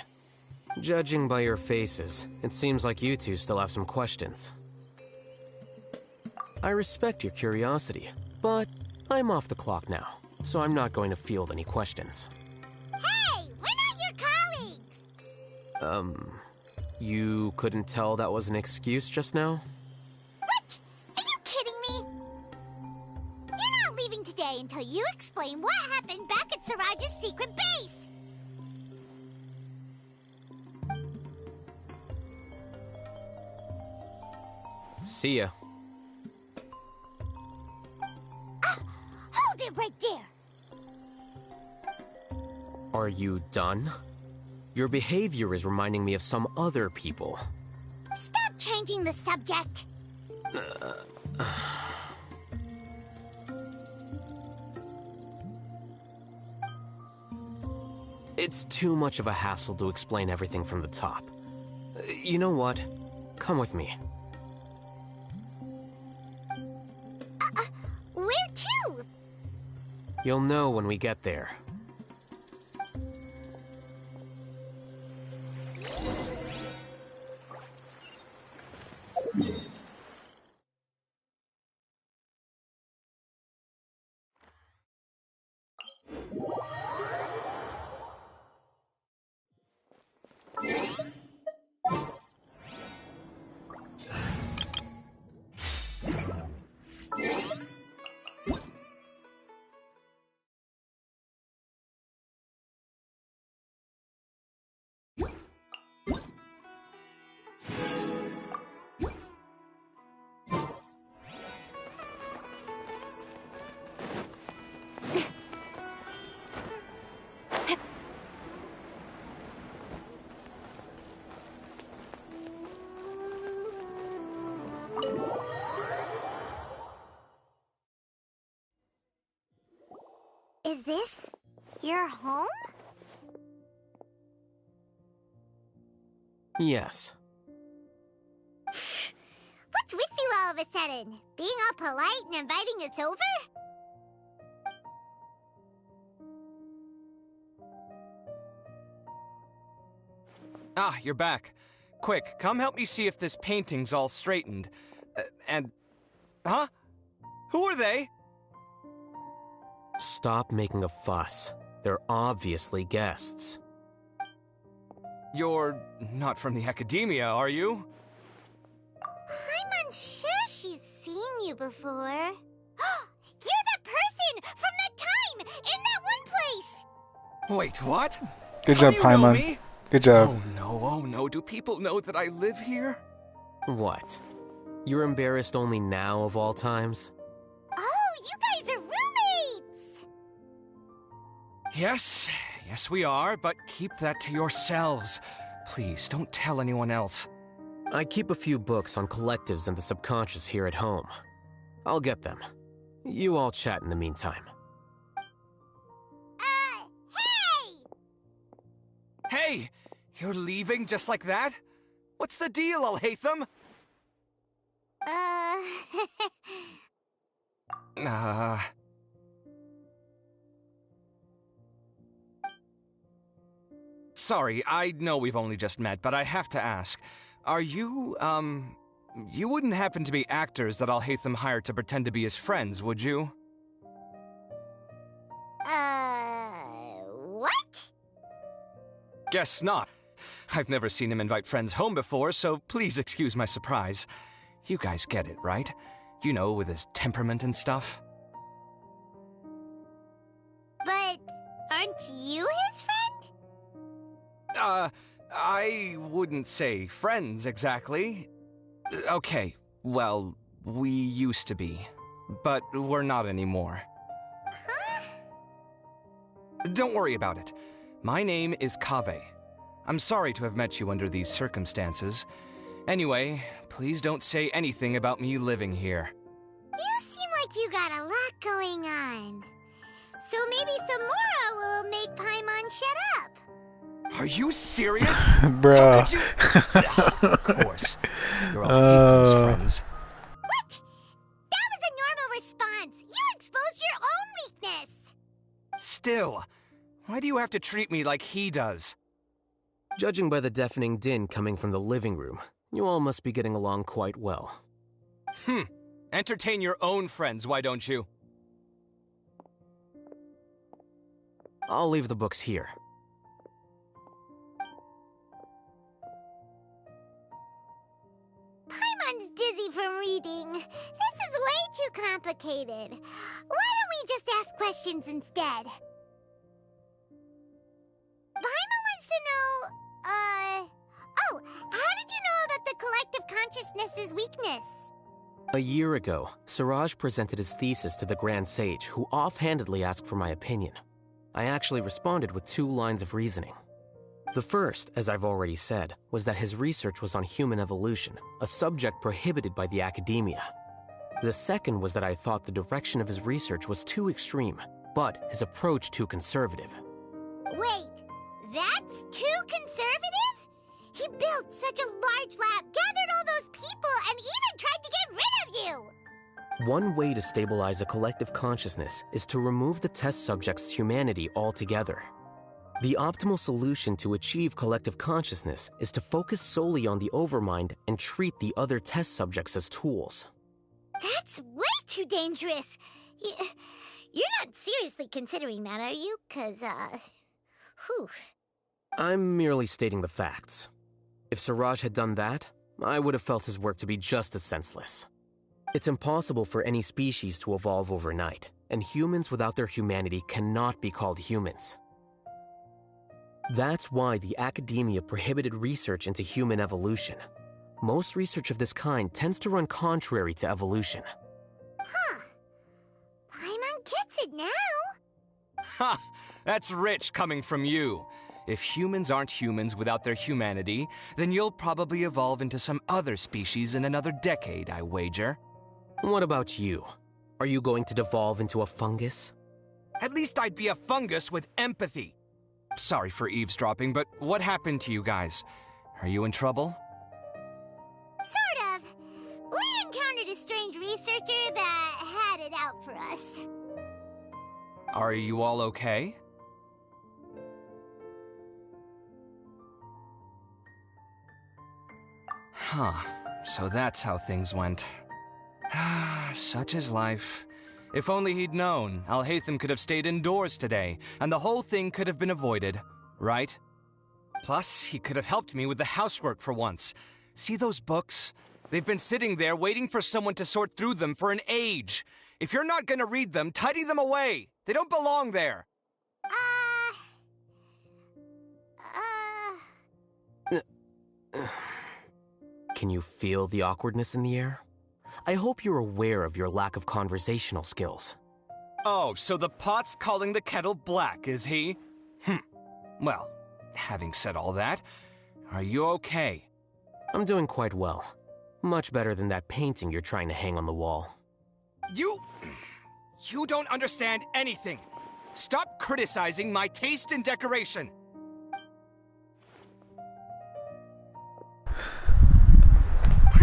Judging by your faces, it seems like you two still have some questions. I respect your curiosity, but I'm off the clock now, so I'm not going to field any questions. Hey, we're not your colleagues! You couldn't tell that was an excuse just now? What? Are you kidding me? You're not leaving today until you explain what happened back at Siraj's secret base! See ya. Hold it right there! Are you done? Your behavior is reminding me of some other people. Stop changing the subject! It's too much of a hassle to explain everything from the top. You know what? Come with me. Where to? You'll know when we get there. Is this your home? Yes. What's with you all of a sudden? Being all polite and inviting us over? Ah, you're back. Quick, come help me see if this painting's all straightened. Huh? Who are they? Stop making a fuss. They're obviously guests. You're not from the Academia, are you? I'm unsure she's seen you before. You're the person from the time! In that one place! Wait, what? Good How job, do you know Paimon. me? Good job. Oh no, do people know that I live here? What? You're embarrassed only now of all times? Oh, you guys are roommates! Yes we are, but keep that to yourselves. Please, don't tell anyone else. I keep a few books on collectives and the subconscious here at home. I'll get them. You all chat in the meantime. Hey! You're leaving just like that? What's the deal, Alhaitham? Sorry, I know we've only just met, but I have to ask. Are you, you wouldn't happen to be actors that Alhaitham hired to pretend to be his friends, would you? What? Guess not. I've never seen him invite friends home before, so please excuse my surprise. You guys get it, right? You know, with his temperament and stuff. But aren't you his friend? I wouldn't say friends exactly. Okay, well, we used to be, but we're not anymore. Huh? Don't worry about it. My name is Kaveh. I'm sorry to have met you under these circumstances. Anyway, please don't say anything about me living here. You seem like you got a lot going on. So maybe Samora will make Paimon shut up. Are you serious? Bruh. Of course. You're all Ethan's friends. What? That was a normal response. You exposed your own weakness. Still, why do you have to treat me like he does? Judging by the deafening din coming from the living room, you all must be getting along quite well. Entertain your own friends, why don't you? I'll leave the books here. Paimon's dizzy from reading. This is way too complicated. Why don't we just ask questions instead? Paimon wants to know, oh, how did you know about the collective consciousness's weakness? A year ago, Siraj presented his thesis to the Grand Sage, who offhandedly asked for my opinion. I actually responded with 2 lines of reasoning. The first, as I've already said, was that his research was on human evolution, a subject prohibited by the academia. The second was that I thought the direction of his research was too extreme, but his approach too conservative. Wait, that's too conservative? He built such a large lab, gathered all those people, and even tried to get rid of you! One way to stabilize a collective consciousness is to remove the test subject's humanity altogether. The optimal solution to achieve collective consciousness is to focus solely on the overmind and treat the other test subjects as tools. That's way too dangerous. You're not seriously considering that, are you? 'Cause, whew. I'm merely stating the facts. If Siraj had done that, I would have felt his work to be just as senseless. It's impossible for any species to evolve overnight, and humans without their humanity cannot be called humans. That's why the academia prohibited research into human evolution. Most research of this kind tends to run contrary to evolution. Huh. Paimon gets it now. Ha! That's rich coming from you. If humans aren't humans without their humanity, then you'll probably evolve into some other species in another decade, I wager. What about you? Are you going to devolve into a fungus? At least I'd be a fungus with empathy. Sorry for eavesdropping, but what happened to you guys? Are you in trouble? Sort of. We encountered a strange researcher that had it out for us. Are you all okay? Huh. So that's how things went. Such is life. If only he'd known, Alhaitham could have stayed indoors today, and the whole thing could have been avoided, right? Plus, he could have helped me with the housework for once. See those books? They've been sitting there waiting for someone to sort through them for an age. If you're not gonna read them, tidy them away. They don't belong there. Can you feel the awkwardness in the air? I hope you're aware of your lack of conversational skills. Oh, so the pot's calling the kettle black, is he? Well, having said all that, are you okay? I'm doing quite well. Much better than that painting you're trying to hang on the wall. You don't understand anything. Stop criticizing my taste in decoration.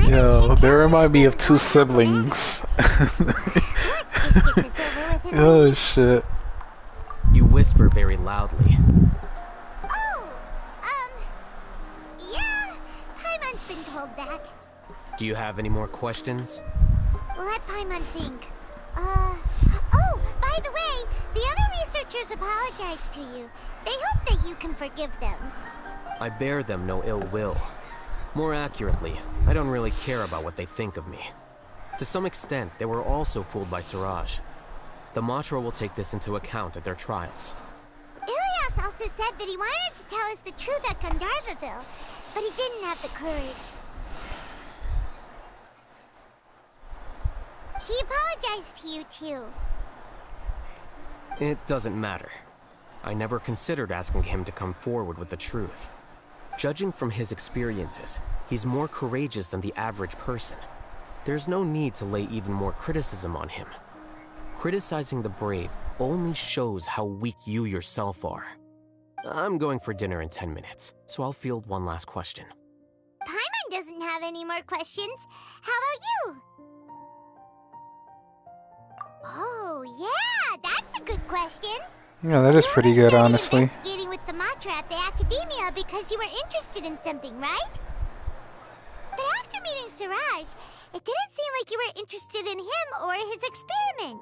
Yo, they remind me of two siblings. Oh shit. You whisper very loudly. Yeah, Paimon's been told that. Do you have any more questions? Let Paimon think. Oh, by the way, the other researchers apologized to you. They hope that you can forgive them. I bear them no ill will. More accurately, I don't really care about what they think of me. To some extent, they were also fooled by Siraj. The Matra will take this into account at their trials. Ilias also said that he wanted to tell us the truth at Gandharvaville, but he didn't have the courage. He apologized to you, too. It doesn't matter. I never considered asking him to come forward with the truth. Judging from his experiences, he's more courageous than the average person. There's no need to lay even more criticism on him. Criticizing the brave only shows how weak you yourself are. I'm going for dinner in 10 minutes, so I'll field one last question. Paimon doesn't have any more questions. How about you? Oh, yeah, that's a good question. Yeah, that is pretty good, honestly. Investigating with the Matra at the Academia because you were interested in something, right? But after meeting Siraj, it didn't seem like you were interested in him or his experiment.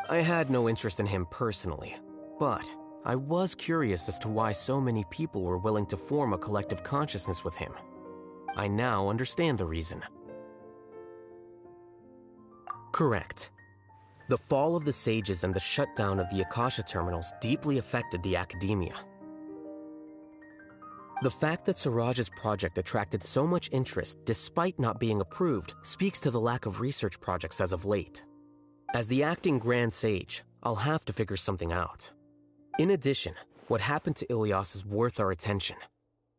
I had no interest in him personally, but I was curious as to why so many people were willing to form a collective consciousness with him. I now understand the reason. Correct. The fall of the Sages and the shutdown of the Akasha terminals deeply affected the Academia. The fact that Siraj's project attracted so much interest despite not being approved speaks to the lack of research projects as of late. As the acting Grand Sage, I'll have to figure something out. In addition, what happened to Ilias is worth our attention.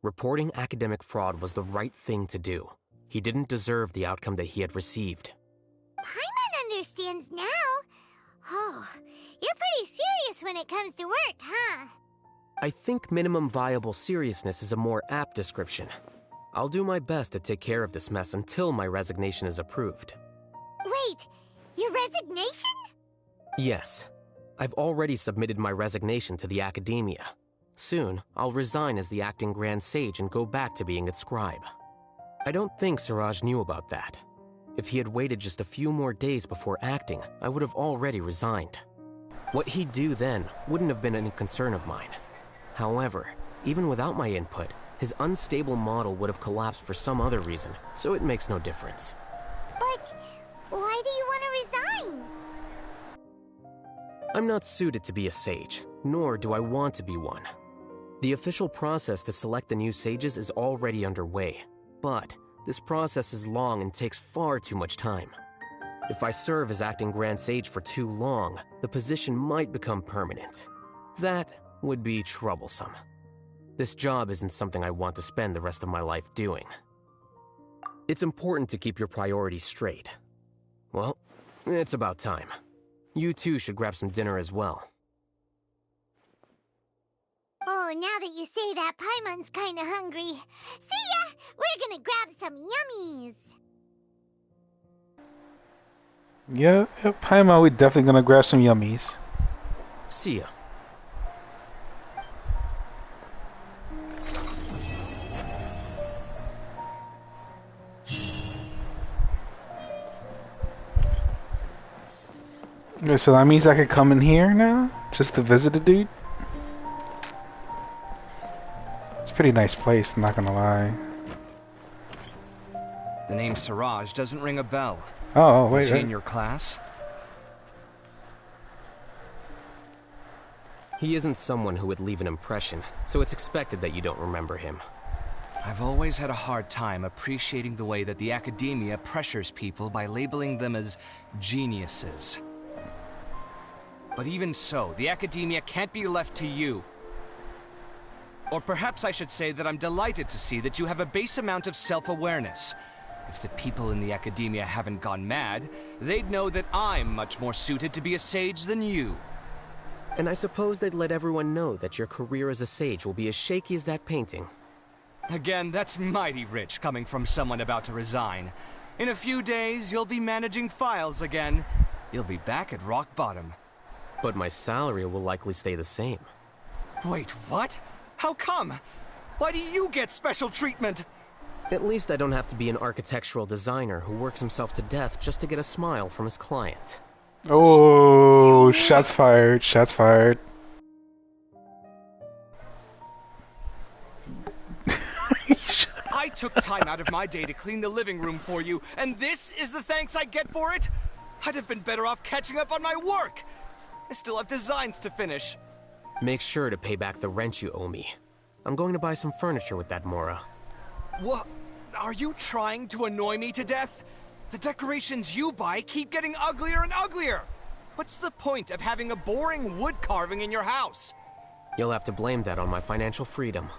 Reporting academic fraud was the right thing to do. He didn't deserve the outcome that he had received. Paimon understands now. Oh, you're pretty serious when it comes to work, huh? I think minimum viable seriousness is a more apt description. I'll do my best to take care of this mess until my resignation is approved. Wait, your resignation? Yes. I've already submitted my resignation to the Academia. Soon, I'll resign as the acting Grand Sage and go back to being its scribe. I don't think Siraj knew about that. If he had waited just a few more days before acting, I would have already resigned. What he'd do then wouldn't have been any concern of mine. However, even without my input, his unstable model would have collapsed for some other reason, so it makes no difference. But why do you want to resign? I'm not suited to be a sage, nor do I want to be one. The official process to select the new sages is already underway, but this process is long and takes far too much time. If I serve as acting Grand Sage for too long, the position might become permanent. That would be troublesome. This job isn't something I want to spend the rest of my life doing. It's important to keep your priorities straight. Well, it's about time. You too should grab some dinner as well. Oh, now that you say that, Paimon's kinda hungry. See ya! We're gonna grab some yummies! Yeah, Paimon, we're definitely gonna grab some yummies. See ya. Okay, so that means I could come in here now? Just to visit the dude? It's a pretty nice place, not gonna lie. The name Siraj doesn't ring a bell. Oh, wait. Was he in your class? He isn't someone who would leave an impression, so it's expected that you don't remember him. I've always had a hard time appreciating the way that the academia pressures people by labeling them as geniuses. But even so, the academia can't be left to you. Or perhaps I should say that I'm delighted to see that you have a base amount of self-awareness. If the people in the academia haven't gone mad, they'd know that I'm much more suited to be a sage than you. And I suppose they'd let everyone know that your career as a sage will be as shaky as that painting. Again, that's mighty rich coming from someone about to resign. In a few days, you'll be managing files again. You'll be back at rock bottom. But my salary will likely stay the same. Wait, what? How come? Why do you get special treatment? At least I don't have to be an architectural designer who works himself to death just to get a smile from his client. Oh, shots fired, shots fired. I took time out of my day to clean the living room for you, and this is the thanks I get for it? I'd have been better off catching up on my work. I still have designs to finish. Make sure to pay back the rent you owe me. I'm going to buy some furniture with that Mora. What? Are you trying to annoy me to death? The decorations you buy keep getting uglier and uglier. What's the point of having a boring wood carving in your house? You'll have to blame that on my financial freedom.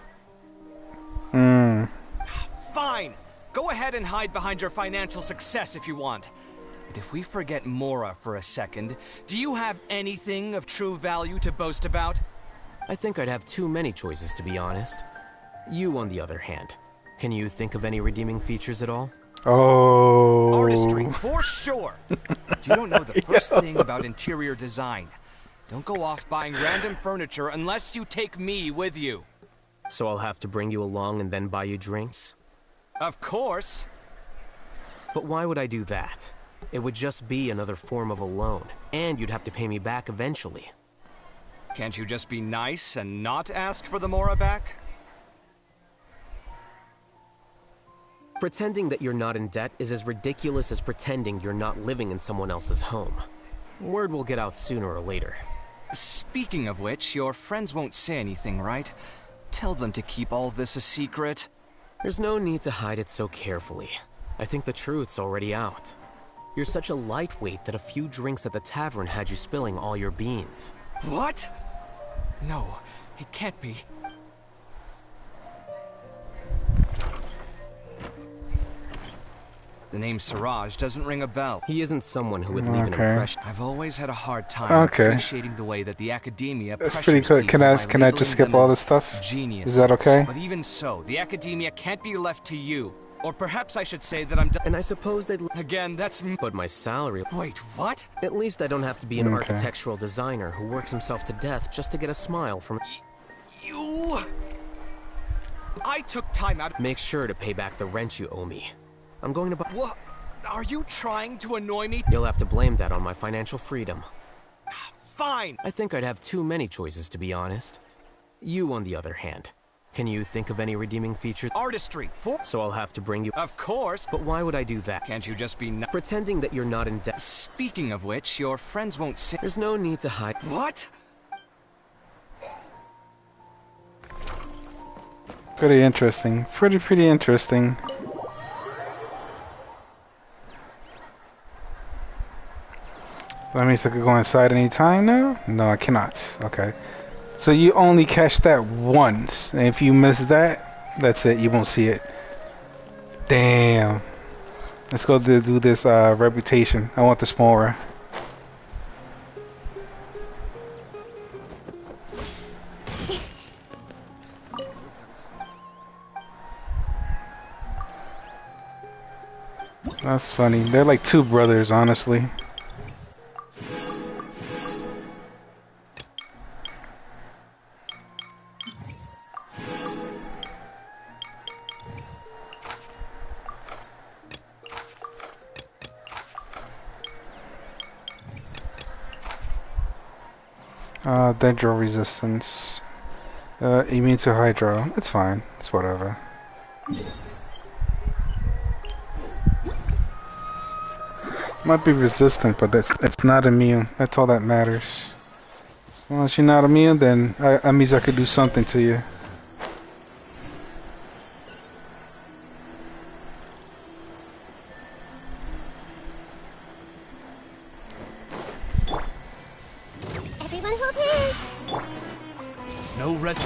Fine. Go ahead and hide behind your financial success if you want. But if we forget Mora for a second, do you have anything of true value to boast about? I think I'd have too many choices, to be honest. You, on the other hand, can you think of any redeeming features at all? Oh. Artistry, for sure. You don't know the first thing about interior design. Don't go off buying random furniture unless you take me with you. So I'll have to bring you along and then buy you drinks? Of course. But why would I do that? It would just be another form of a loan, and you'd have to pay me back eventually. Can't you just be nice and not ask for the Mora back? Pretending that you're not in debt is as ridiculous as pretending you're not living in someone else's home. Word will get out sooner or later. Speaking of which, your friends won't say anything, right? Tell them to keep all this a secret. There's no need to hide it so carefully. I think the truth's already out. You're such a lightweight that a few drinks at the tavern had you spilling all your beans. What? No, it can't be. The name Siraj doesn't ring a bell. He isn't someone who would leave an impression. I've always had a hard time appreciating the way that the academia That's pretty good. Can I just skip all this stuff? Geniuses. Is that okay? But even so, the academia can't be left to you. Or perhaps I should say that I'm done. And I suppose they'd... Again, that's... But my salary... Wait, what? At least I don't have to be an architectural designer who works himself to death just to get a smile from... You... I took time out... Make sure to pay back the rent you owe me. I'm going to buy... What? Are you trying to annoy me? You'll have to blame that on my financial freedom. Fine. I think I'd have too many choices, to be honest. You, on the other hand, can you think of any redeeming features? Artistry. So I'll have to bring you... Of course. But why would I do that? Can't you just be... Pretending that you're not in debt... Speaking of which, your friends won't say... There's no need to hide... What? Pretty interesting. Pretty interesting. So that means I could go inside any time now? No, I cannot. Okay. So you only catch that once. And if you miss that, that's it. You won't see it. Damn. Let's go do this reputation. I want this Mora. That's funny. They're like two brothers, honestly. Dendro resistance. Immune to hydro. It's fine. It's whatever. Might be resistant, but it's not immune. That's all that matters. Once you're not immune, then that means I could do something to you. Everyone hold hands. No rest.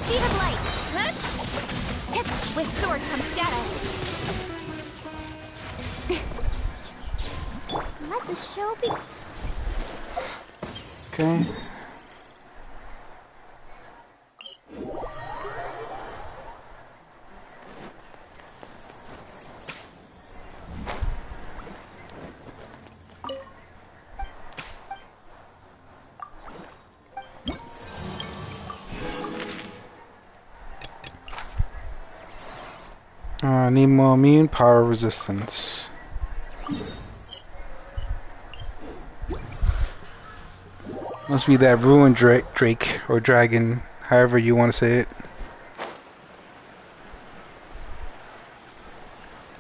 Speed of light. Huh? With sword comes shadow. Let the show be. Okay. Need more immune power resistance. Must be that ruined Drake or dragon, however you want to say it.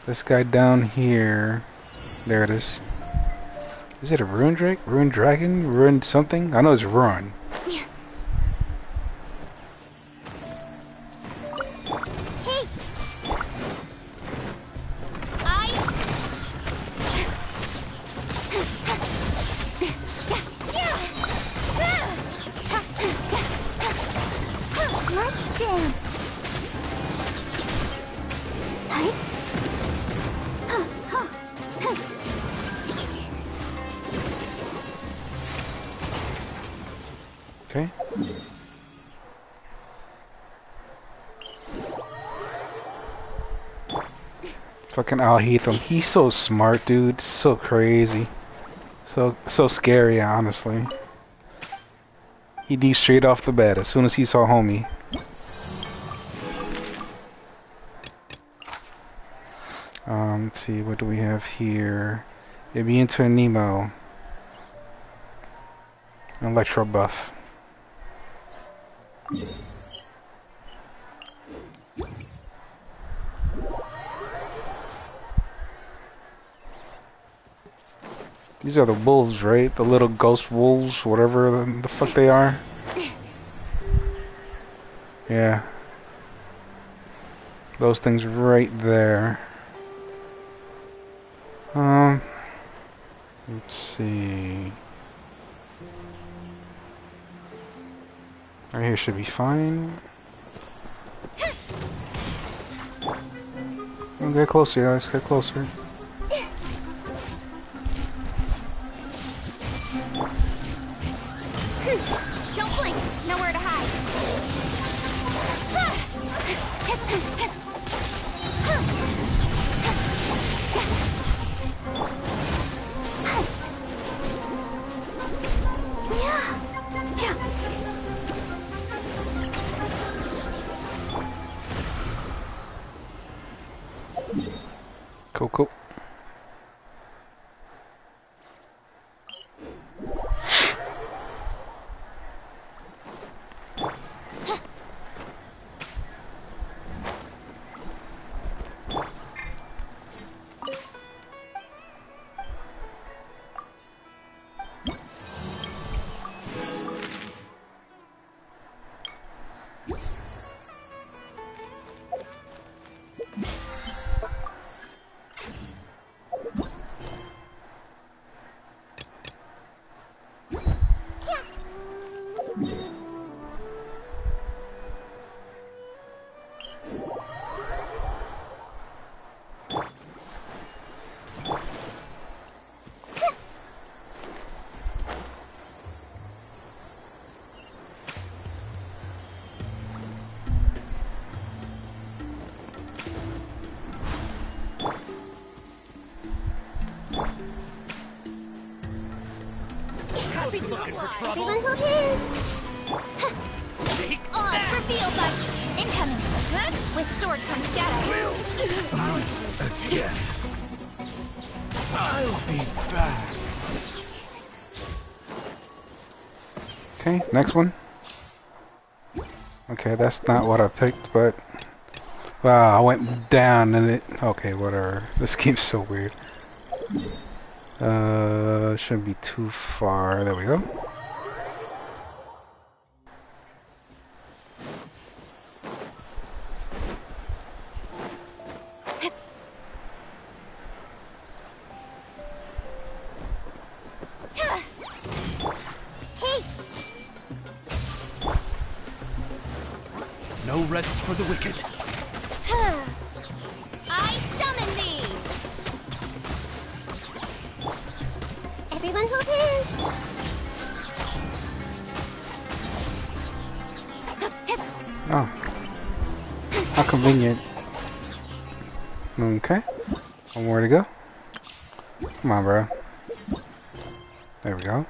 This guy down here. There it is. Is it a ruined Drake? Ruined dragon? Ruined something? I know it's ruined. Let's dance. Okay. Fucking Alhaitham. He's so smart, dude. So crazy. So scary, honestly. He D straight off the bat as soon as he saw homie. Let's see, what do we have here? It'd be into a Nemo. Electro buff. These are the wolves, right? The little ghost wolves, whatever the fuck they are. Yeah. Those things right there. Let's see. Right here should be fine. Oh, get closer, guys. Get closer. Don't blink. Nowhere to hide. Cool, cool. Everyone hold hands. Reveal light. Incoming. With sword comes shadow. Again. I'll be back. Okay, next one. Okay, that's not what I picked, but wow, I went down and it. Okay, whatever. This game's so weird. Shouldn't be too far. There we go. No rest for the wicked. I summon thee! Everyone hold hands. Oh. How convenient. Okay. One more to go. Come on, bro. There we go.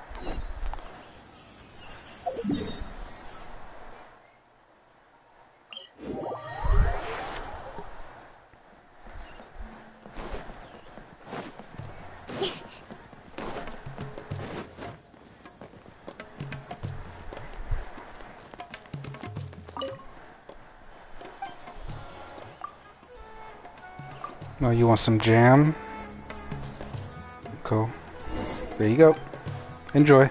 Oh, you want some jam? Cool. There you go. Enjoy.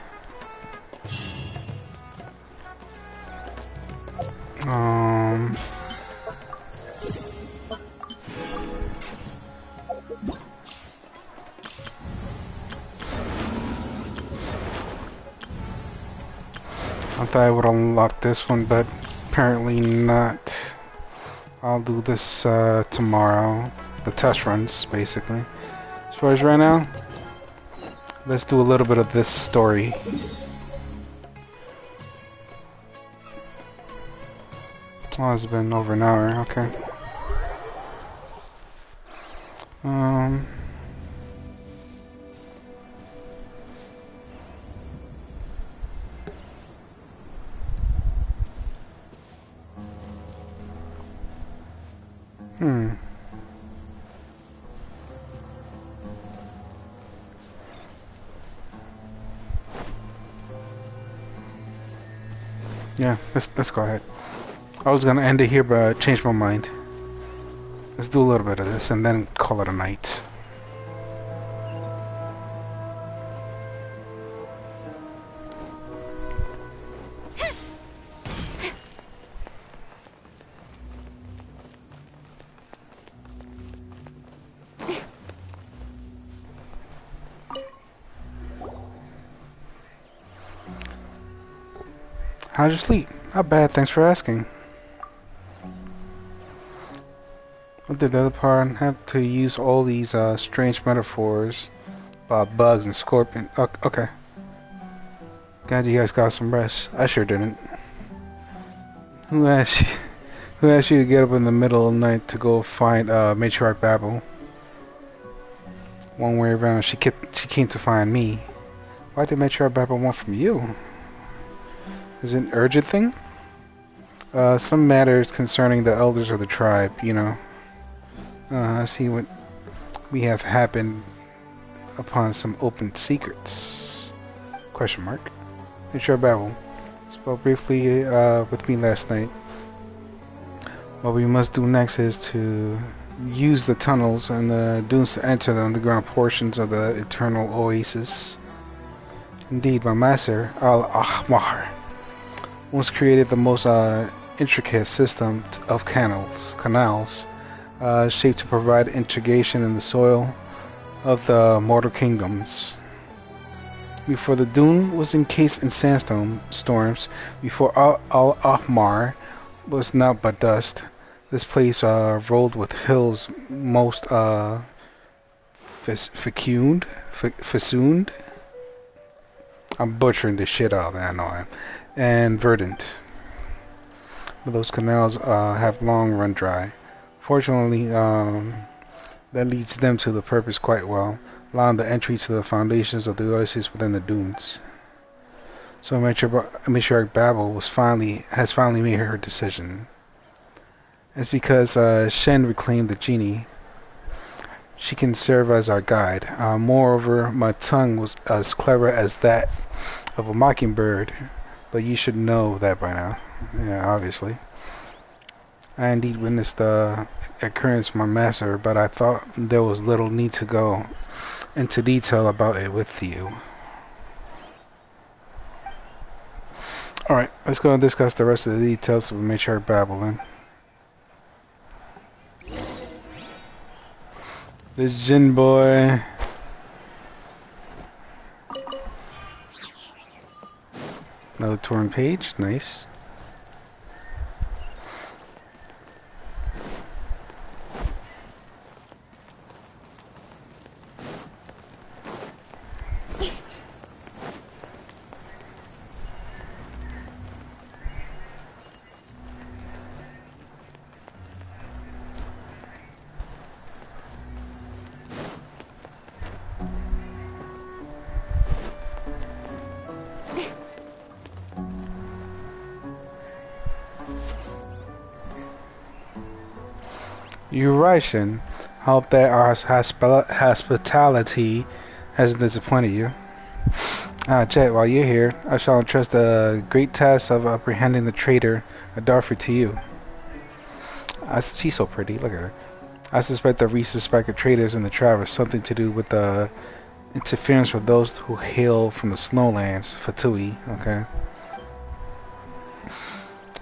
I thought I would unlock this one, but apparently not. I'll do this tomorrow. The test runs, basically. As far as right now, let's do a little bit of this story. Oh, it's been over an hour, okay. Yeah, let's go ahead. I was gonna end it here, but I changed my mind. Let's do a little bit of this and then call it a night. How'd you sleep? Not bad, thanks for asking. What did the other part have to use all these strange metaphors about bugs and scorpions? Okay. Glad you guys got some rest. I sure didn't. Who asked you? Who asked you to get up in the middle of the night to go find Matriarch Babel? One way around, she came to find me. Why did Matriarch Babel want from you? Is it an urgent thing? Some matters concerning the elders of the tribe, you know. I see what we have happened upon some open secrets. Question mark. Matriarch Babel spoke briefly with me last night. What we must do next is to use the tunnels and the dunes to enter the underground portions of the eternal oasis. Indeed, my master, Al-Ahmar, once created the most intricate system of canals shaped to provide integration in the soil of the mortal kingdoms. Before the dune was encased in storms, before Al-Ahmar was naught but dust, this place rolled with hills most festooned. I'm butchering the shit out of that, I know I am. And verdant. But those canals have long run dry. Fortunately, that leads them to the purpose quite well, allowing the entry to the foundations of the oasis within the dunes. So Matriarch Babel has finally made her decision. It's because Shen reclaimed the genie. She can serve as our guide. Moreover, my tongue was as clever as that of a mockingbird, but you should know that by now. Yeah, obviously. I indeed witnessed the occurrence of my master, but I thought there was little need to go into detail about it with you. Alright, let's go and discuss the rest of the details of Matriarch Babel then. This Jin boy. Another torn page, nice. You're right, Shin. Hope that our hospitality hasn't disappointed you. Jet, while you're here, I shall entrust the great task of apprehending the traitor Adarfi to you. She's so pretty, look at her. I suspect that we suspected traitors in the tribe has something to do with the interference with those who hail from the snowlands, Fatui, okay?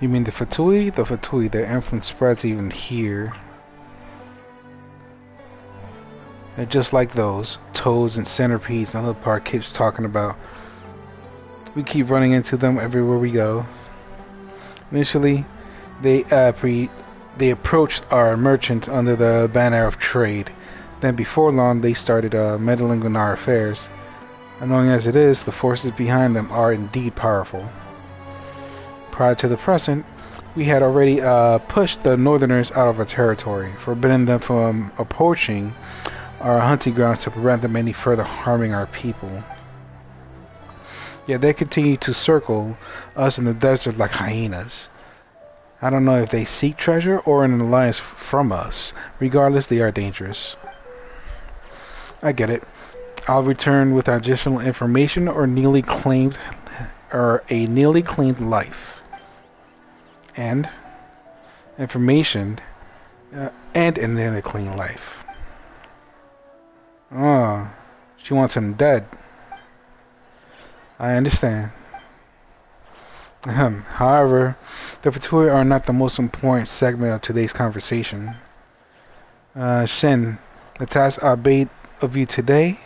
You mean the Fatui? The Fatui, their influence spreads even here. They're just like those toads and centipedes the little part keeps talking about. We keep running into them everywhere we go. Initially, they approached our merchant under the banner of trade. Then before long, they started meddling in our affairs. Annoying as it is, the forces behind them are indeed powerful. Prior to the present, we had already pushed the northerners out of our territory, forbidding them from approaching our hunting grounds to prevent them any further harming our people. Yet they continue to circle us in the desert like hyenas. I don't know if they seek treasure or an alliance from us. Regardless, they are dangerous. I get it. I'll return with additional information or a newly claimed life. And information and a newly claimed life. Oh, she wants him dead. I understand. However, the Fatui are not the most important segment of today's conversation. Shin, the task I bade of you today,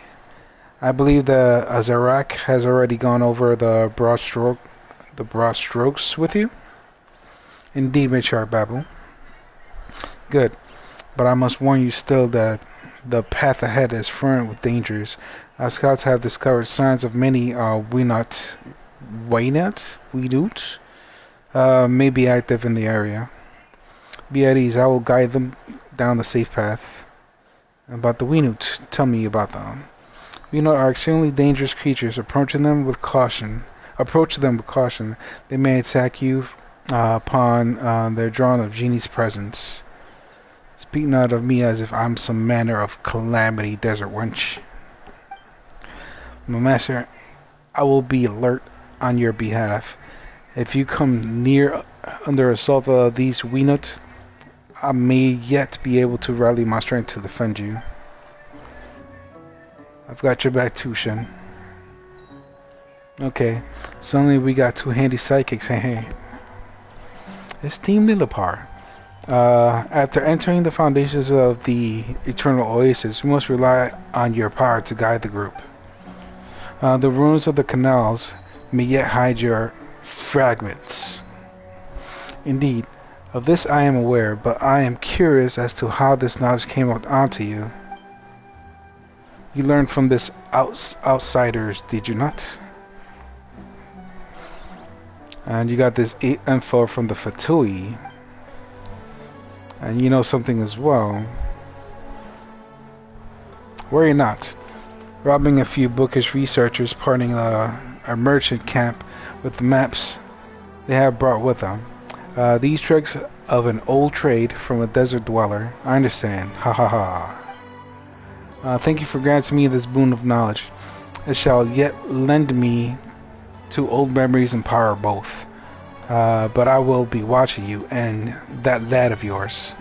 I believe the Azarak has already gone over the broad strokes with you. Indeed, Matriarch Babu. Good, but I must warn you still that the path ahead is fraught with dangers. Our scouts have discovered signs of many Weenut may be active in the area. Be at ease, I will guide them down the safe path. About the Weenut, tell me about them. Weenut are extremely dangerous creatures. Approach them with caution. They may attack you upon their drawing of Genie's presence. Speak not of me as if I'm some manner of calamity, desert wench. My master, I will be alert on your behalf. If you come near under assault of these Weenut, I may yet be able to rally my strength to defend you. I've got your back too, Shin. Okay, suddenly we got two handy sidekicks, hey. It's Team Lillipar. After entering the foundations of the Eternal Oasis, we must rely on your power to guide the group. The ruins of the canals may yet hide your fragments. Indeed, of this I am aware, but I am curious as to how this knowledge came onto you. You learned from this outsiders, did you not? And you got this info from the Fatui. And you know something as well. Worry not. Robbing a few bookish researchers, parting a merchant camp with the maps they have brought with them. These tricks of an old trade from a desert dweller. I understand. Ha ha ha. Thank you for granting me this boon of knowledge. It shall yet lend me to old memories and power both. But I will be watching you and that lad of yours.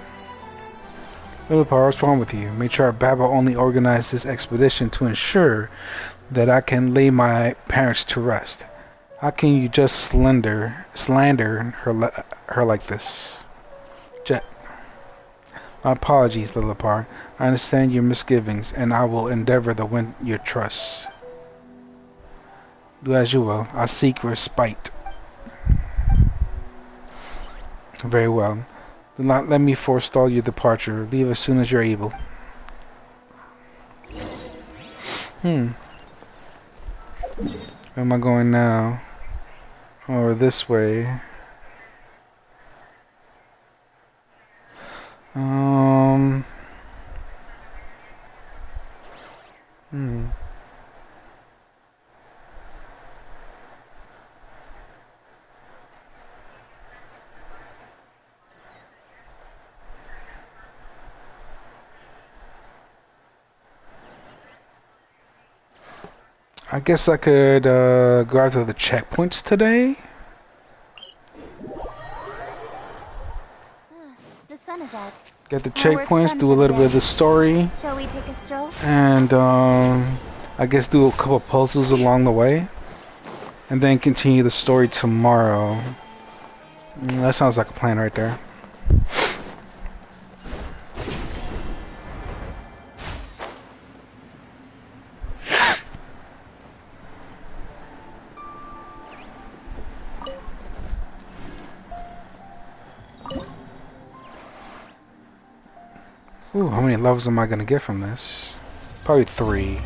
Lillipar, what's wrong with you? Matriarch Baba only organized this expedition to ensure that I can lay my parents to rest. How can you just slander her like this? Jet. My apologies, Lillipar. I understand your misgivings, and I will endeavor to win your trust. Do as you will. I seek respite. Very well. Do not let me forestall your departure. Leave as soon as you're able. Where am I going now? Or this way? I guess I could go after the checkpoints today. The sun is out. Get the Our work's checkpoints, done do for a the little bit of day. the story, Shall we take a stroll? and I guess do a couple puzzles along the way, and then continue the story tomorrow. That sounds like a plan right there. Ooh, how many levels am I gonna get from this? Probably 3.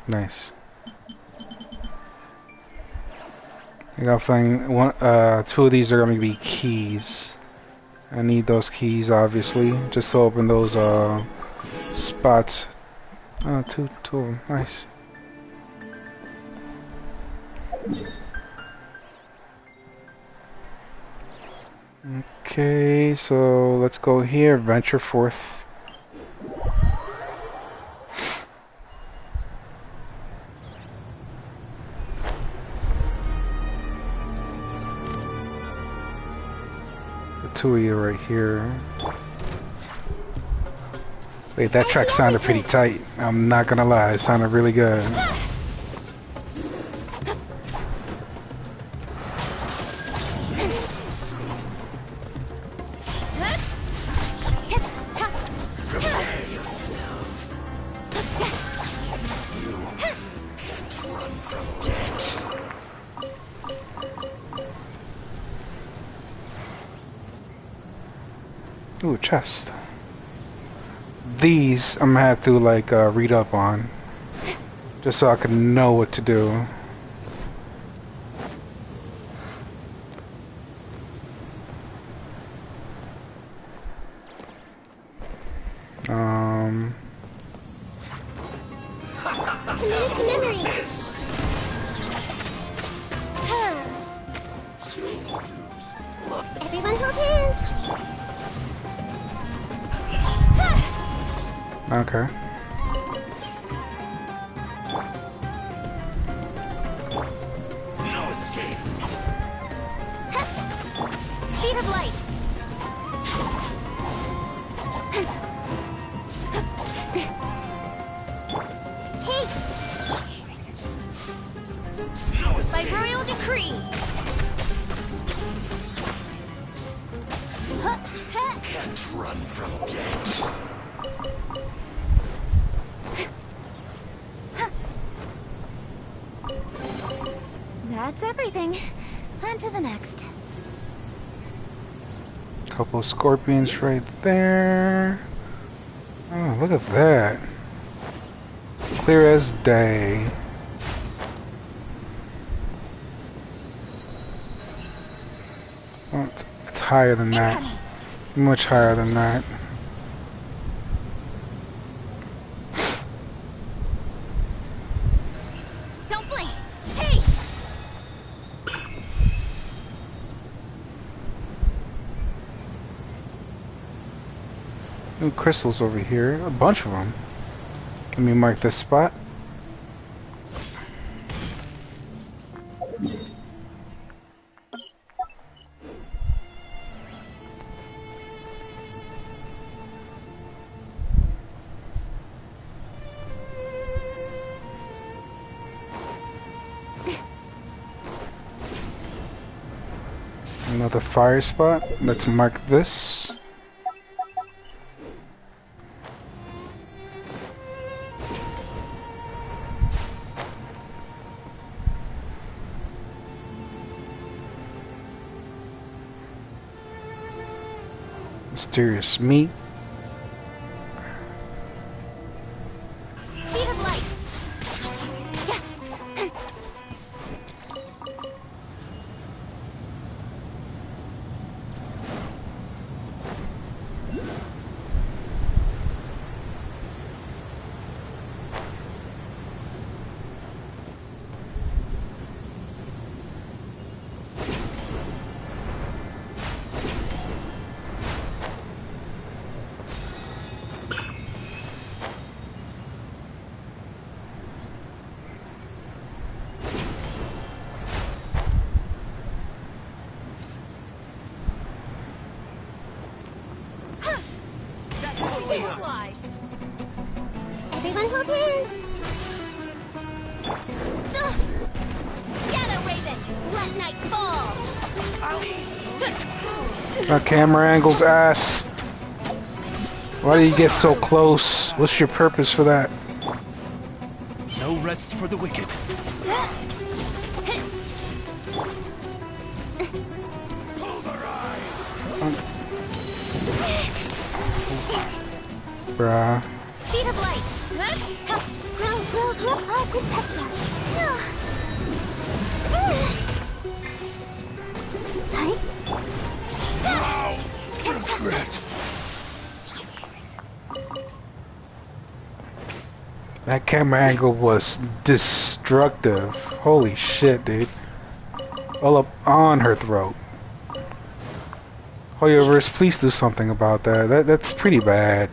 Nice. I got a feeling one, 2 of these are gonna be keys. I need those keys, obviously, just to open those spots. Oh, two of them. Nice. Okay, so let's go here. Venture forth. The 2 of you right here. Wait, that track sounded pretty tight. I'm not gonna lie, it sounded really good. Ooh, chest. These I'm gonna have to like read up on, just so I can know what to do. Committed to memory. Everyone hold hands. Okay. No escape. Speed of light. By royal decree. Can't run from death. That's everything. On to the next. Couple of scorpions right there. Oh, look at that. Clear as day. Oh, it's higher than that. Much higher than that. Don't blink. Hey! New crystals over here. A bunch of them. Let me mark this spot. Another fire spot. Let's mark this. Mysterious meat. Speed of light. flies. Everyone hold hands. Shadow Raven, let night fall. My camera angle's ass. Why do you get so close? What's your purpose for that? No rest for the wicked. Bruh. Speed of light. Grow, protect us. Regret. That camera angle was destructive. Holy shit, dude. All up on her throat. Hoyoverse, please do something about that. That's pretty bad.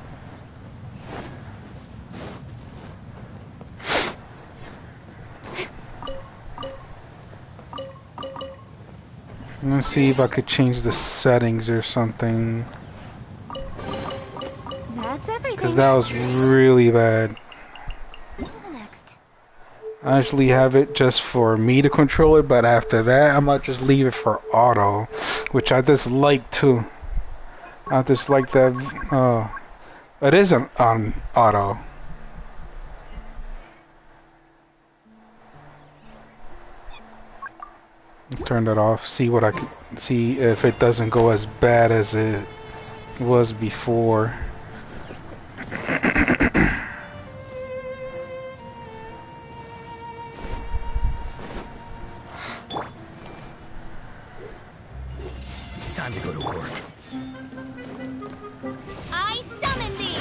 Let's see if I could change the settings or something. That's everything. Because that was really bad. I usually have it just for me to control it, but after that, I might just leave it for auto, which I dislike too. I dislike that. It isn't on auto. Turn that off. See what I can see if it doesn't go as bad as it was before. Time to go to work. I summon thee.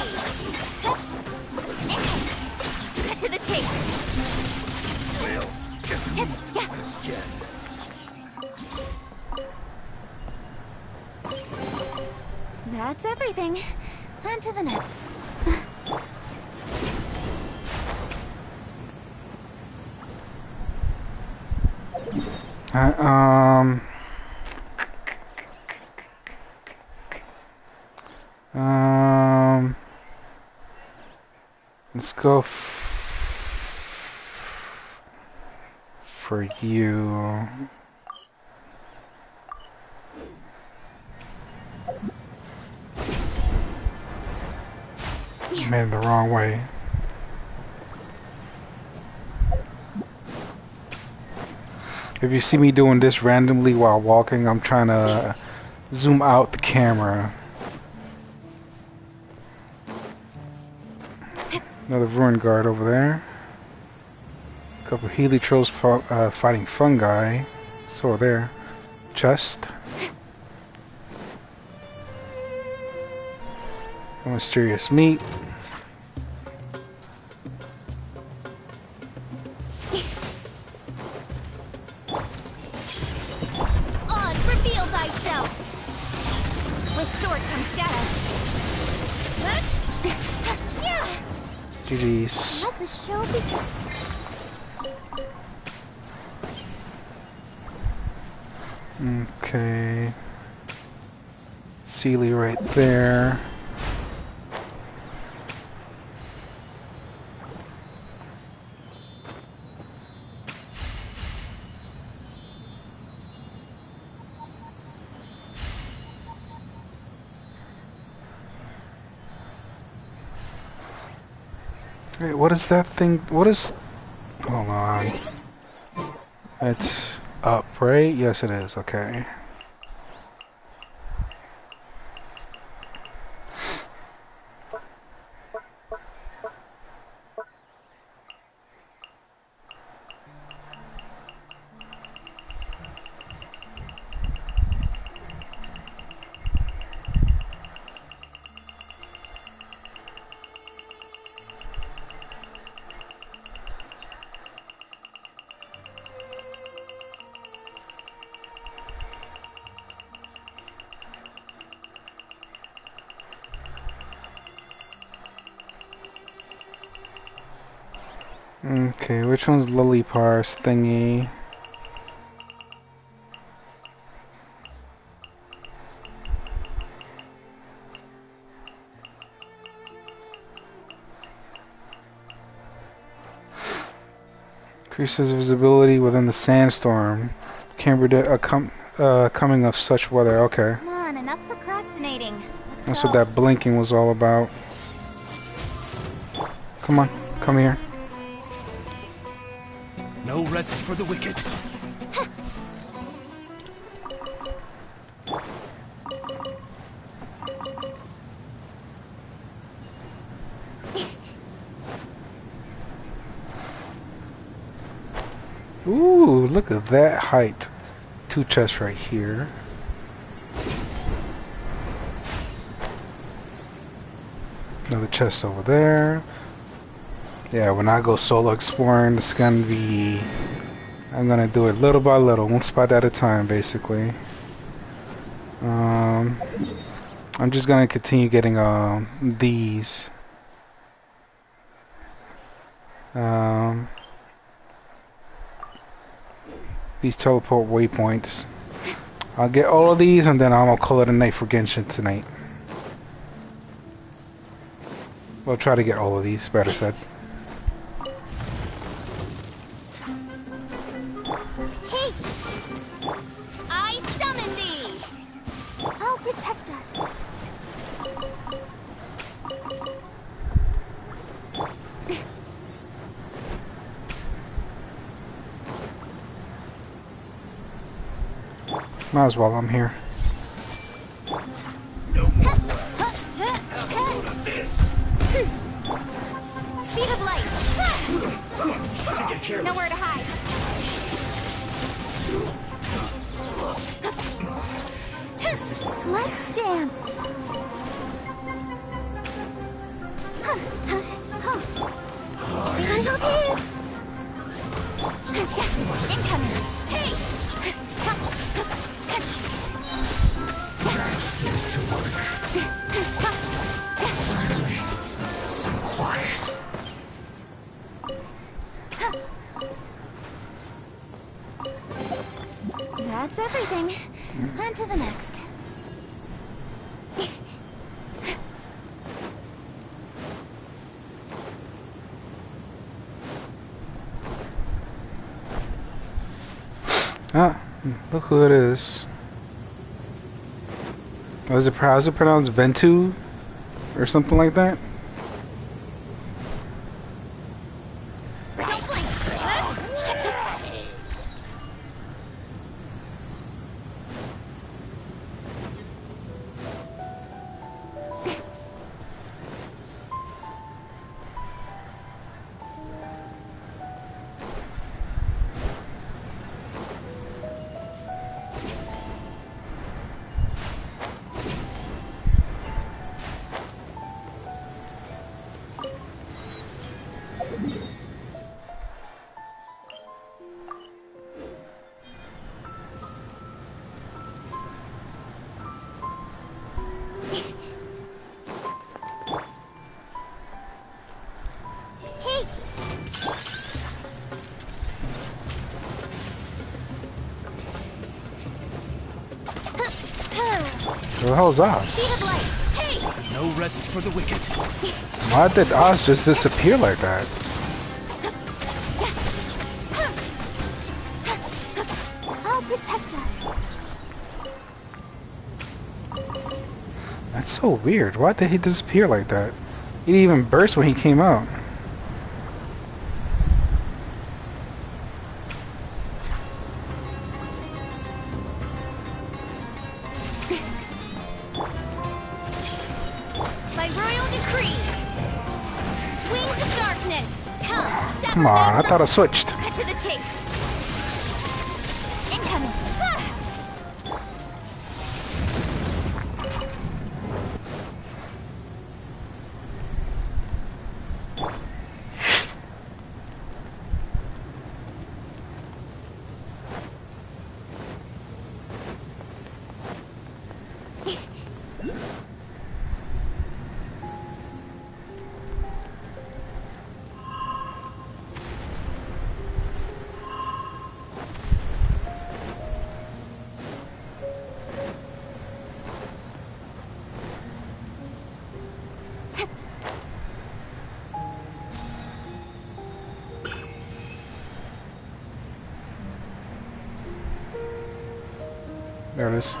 Cut to the chase. Well, That's everything. On to the next. Let's go for you. Made it the wrong way. If you see me doing this randomly while walking, I'm trying to zoom out the camera. Another ruin guard over there. A couple of heliotropes fighting fungi. So are there. Chest. A mysterious meat. Oz, reveal thyself. With sword comes shadow. Yeah. GG's. Let the show begin. Okay. Sealy right there. Wait, what is that thing? What is... Hold on. It's up, right? Yes, it is. Okay. Okay, which one's Lillipar's thingy? Increases visibility within the sandstorm. Can predict a coming of such weather. Okay. Come on, enough procrastinating. Let's That's go. what that blinking was all about. Come on, come here. No rest for the wicked. Ooh, look at that height. 2 chests right here. Another chest over there. Yeah, when I go solo exploring, it's gonna be... I'm gonna do it little by little, one spot at a time, basically. I'm just gonna continue getting these. These teleport waypoints. I'll get all of these and then I'm gonna call it a night for Genshin tonight. We'll try to get all of these, better said. Hey! I summon thee! I'll protect us. Might as well, I'm here. Speed of light! Nowhere to hide. Let's dance. Can help you? Incoming. Hey! That seems to work. Finally, some quiet. That's everything. On to the next. Ah, look who it is. Was it pronounced Ventu? Or something like that? Where the hell's Oz? No rest for the wicked. Why did Oz just disappear like that? I'll protect us. That's so weird. Why did he disappear like that? He didn't even burst when he came out. By royal decree. Wings of darkness. Come. Come on, I thought I switched. Cut to the chase. Incoming. There it is.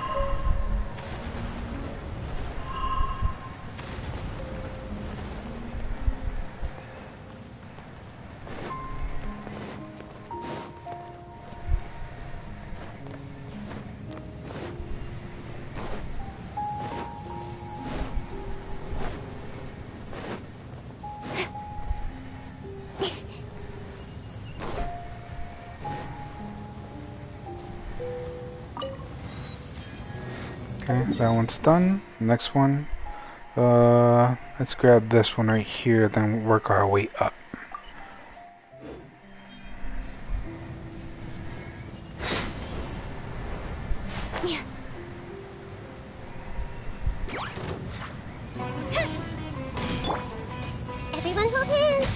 Okay, that one's done. Next one. Let's grab this one right here, then work our way up. Everyone hold hands.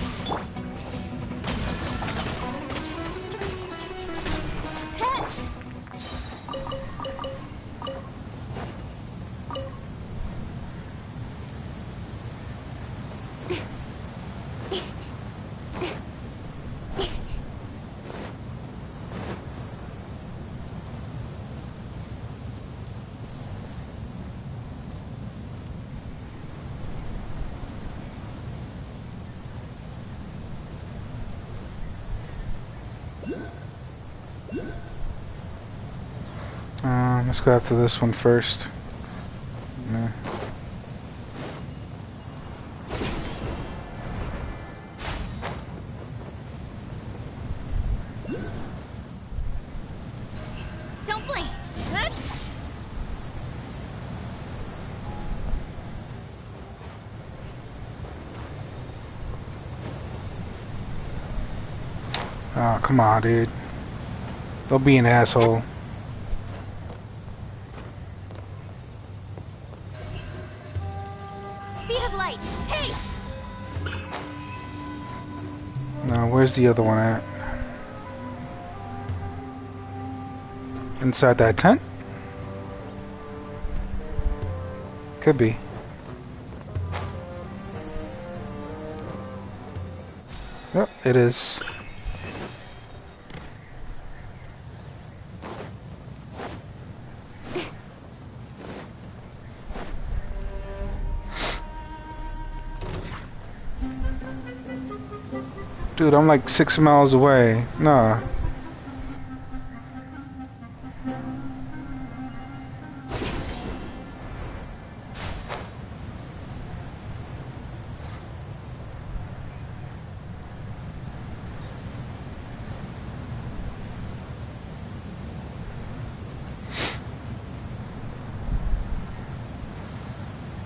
Let's go after this one first. Nah. Don't blink. Oh, come on, dude. Don't be an asshole. Speed of light. Hey! Now, where's the other one at? Inside that tent? Could be. Yep, it is. Dude, I'm like 6 miles away. Nah.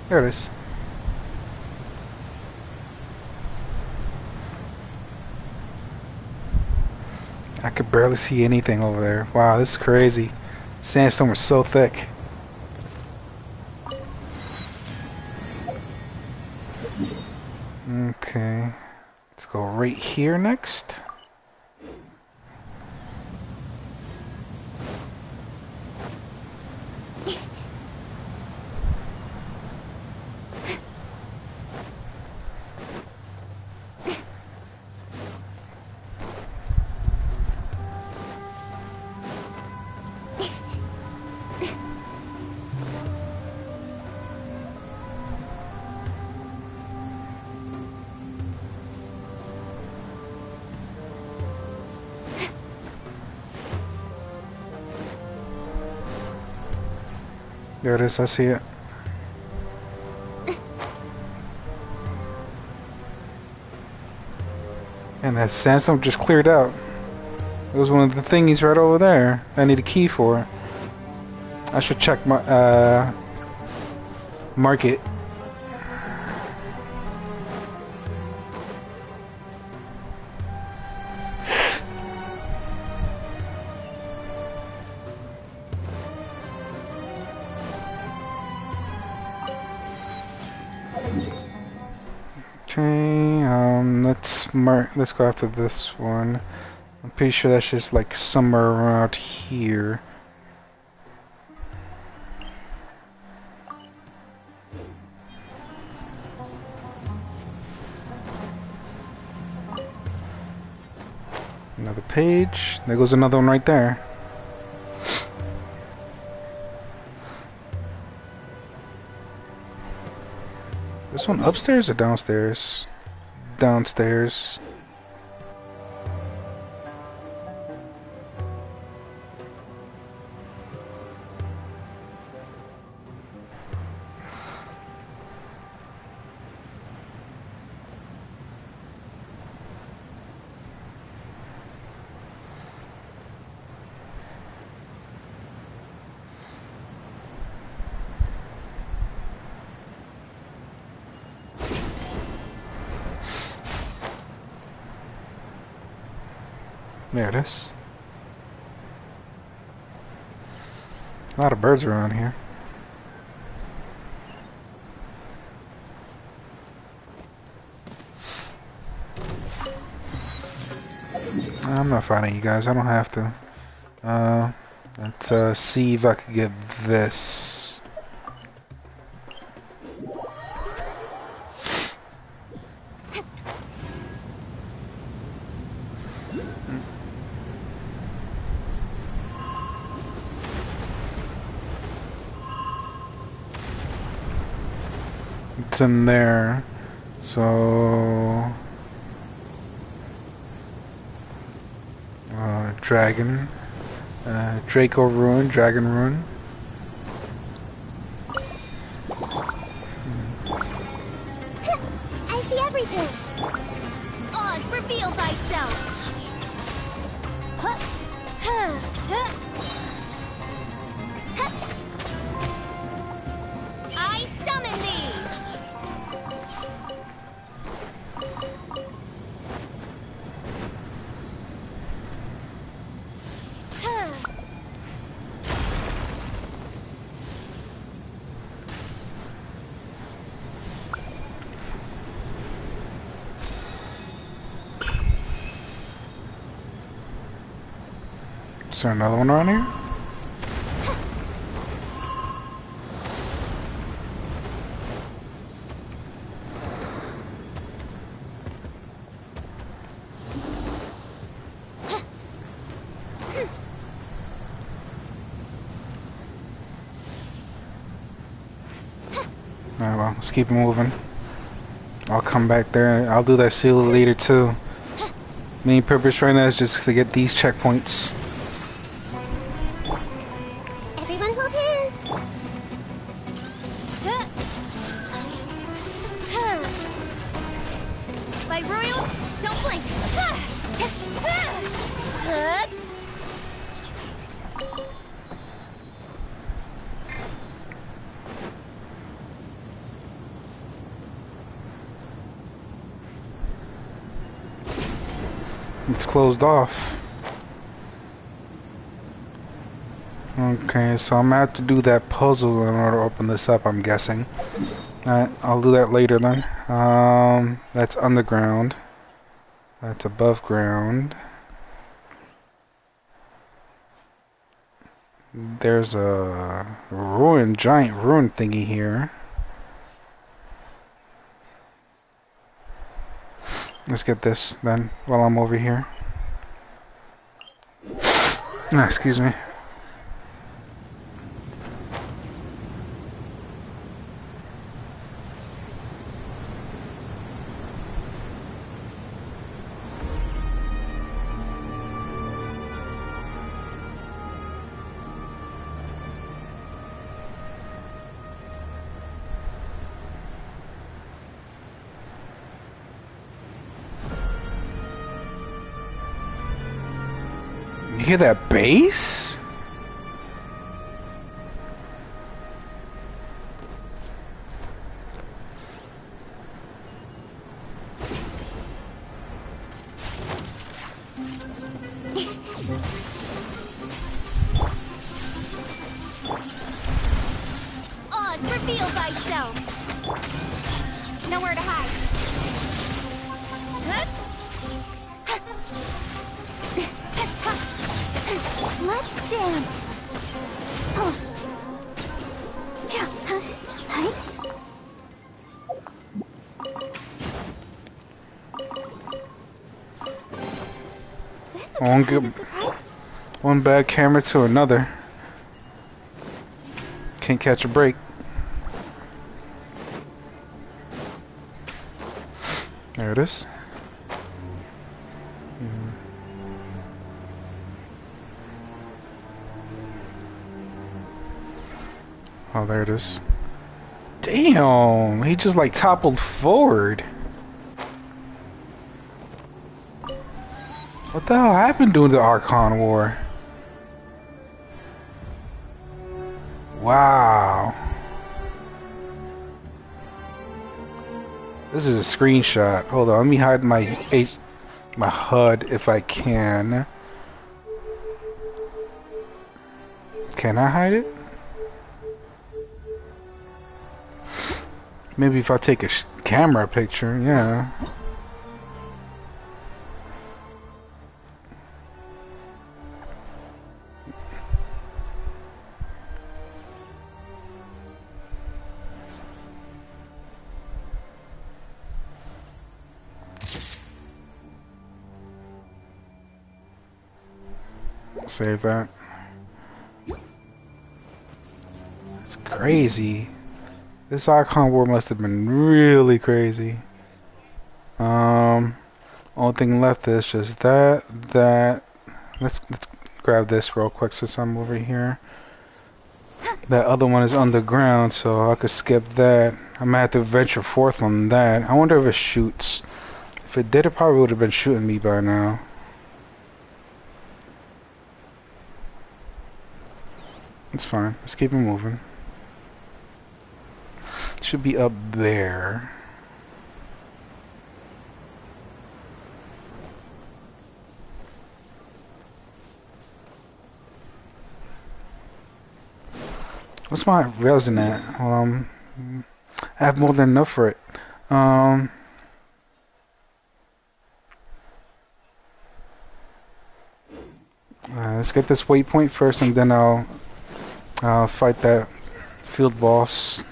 There it is. I could barely see anything over there. Wow, this is crazy. Sandstorm is so thick. Okay. Let's go right here next. There it is, I see it. And that sandstorm just cleared out. It was one of the thingies right over there I need a key for. I should check my mark it. Okay, let's go after this one. I'm pretty sure that's just like somewhere around here. Another page. There goes another one right there. this one upstairs or downstairs? Downstairs. There it is. A lot of birds around here. I'm not fighting you guys, I don't have to. Let's see if I can get this. It's in there, so dragon, Draco Ruin, Dragon Ruin. I see everything. Oz, reveal thyself. I summon thee. Is there another one around here? Alright, well, let's keep moving. I'll come back there. I'll do that seal later too. Main purpose right now is just to get these checkpoints. Everyone hold hands. By royal, don't blink. It's closed off. Okay, so I'm gonna have to do that puzzle in order to open this up, I'm guessing. Alright, I'll do that later then. That's underground. That's above ground. There's a giant ruin thingy here. Let's get this then while I'm over here. Excuse me. You hear that bass? Oz, reveal thyself. Nowhere to hide. Let's dance. One bad camera to another. Can't catch a break. There it is. Oh, there it is. Damn, he just like toppled forward. What the hell happened during the Archon War? Wow. This is a screenshot. Hold on, let me hide my HUD if I can. Can I hide it? Maybe if I take a camera picture, yeah. Save that. That's crazy. This Archon War must have been really crazy. Only thing left is just that. Let's grab this real quick since I'm over here. That other one is underground, so I could skip that. I'm gonna have to venture forth on that. I wonder if it shoots. If it did, it probably would have been shooting me by now. It's fine. Let's keep it moving. Should be up there. What's my resin at? I have more than enough for it. Let's get this waypoint first, and then I'll fight that field boss.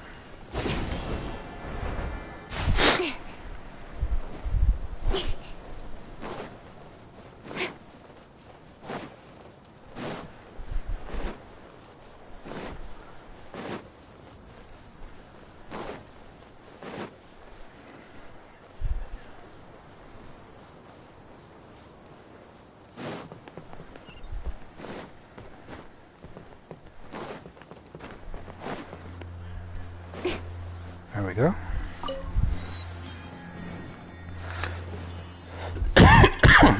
There we go.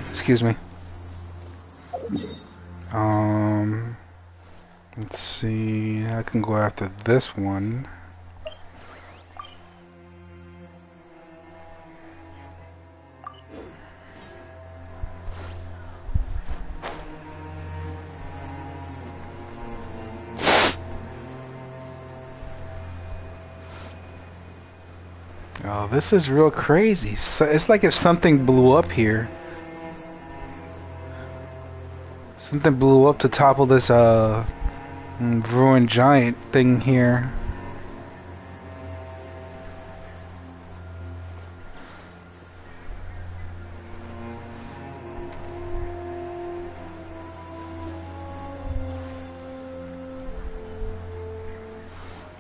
Excuse me. Let's see. I can go after this one. Oh, this is real crazy. So it's like if something blew up here. Something blew up to topple this ruined giant thing here.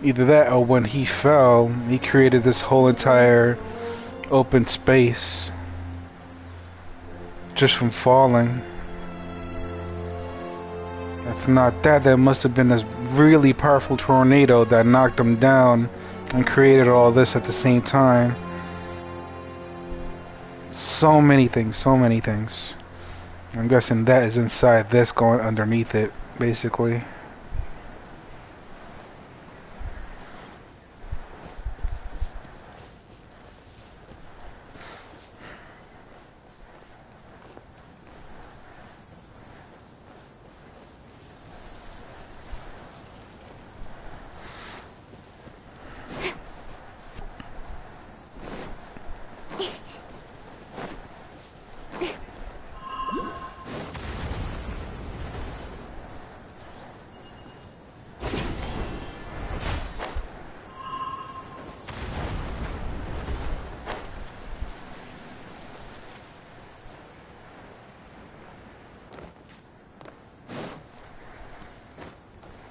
Either that or when he fell, he created this whole entire open space just from falling. If not that, there must have been this really powerful tornado that knocked him down and created all this at the same time. So many things, so many things. I'm guessing that is inside this going underneath it, basically.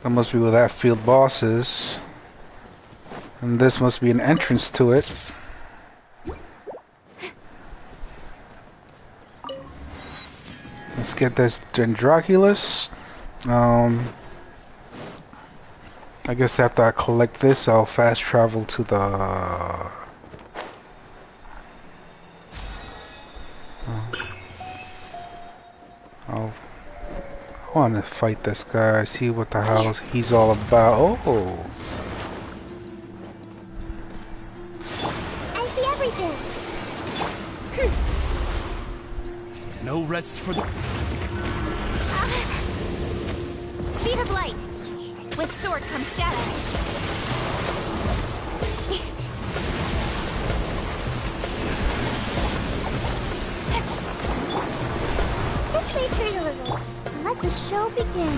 That must be where that field boss is. And this must be an entrance to it. Let's get this Dendroculus. I guess after I collect this, I'll fast travel to the... I want to fight this guy, see what the hell he's all about. Oh! I see everything. No rest for the... Speed of light. With sword comes shadow. Just wait here a little. Let the show begin.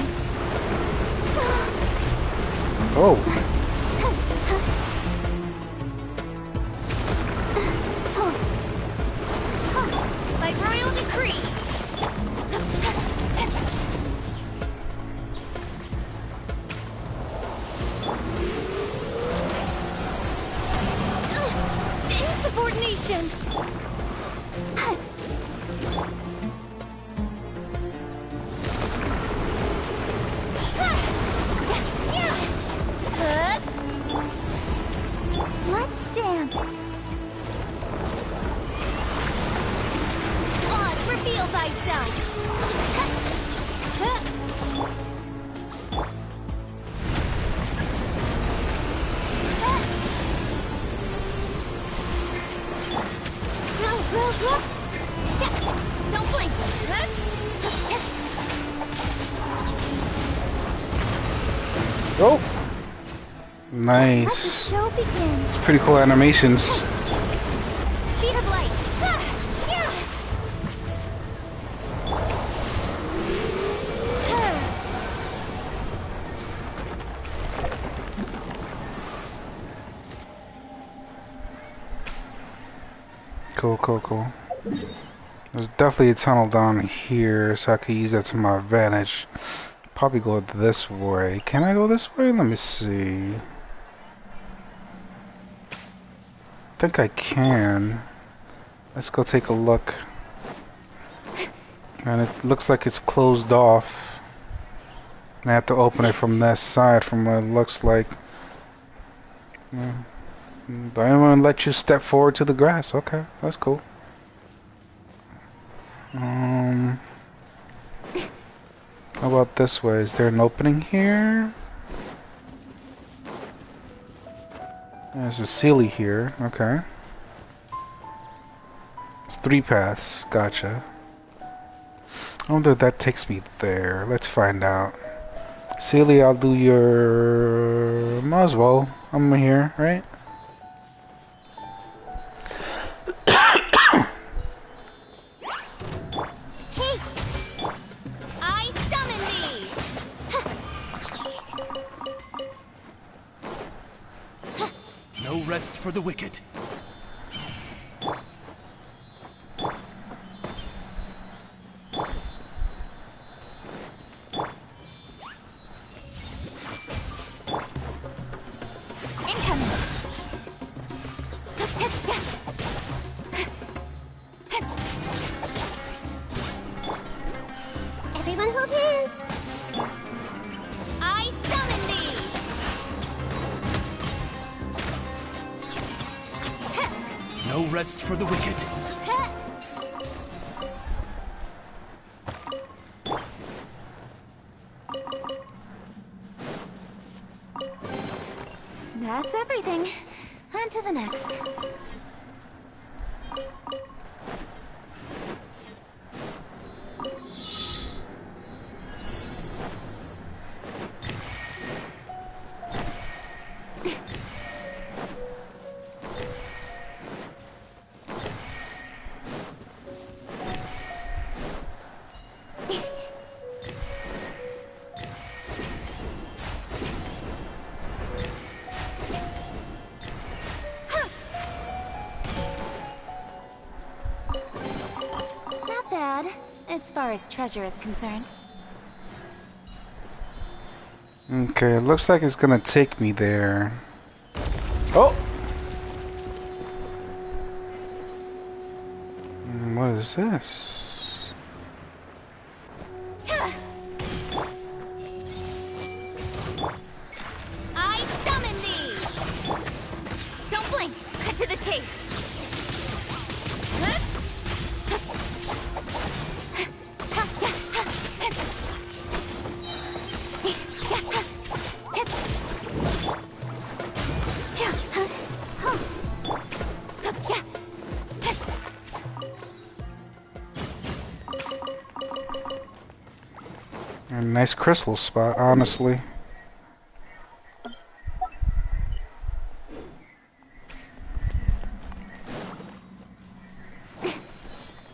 Oh! By royal decree. Insubordination. Let's dance. On, reveal thyself. Don't blink. Oh! Nice. Show begins. It's pretty cool animations. Speed of light. Cool, cool, cool. There's definitely a tunnel down here, so I could use that to my advantage. Probably go this way. Can I go this way? Let me see. I think I can. Let's go take a look. And it looks like it's closed off. I have to open it from that side, from what it looks like. Yeah. But I'm gonna let you step forward to the grass. Okay, that's cool. How about this way? Is there an opening here? There's a Sealy here. Okay. It's 3 paths. Gotcha. I wonder if that takes me there. Let's find out. Sealy, I'll do your... Might as well. I'm here, right? No rest for the wicked. Everyone hold hands. I summon thee. No rest for the wicked. That's everything. On to the next. Not bad, as far as treasure is concerned. Okay, it looks like it's gonna take me there. Oh! What is this? A nice crystal spot, honestly.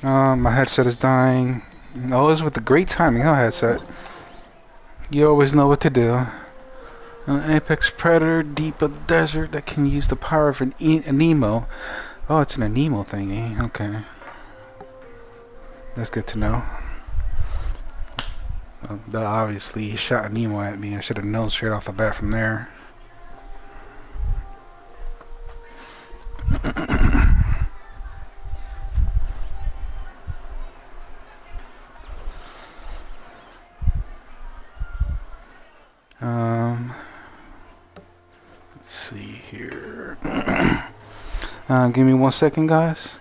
My headset is dying. Always with the great timing, huh, headset? You always know what to do. An apex predator deep of the desert that can use the power of an Nemo. Oh, it's an Nemo thingy. Okay. That's good to know. Obviously, he shot a Nemo at me. I should have known straight off the bat from there. Let's see here. Give me 1 second, guys.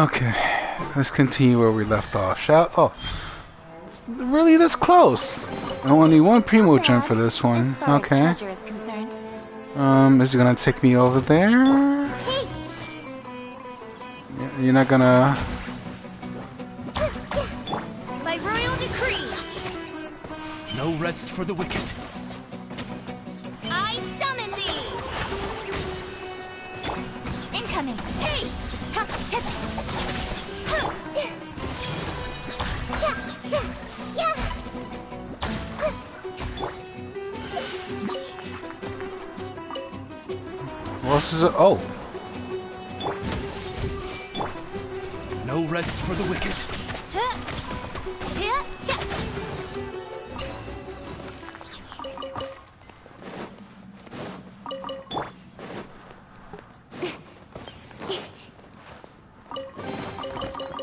Okay, let's continue where we left off. Oh, it's really this close. I only need one primo gem for this one. Okay. As treasure is concerned. Is it gonna take me over there? You're not gonna. By royal decree, No rest for the wicked. I summon thee. Incoming. Hey! Ha, hit. Huh. Yeah. What else is it? Oh. No rest for the wicked.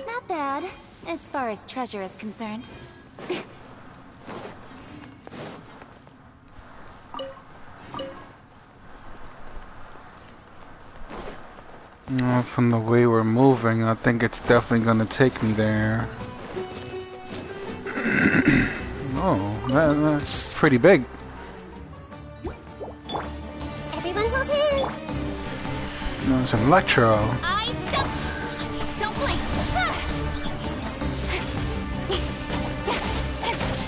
Not bad, as far as treasure is concerned. From the way we're moving, I think it's definitely gonna take me there. Oh, that's pretty big. Everyone hold in. No, it's an electro. Don't blink.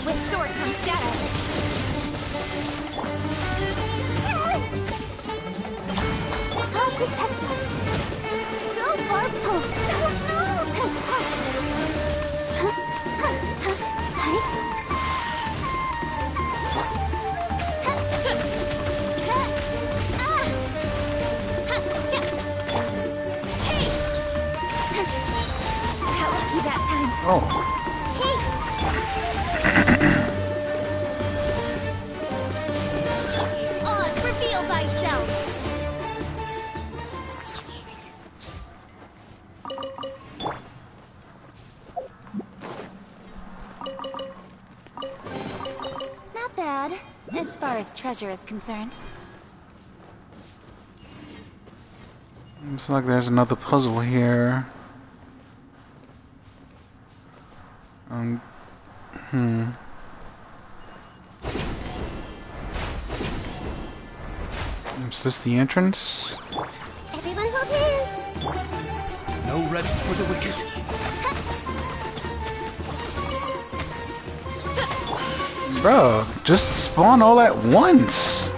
With sword comes shadow. I'll protect us. Go, Barble. Oh. Reveal thyself. Not bad, as far as treasure is concerned. Looks like there's another puzzle here. Is this the entrance? Everyone hold hands. No rest for the wicked. Bro, just spawn all at once.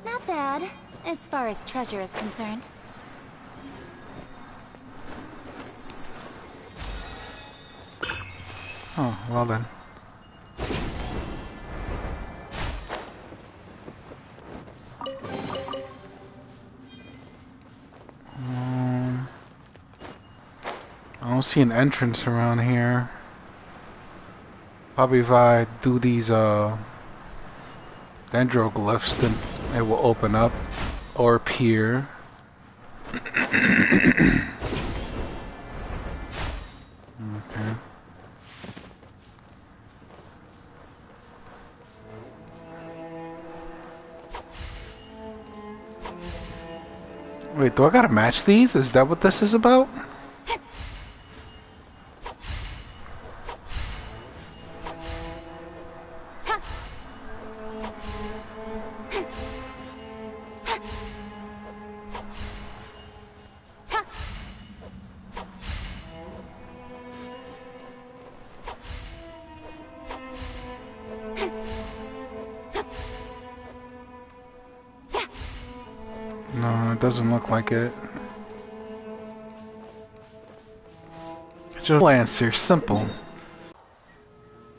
Not bad, as far as treasure is concerned. Oh, well then. I don't see an entrance around here. Probably if I do these dendroglyphs, then it will open up or appear. Okay. Wait, do I gotta match these? Is that what this is about? No, it doesn't look like it. Just answer, simple.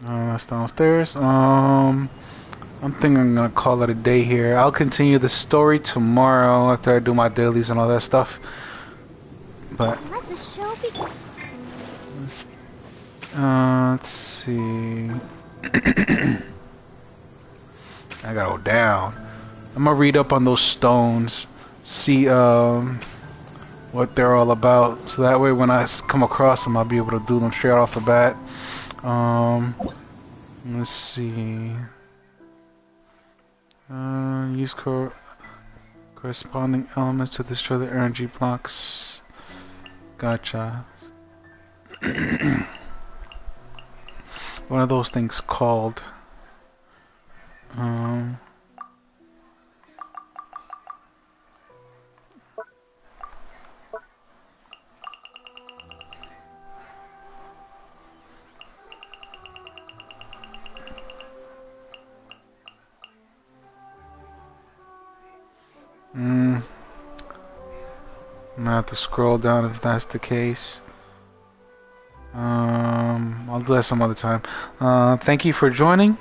That's downstairs. I'm thinking I'm gonna call it a day here. I'll continue the story tomorrow after I do my dailies and all that stuff. But Let the show begin. let's see. I gotta go down. I'm gonna read up on those stones, see what they're all about, so that way when I come across them, I'll be able to do them straight off the bat. Let's see. Use corresponding elements to destroy the energy blocks. Gotcha. What are those things called? I'm gonna have to scroll down if that's the case. I'll do that some other time. Thank you for joining.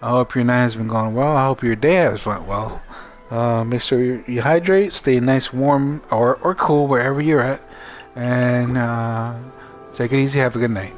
I hope your night has been going well. I hope your day has went well. Make sure you hydrate, stay nice, warm, or cool wherever you're at, and take it easy. Have a good night.